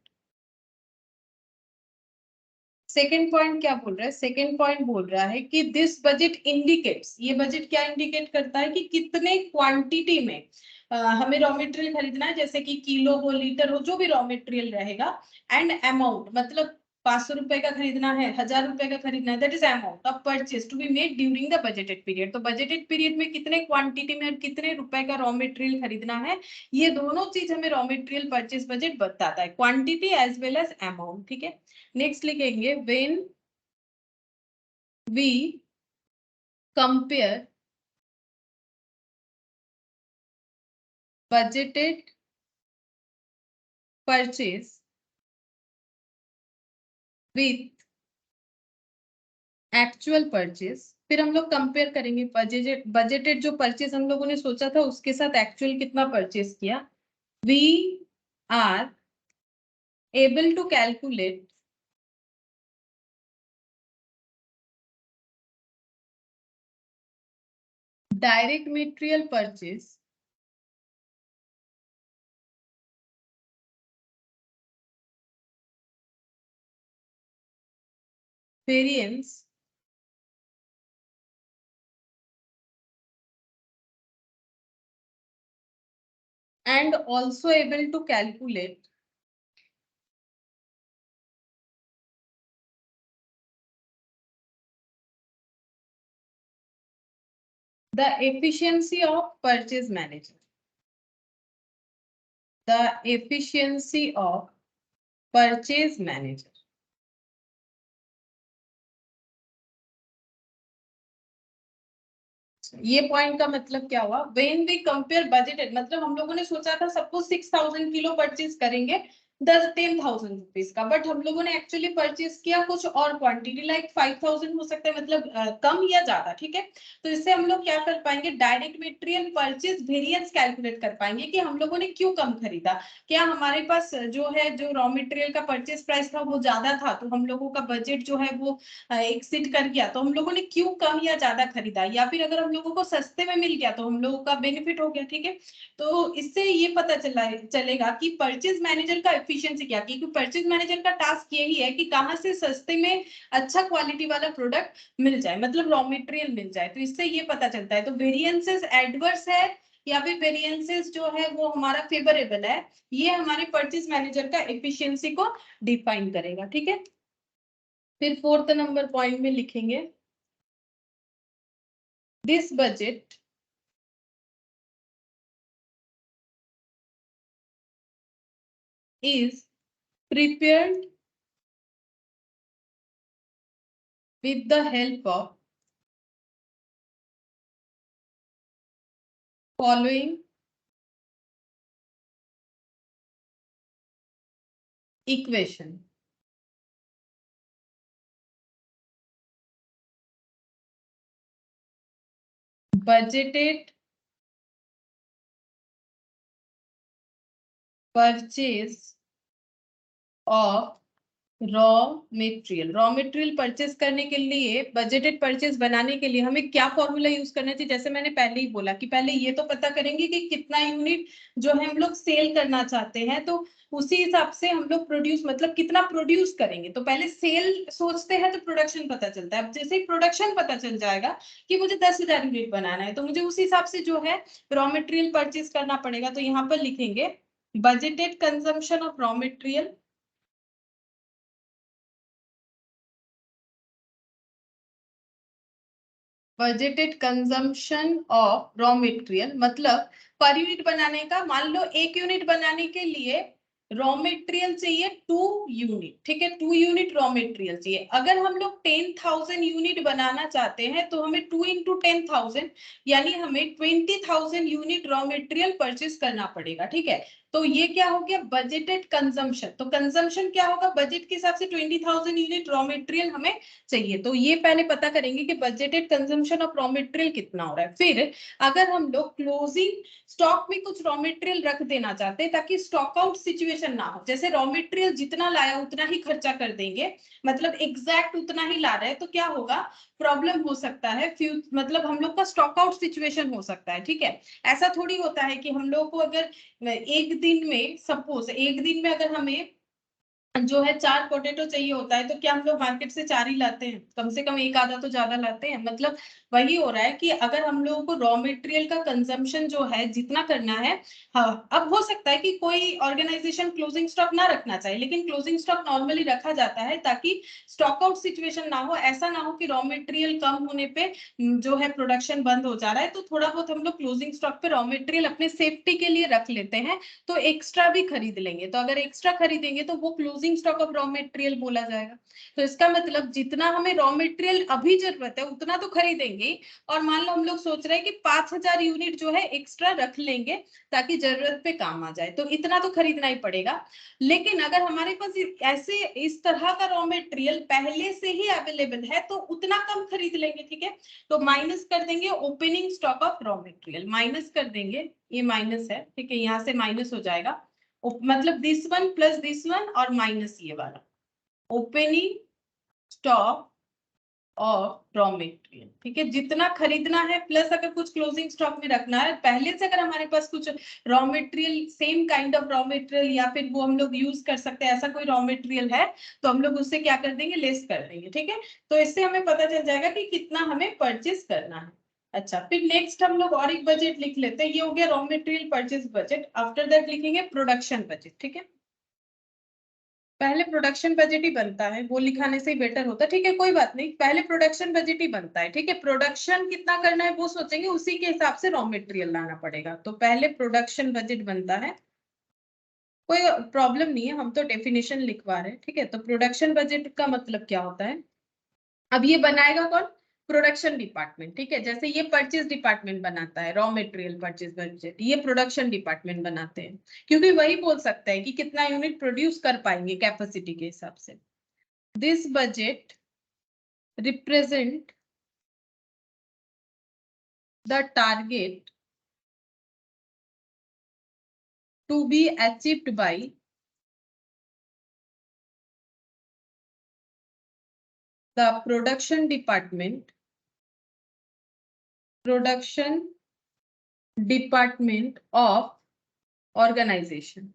Second point क्या बोल रहा है? सेकेंड पॉइंट बोल रहा है कि दिस बजट इंडिकेट्स, ये बजट क्या इंडिकेट करता है कि कितने क्वांटिटी में हमें रॉ मटेरियल खरीदना है, जैसे कि किलो हो, लीटर हो, जो भी रॉ मटेरियल रहेगा, एंड अमाउंट, मतलब 500 रुपए का खरीदना है, 1000 रुपए का खरीदना है, that is amount of purchase to be made during the budgeted period. तो बजटेड पीरियड में कितने क्वांटिटी में और कितने रुपए का रॉ मटेरियल खरीदना है, ये दोनों चीज हमें रॉ मटेरियल परचेज बजट बताता है, quantity as well as amount. ठीक है, नेक्स्ट लिखेंगे when we compare budgeted purchase with actual purchase, फिर हम लोग कंपेयर करेंगे बजटेड जो परचेज हम लोगों ने सोचा था उसके साथ एक्चुअल कितना परचेज किया। We are able to calculate direct material purchase variance and also able to calculate the efficiency of purchase manager, the efficiency of purchase manager। ये पॉइंट का मतलब क्या हुआ? व्हेन वी कंपेयर बजटेड, मतलब हम लोगों ने सोचा था सपोज 6000 किलो परचेज करेंगे 10,000 रुपीज का, बट हम लोगों ने एक्चुअली परचेज किया कुछ और क्वांटिटी, लाइक 5000 हो सकता है, मतलब कम या ज्यादा। ठीक है, तो इससे हम लोग क्या कर पाएंगे? Direct material purchase variance calculate कर पाएंगे कि हम लोगों ने क्यों कम खरीदा। क्या हमारे पास जो है, जो रॉ मटेरियल का परचेज प्राइस था वो ज्यादा था, तो हम लोगों का बजट जो है वो एक्सीड कर गया, तो हम लोगों ने क्यों कम या ज्यादा खरीदा, या फिर अगर हम लोगों को सस्ते में मिल गया तो हम लोगों का बेनिफिट हो गया। ठीक है, तो इससे ये पता चलेगा कि परचेज मैनेजर का एफिशिएंसी क्या, क्योंकि परचेज मैनेजर का टास्क यही है कि कहां से सस्ते में अच्छा क्वालिटी वाला प्रोडक्ट मिल जाए, मतलब रॉ मटेरियल मिल जाए। तो इससे ये पता चलता है, तो वेरिएंसेस एडवर्स है या फिर वेरिएंसेस जो है वो हमारा फेवरेबल है, ये हमारे परचेज मैनेजर का एफिशिएंसी को डिफाइन करेगा। ठीक है, फिर फोर्थ नंबर पॉइंट में लिखेंगे this budget is prepared with the help of following equation। Budgeted purchase of raw material purchase करने के लिए, बजटेड परचेज बनाने के लिए हमें क्या फॉर्मूला यूज करना चाहिए? जैसे मैंने पहले ही बोला कि पहले ये तो पता करेंगे कि कितना यूनिट जो है हम लोग सेल करना चाहते हैं, तो उसी हिसाब से हम लोग प्रोड्यूस, मतलब कितना प्रोड्यूस करेंगे। तो पहले सेल सोचते हैं तो प्रोडक्शन पता चलता है। अब जैसे ही प्रोडक्शन पता चल जाएगा कि मुझे 10,000 यूनिट बनाना है, तो मुझे उस हिसाब से जो है रॉ मटेरियल परचेज करना पड़ेगा। तो यहाँ पर लिखेंगे budgeted consumption of raw material, budgeted consumption of raw material, मतलब पर यूनिट बनाने का, मान लो 1 यूनिट बनाने के लिए रॉ मटेरियल चाहिए 2 यूनिट। ठीक है, 2 यूनिट रॉ मटेरियल चाहिए। अगर हम लोग 10,000 यूनिट बनाना चाहते हैं तो हमें 2 into 10,000 यानी हमें 20,000 यूनिट रॉ मटेरियल परचेज करना पड़ेगा। ठीक है, तो ये क्या हो गया? Budgeted consumption. तो कंजम्पशन क्या होगा? बजट के हिसाब से 20,000 यूनिट रॉ मटेरियल हमें चाहिए। तो ये पहले पता करेंगे कि budgeted consumption of raw material कितना हो रहा है। फिर अगर हम लोग क्लोजिंग स्टॉक में कुछ रॉ मटेरियल रख देना चाहते हैं ताकि स्टॉक आउट सिचुएशन ना हो, जैसे रॉ मटेरियल जितना लाया उतना ही खर्चा कर देंगे, मतलब एग्जैक्ट उतना ही ला रहे हैं, तो क्या होगा? प्रॉब्लम हो सकता है, मतलब हम लोग का स्टॉक आउट सिचुएशन हो सकता है। ठीक है, ऐसा थोड़ी होता है कि हम लोग को अगर एक दिन में, सपोज एक दिन में अगर हमें जो है 4 पोटैटो चाहिए होता है, तो क्या हम लोग मार्केट से 4 ही लाते हैं? कम से कम एक आधा तो ज्यादा लाते हैं। मतलब वही हो रहा है कि अगर हम लोगों को रॉ मटेरियल का कंजम्पशन जो है जितना करना है, हाँ, अब हो सकता है कि कोई ऑर्गेनाइजेशन क्लोजिंग स्टॉक ना रखना चाहिए, लेकिन क्लोजिंग स्टॉक नॉर्मली रखा जाता है ताकि स्टॉक आउट सिचुएशन ना हो। ऐसा ना हो कि रॉ मटेरियल कम होने पे जो है प्रोडक्शन बंद हो जा रहा है, तो थोड़ा बहुत हम लोग क्लोजिंग स्टॉक पे रॉ मटेरियल अपने सेफ्टी के लिए रख लेते हैं, तो एक्स्ट्रा भी खरीद लेंगे। तो अगर एक्स्ट्रा खरीदेंगे तो वो closing stock of raw material बोला जाएगा। तो इसका मतलब जितना हमें रॉ मटेरियल अभी जरूरत है उतना तो खरीदेंगे, और मान लो हम लोग सोच रहे हैं कि 5000 यूनिट जो है एक्स्ट्रा रख लेंगे ताकि जरूरत पे काम आ जाए, तो इतना तो खरीदना ही पड़ेगा। लेकिन अगर हमारे पास ऐसे इस तरह का रॉ मटेरियल पहले से ही अवेलेबल है तो उतना कम खरीद लेंगे, ठीक है। तो माइनस कर देंगे opening stock of raw material, minus कर देंगे, ये माइनस है, ठीक है, यहाँ से माइनस हो जाएगा। मतलब this one plus this one और माइनस ये वाला, opening stock of raw material, ठीक है। जितना खरीदना है प्लस अगर कुछ क्लोजिंग स्टॉक में रखना है पहले से, अगर हमारे पास कुछ raw material same kind of raw material या फिर वो हम लोग यूज कर सकते हैं ऐसा कोई रॉ मटेरियल है, तो हम लोग उससे क्या कर देंगे, लेस कर देंगे, ठीक है। तो इससे हमें पता चल जाएगा कि कितना हमें परचेस करना है। अच्छा, फिर नेक्स्ट हम लोग और एक बजट लिख लेते हैं। ये हो गया raw material purchase budget. After that लिखेंगे प्रोडक्शन बजट, ठीक है। पहले प्रोडक्शन बजट ही बनता है, वो लिखाने से ही बेटर होता है, ठीक है, कोई बात नहीं, पहले प्रोडक्शन बजट ही बनता है, ठीक है। प्रोडक्शन कितना करना है वो सोचेंगे, उसी के हिसाब से रॉ मटेरियल लाना पड़ेगा। तो पहले प्रोडक्शन बजट बनता है, कोई प्रॉब्लम नहीं है, हम तो डेफिनेशन लिखवा रहे हैं, ठीक है। तो प्रोडक्शन बजट का मतलब क्या होता है, अब ये बनाएगा कौन, प्रोडक्शन डिपार्टमेंट, ठीक है। जैसे ये परचेज डिपार्टमेंट बनाता है रॉ मटेरियल परचेज बजट, ये प्रोडक्शन डिपार्टमेंट बनाते हैं, क्योंकि वही बोल सकता है कि कितना यूनिट प्रोड्यूस कर पाएंगे कैपेसिटी के हिसाब से। This budget represent the target to be achieved by the production department of organization.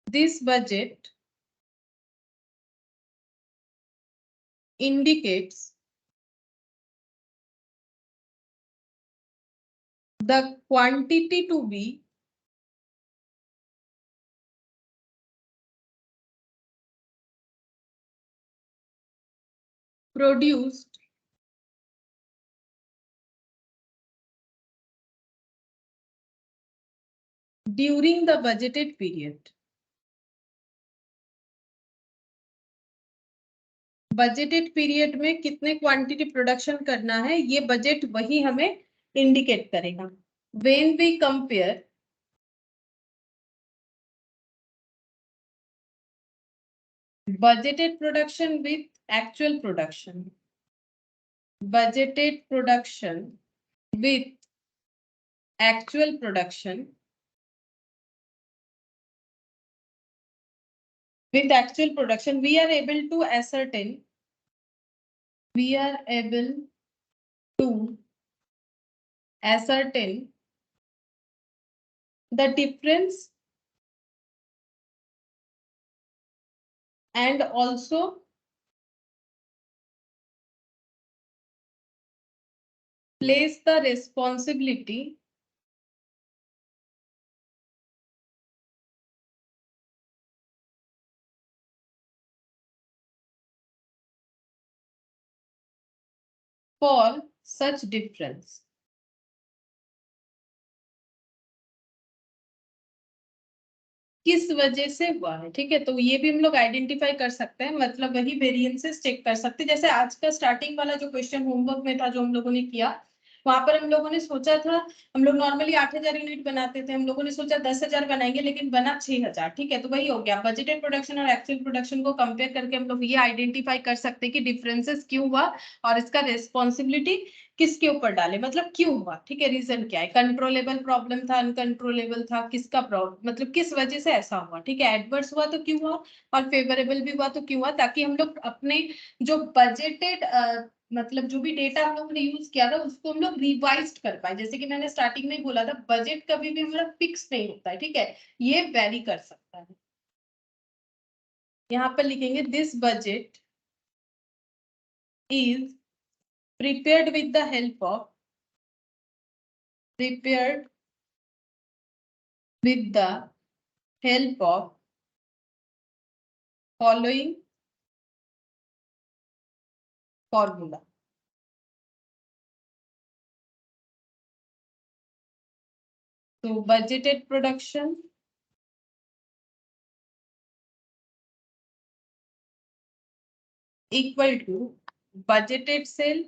This budget indicates the quantity to be produced during the budgeted period. Budgeted पीरियड में कितने क्वांटिटी प्रोडक्शन करना है ये बजट वही हमें इंडिकेट करेगा। When we compare budgeted production with actual production, budgeted production with actual production, with actual production, we are able to ascertain, we are able to ascertain the difference and also place the responsibility for such difference. किस वजह से हुआ है, ठीक है। तो ये भी हम लोग आइडेंटिफाई कर सकते हैं, मतलब वही वेरिएंसेस चेक कर सकते हैं। जैसे आज का स्टार्टिंग वाला जो क्वेश्चन होमवर्क में था जो हम लोगों ने किया, वहां पर हम लोगों ने सोचा था, हम लोग नॉर्मली 8000 यूनिट बनाते थे, हम लोगों ने सोचा 10000 बनाएंगे, लेकिन बना 6000, ठीक है। तो वही हो गया, बजटेड प्रोडक्शन और एक्चुअल प्रोडक्शन को कंपेयर करके हम लोग ये आइडेंटिफाई कर सकते हैं कि डिफरेंसेस क्यों हुआ और इसका रेस्पॉन्सिबिलिटी किसके ऊपर डाले, मतलब क्यों हुआ, ठीक है, रीजन क्या है, कंट्रोलेबल प्रॉब्लम था, अनकंट्रोलेबल था, किसका प्रॉब्लम, मतलब किस वजह से ऐसा हुआ, ठीक है। एडवर्स हुआ तो क्यों हुआ और फेवरेबल भी हुआ तो क्यों हुआ, ताकि हम लोग अपने जो बजटेड मतलब जो भी डेटा हम लोग ने यूज किया था उसको हम लोग रिवाइज कर पाए। जैसे कि मैंने स्टार्टिंग में ही बोला था, बजट कभी भी हमारा फिक्स नहीं होता है, ठीक है, ये वेरी कर सकता है। यहाँ पर लिखेंगे this budget is prepared with the help of following formula. So budgeted production equal to budgeted sale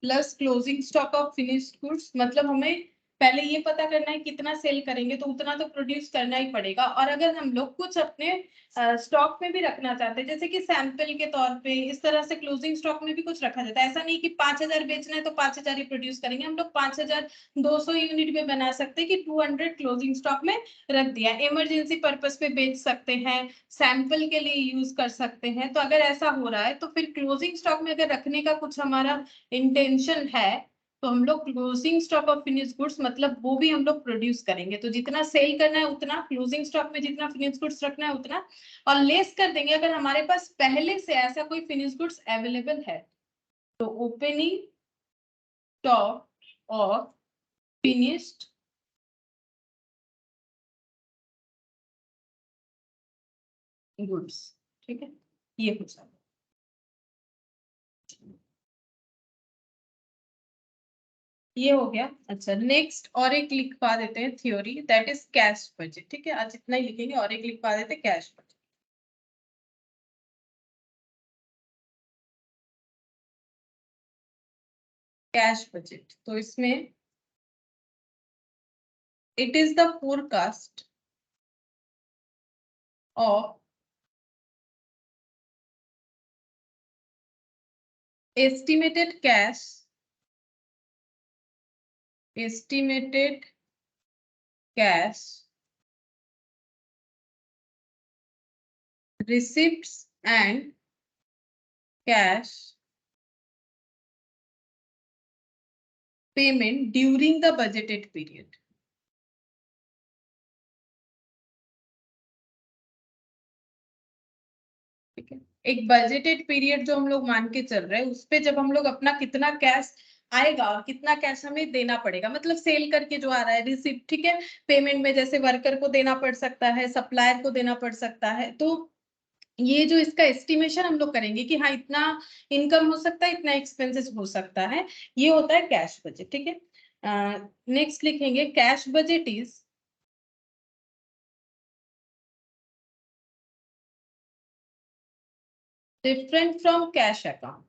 plus closing stock of finished goods. मतलब हमें पहले ये पता करना है कितना सेल करेंगे, तो उतना तो प्रोड्यूस करना ही पड़ेगा। और अगर हम लोग कुछ अपने स्टॉक में भी रखना चाहते हैं, जैसे कि सैंपल के तौर पे, इस तरह से क्लोजिंग स्टॉक में भी कुछ रखा जाता है। ऐसा नहीं कि 5000 बेचना है तो 5000 ही प्रोड्यूस करेंगे, हम लोग 5200 यूनिट में बना सकते हैं कि 200 क्लोजिंग स्टॉक में रख दिया। इमरजेंसी पर्पस पे बेच सकते हैं, सैंपल के लिए यूज कर सकते हैं। तो अगर ऐसा हो रहा है तो फिर क्लोजिंग स्टॉक में अगर रखने का कुछ हमारा इंटेंशन है, तो हम लोग closing stock of finish goods मतलब वो भी हम लोग प्रोड्यूस करेंगे। तो जितना सेल करना है उतना, क्लोजिंग स्टॉक में जितना फिनिश गुड्स रखना है उतना, और लेस कर देंगे अगर हमारे पास पहले से ऐसा कोई फिनिश गुड्स अवेलेबल है। तो opening stock of finished goods, ठीक है, ये कुछ है। ये हो गया। अच्छा, नेक्स्ट और एक लिखवा देते हैं theory, that is cash budget. ठीक है, आज इतना ही लिखेंगे और एक लिखवा देते हैं कैश बजट। कैश बजट, तो इसमें it is the forecast of estimated cash receipts and cash payment during the budgeted period. ठीक है, एक बजटेड पीरियड जो हम लोग मान के चल रहे हैं, उस पे जब हम लोग अपना कितना कैश आएगा और कितना कैश हमें देना पड़ेगा, मतलब सेल करके जो आ रहा है रिसिप्ट, ठीक है, पेमेंट में जैसे वर्कर को देना पड़ सकता है, सप्लायर को देना पड़ सकता है। तो ये जो इसका एस्टिमेशन हम लोग करेंगे कि हाँ इतना इनकम हो सकता है, इतना एक्सपेंसेस हो सकता है, ये होता है कैश बजट। ठीक है, नेक्स्ट लिखेंगे cash budget is different from cash account.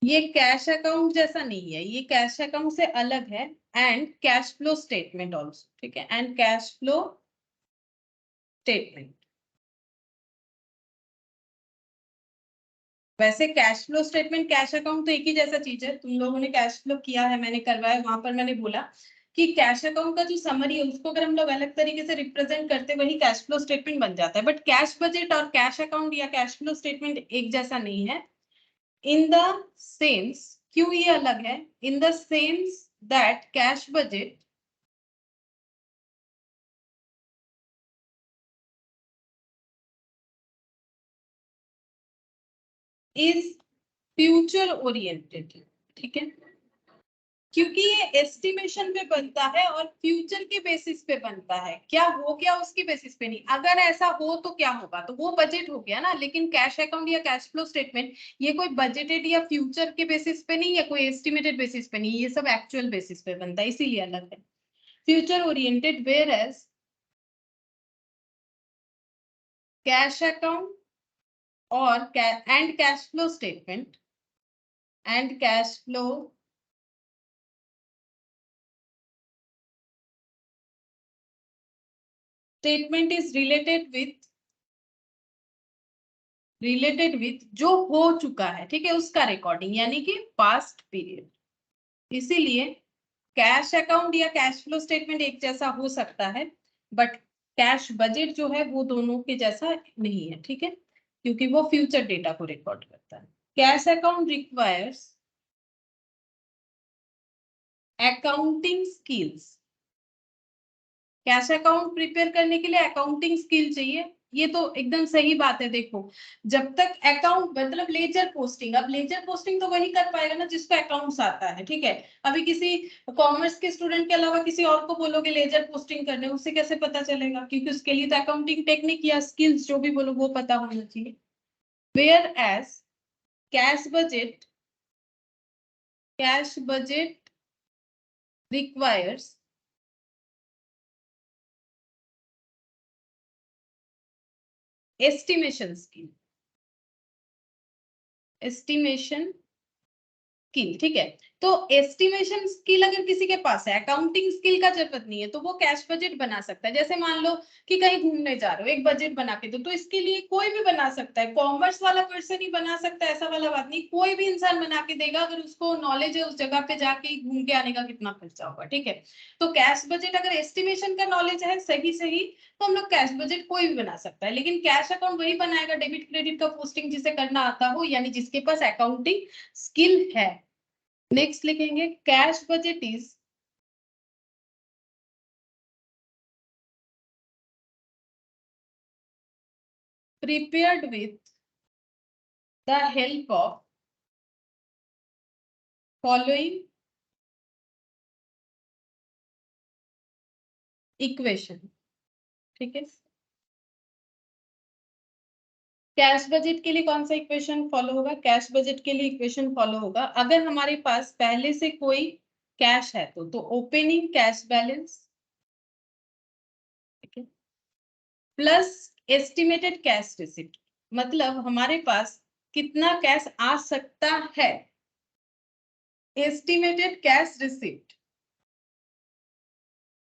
ये कैश अकाउंट जैसा नहीं है, ये कैश अकाउंट से अलग है। And cash flow statement also, ठीक है, एंड कैश फ्लो स्टेटमेंट। वैसे cash flow statement cash account तो एक ही जैसा चीज है, तुम लोगों ने कैश फ्लो किया है, मैंने करवाया, वहां पर मैंने बोला कि कैश अकाउंट का जो समरी है उसको अगर हम लोग अलग तरीके से रिप्रेजेंट करते वही कैश फ्लो स्टेटमेंट बन जाता है। बट कैश बजट और कैश अकाउंट या कैश फ्लो स्टेटमेंट एक जैसा नहीं है। इन द सेंस, क्यों ये अलग है? In the sense that cash budget is future oriented. ठीक है, क्योंकि ये एस्टिमेशन पे बनता है और फ्यूचर के बेसिस पे बनता है, क्या हो गया उसके बेसिस पे नहीं। अगर ऐसा हो तो क्या होगा, तो वो बजट हो गया ना। लेकिन कैश अकाउंट या कैश फ्लो स्टेटमेंट ये कोई बजटेड या फ्यूचर के बेसिस पे नहीं, या कोई एस्टिमेटेड बेसिस पे नहीं, ये सब एक्चुअल बेसिस पे बनता है, इसीलिए अलग है। Future oriented, where as cash account और and cash flow statement and cash flow statement is related with जो हो चुका है, ठीक है, उसका रिकॉर्डिंग, यानी कि पास्ट पीरियड। इसीलिए कैश अकाउंट या कैश फ्लो स्टेटमेंट एक जैसा हो सकता है, बट कैश बजट जो है वो दोनों के जैसा नहीं है, ठीक है, क्योंकि वो फ्यूचर डेटा को रिकॉर्ड करता है। Cash account requires accounting skills. Cash account prepare करने के लिए अकाउंटिंग स्किल चाहिए, ये तो एकदम सही बात है। देखो, जब तक अकाउंट मतलब लेजर पोस्टिंग, अब लेजर पोस्टिंग तो वही कर पाएगा ना जिसको अकाउंट्स आता है, ठीक है। अभी किसी कॉमर्स के स्टूडेंट के अलावा किसी और को बोलोगे लेजर पोस्टिंग करने, उससे कैसे पता चलेगा, क्योंकि उसके लिए तो अकाउंटिंग टेक्निक या स्किल्स जो भी बोलो वो पता होना चाहिए। Where as cash budget requires estimation skill, ठीक है। तो एस्टिमेशन स्किल अगर किसी के पास है, अकाउंटिंग स्किल का जरूरत नहीं है, तो वो कैश बजट बना सकता है। जैसे मान लो कि कहीं घूमने जा रहे हो, एक बजट बना के दो, तो इसके लिए कोई भी बना सकता है, कॉमर्स वाला पर्सन ही बना सकता है, ऐसा वाला बात नहीं, कोई भी इंसान बना के देगा अगर उसको नॉलेज है उस जगह पे जाके घूम के आने का कितना खर्चा होगा, ठीक है। तो कैश बजट अगर एस्टिमेशन का नॉलेज है सही तो हम लोग कैश बजट कोई भी बना सकता है, लेकिन कैश अकाउंट वही बनाएगा डेबिट क्रेडिट का पोस्टिंग जिसे करना आता हो, यानी जिसके पास अकाउंटिंग स्किल है। नेक्स्ट लिखेंगे cash budget is prepared with the help of following equation, ठीक है। कैश बजट के लिए कौन सा इक्वेशन फॉलो होगा? कैश बजट के लिए इक्वेशन फॉलो होगा, अगर हमारे पास पहले से कोई कैश है तो ओपनिंग कैश बैलेंस, ठीक है, प्लस एस्टिमेटेड कैश रिसिप्ट, मतलब हमारे पास कितना कैश आ सकता है, एस्टिमेटेड कैश रिसिप्ट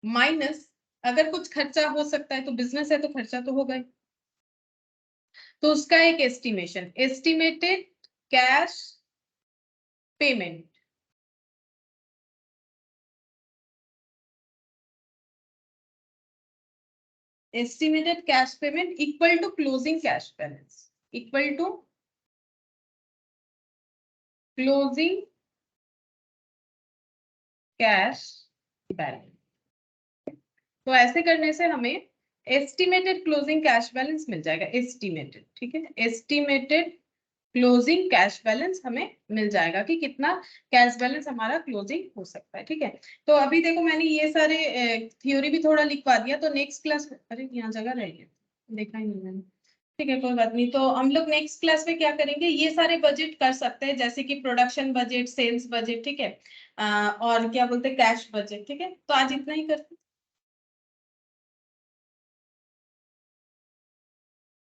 माइनस अगर कुछ खर्चा हो सकता है, तो बिजनेस है तो खर्चा तो होगा ही, तो उसका एक estimation, estimated cash payment, estimated cash payment equal to closing cash balance, equal to closing cash balance. तो ऐसे करने से हमें एस्टिमेटेड क्लोजिंग कैश बैलेंस मिल जाएगा, एस्टिमेटेड, ठीक है, एस्टिमेटेड क्लोजिंग कैश बैलेंस हमें मिल जाएगा कि कितना कैश बैलेंस हमारा क्लोजिंग हो सकता है, ठीक है। तो अभी देखो मैंने ये सारे थ्योरी भी थोड़ा लिखवा दिया, तो नेक्स्ट क्लास, अरे यहाँ जगह रह गया, देखा ही नहीं मैंने, ठीक है, कोई बात नहीं। तो हम लोग नेक्स्ट क्लास में क्या करेंगे, ये सारे बजट कर सकते हैं, जैसे कि प्रोडक्शन बजट, सेल्स बजट, ठीक है, और क्या बोलते हैं कैश बजट, ठीक है। तो आज इतना ही करते हैं।